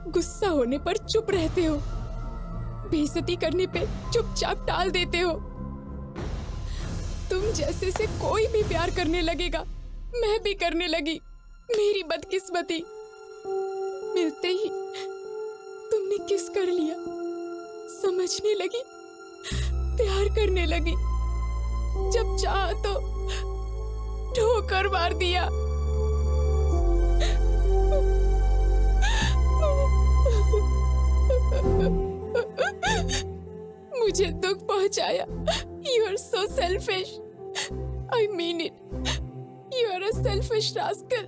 गुस्सा होने पर चुप रहते हो, बेइज्जती करने पे चुपचाप टाल देते हो। तुम जैसे से कोई भी प्यार करने लगेगा, मैं भी करने लगी। मेरी बदकिस्मती, मिलते ही तुमने किस कर लिया, समझने लगी, प्यार करने लगी। जब चाहा तो ठोकर मार दिया। मुझे दुख पहुंचाया। You are so selfish. I mean it. You are a selfish rascal.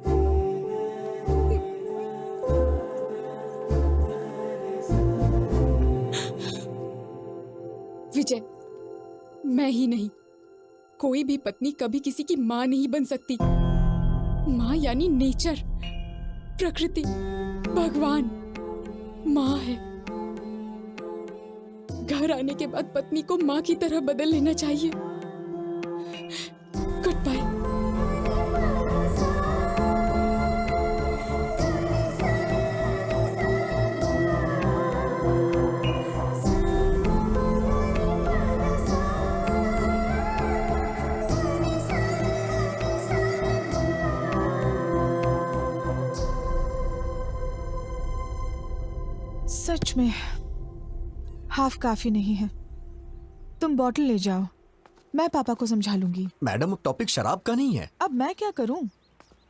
विजय, मैं ही नहीं, कोई भी पत्नी कभी किसी की माँ नहीं बन सकती। माँ यानी नेचर, प्रकृति, भगवान माँ है। घर आने के बाद पत्नी को माँ की तरह बदल लेना चाहिए। Good bye. सच में हाफ काफी नहीं है। तुम बॉटल ले जाओ, मैं पापा को समझा लूंगी। मैडम अब टॉपिक शराब का नहीं है। अब मैं क्या करूं?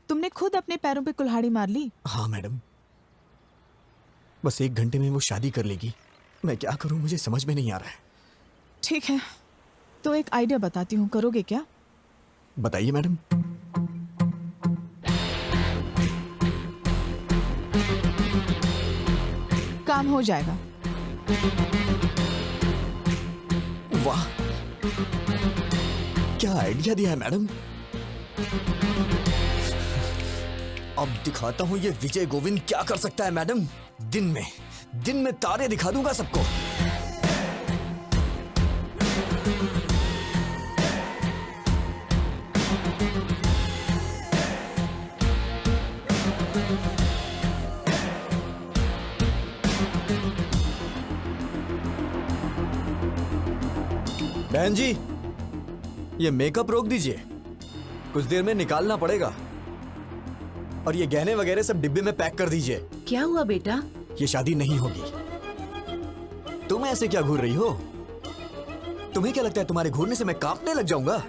तुमने खुद अपने पैरों पे कुल्हाड़ी मार ली। हाँ मैडम, बस 1 घंटे में वो शादी कर लेगी। मैं क्या करूं, मुझे समझ में नहीं आ रहा है। ठीक है, तो एक आइडिया बताती हूँ, करोगे क्या? बताइए मैडम। काम हो जाएगा। वाह, क्या आइडिया दिया है मैडम। अब दिखाता हूँ ये विजय गोविंद क्या कर सकता है मैडम। दिन में तारे दिखा दूंगा सबको। बहन जी, ये मेकअप रोक दीजिए, कुछ देर में निकालना पड़ेगा। और ये गहने वगैरह सब डिब्बे में पैक कर दीजिए। क्या हुआ बेटा? ये शादी नहीं होगी। तुम ऐसे क्या घूर रही हो? तुम्हें क्या लगता है तुम्हारे घूरने से मैं कांपने लग जाऊंगा?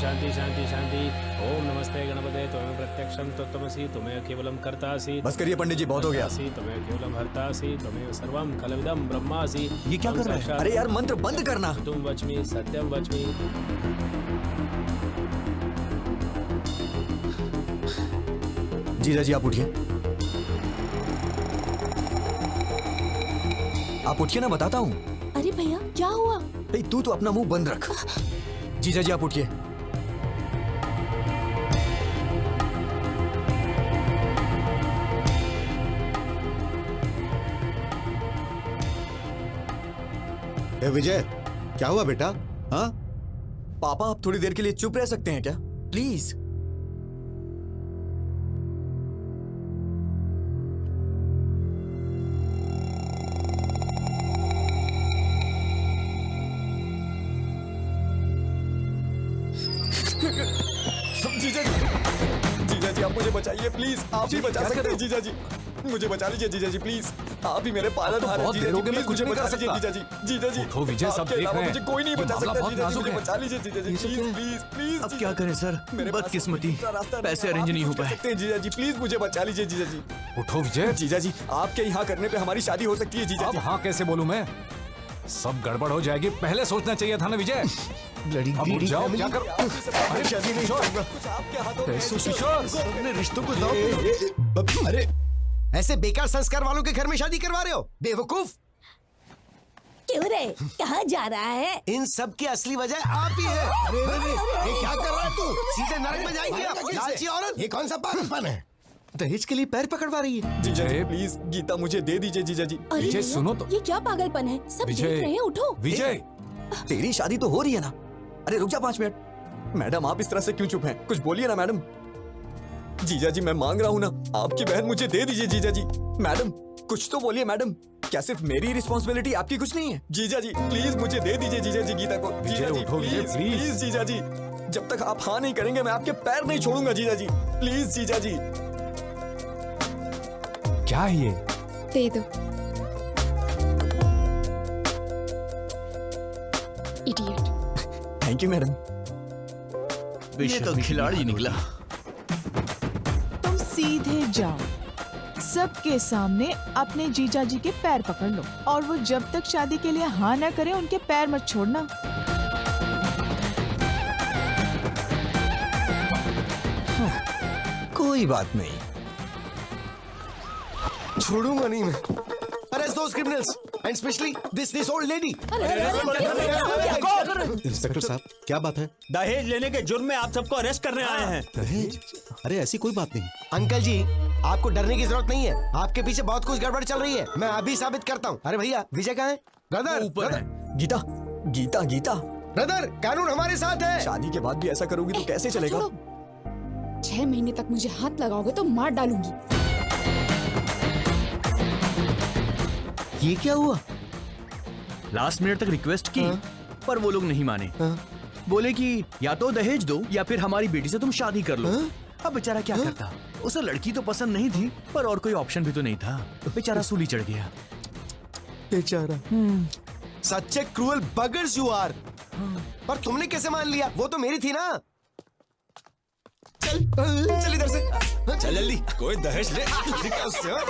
शांति शांति शांति। ओम नमस्ते गणपते त्वमेव प्रत्यक्षं तत्त्वमसि त्वमेव केवलं कर्तासि। बस करिए पंडित जी, बहुत हो गया। त्वमेव केवलं हर्तासि त्वमेव सर्वं खलविदं ब्रह्मासि। ये क्या कर रहा है? अरे यार, मंत्र बंद करना। तुम वच्मि सत्यम वच्मि। जीजा जी, आप उठिए। आप उठिए ना, बताता हूँ। अरे भैया, क्या हुआ? तू तो अपना मुंह बंद रख। जीजा जी, आप उठिए। ए विजय, क्या हुआ बेटा? हाँ, पापा, आप थोड़ी देर के लिए चुप रह सकते हैं क्या, प्लीज? जीजा जी, आप मुझे बचाइए प्लीज। आप ही बचा सकते हैं जीजा जी। मुझे बचा लीजिए जीजा जी, प्लीज। आप ही मेरे पालनहार हैं बहुत देर हो गई, मैं कुछ नहीं कर सकता। जीजा जी, जीजा जी। उठो विजय, सब आपके देख अलावा रहे हैं। मुझे कोई नहीं ये बचा मामला सकता। बहुत जीजा जी, नाजुक मुझे है। बचा लीजिए जीजा जी, प्लीज प्लीज प्लीज। अब क्या करें सर, मेरे पास बदकिस्मती, दूसरा रास्ता नहीं पैसे है। अरेंज आप नहीं हो कुछ कर पाए। सकते हैं जीजा जी, प्लीज मुझे बचा लीजिए जीजा जी। उठो विजय। जीजा जी, आपके यहाँ करने पे हमारी शादी हो सकती है जीजा अब जी। हाँ कैसे बोलूं मैं? सब गड़बड़ हो जाएगी, पहले सोचना चाहिए था ना विजय। ब्लडी अब उठ जाओ, क्या कर? अरे शादी नहीं करूंगा। कुछ आपके हाथों में है। किशोर, अपने रिश्तों को दांव। अरे ऐसे बेकार संस्कार वालों के घर में शादी करवा रहे हो, बेवकूफ। क्यों रे, कहाँ जा रहा है? इन सब की असली वजह आप ही है। अरे ये क्या कर रहा है तू? सीधे नरक में जाएंगे आप, लालची औरत। ये कौन सा पागलपन है? दहेज के लिए पैर पकड़वा रही है। जीजा जी, प्लीज गीता मुझे दे दीजिए जीजा जी। अरे विजय, भैया, सुनो तो। ये क्या पागलपन है? सब देख रहे हैं, उठो। विजय, तेरी शादी तो हो रही है ना? अरे रुक जा 5 मिनट। मैडम, आप इस तरह से क्यों चुप हैं? कुछ बोलिए ना मैडम। जीजा जी, मैं मांग रहा हूँ ना, आपकी बहन मुझे दे दीजिए जीजा जी। मैडम, कुछ तो बोलिए मैडम। क्या सिर्फ मेरी रिस्पॉन्सिबिलिटी, आपकी कुछ नहीं है? जीजा जी, प्लीज मुझे दे दीजिए जीजा जी गीता को। जीजा जी, उठो विजय, प्लीज प्लीज। प्लीज जीजा जी। जब तक आप हाँ नहीं करेंगे, मैं आपके पैर नहीं छोड़ूंगा जीजा जी। प्लीज जीजा जी। क्या है ये? दे दो। इडियट। Thank you madam. ये तो खिलाड़ी निकला। तुम सीधे जाओ, सबके सामने अपने जीजा जी के पैर पकड़ लो, और वो जब तक शादी के लिए हाँ ना करे, उनके पैर मत छोड़ना। कोई बात नहीं, छोड़ूंगा नहीं मैं। Arrest those criminals and specially this old lady. Inspector साहब, क्या बात है? दहेज लेने के जुर्म में आप सबको अरेस्ट करने आए हैं। दहेज? अरे ऐसी कोई बात नहीं। अंकल जी, आपको डरने की जरूरत नहीं है। आपके पीछे बहुत कुछ गड़बड़ चल रही है, मैं अभी साबित करता हूँ। अरे भैया, विजय कहाँ है? ब्रदर, ऊपर है। गीता गीता गीता। ब्रदर, कानून हमारे साथ है। शादी के बाद भी ऐसा करोगी तो कैसे चलेगा? 6 महीने तक मुझे हाथ लगाओगे तो मार डालूंगी। ये क्या हुआ? लास्ट मिनट तक रिक्वेस्ट की, पर वो लोग नहीं माने। बोले कि या तो दहेज दो या फिर हमारी बेटी से तुम शादी कर लो। अब बेचारा क्या करता, उसे लड़की तो पसंद नहीं थी, पर और कोई ऑप्शन भी तो नहीं था। बेचारा सूली चढ़ गया। बेचारा। सच्चे क्रूअल बगर्स यू आर। पर तुमने कैसे मान लिया? वो तो मेरी थी ना। चल इधर से, चल जल्दी, कोई दहेज ले, निकल उससे, हाँ?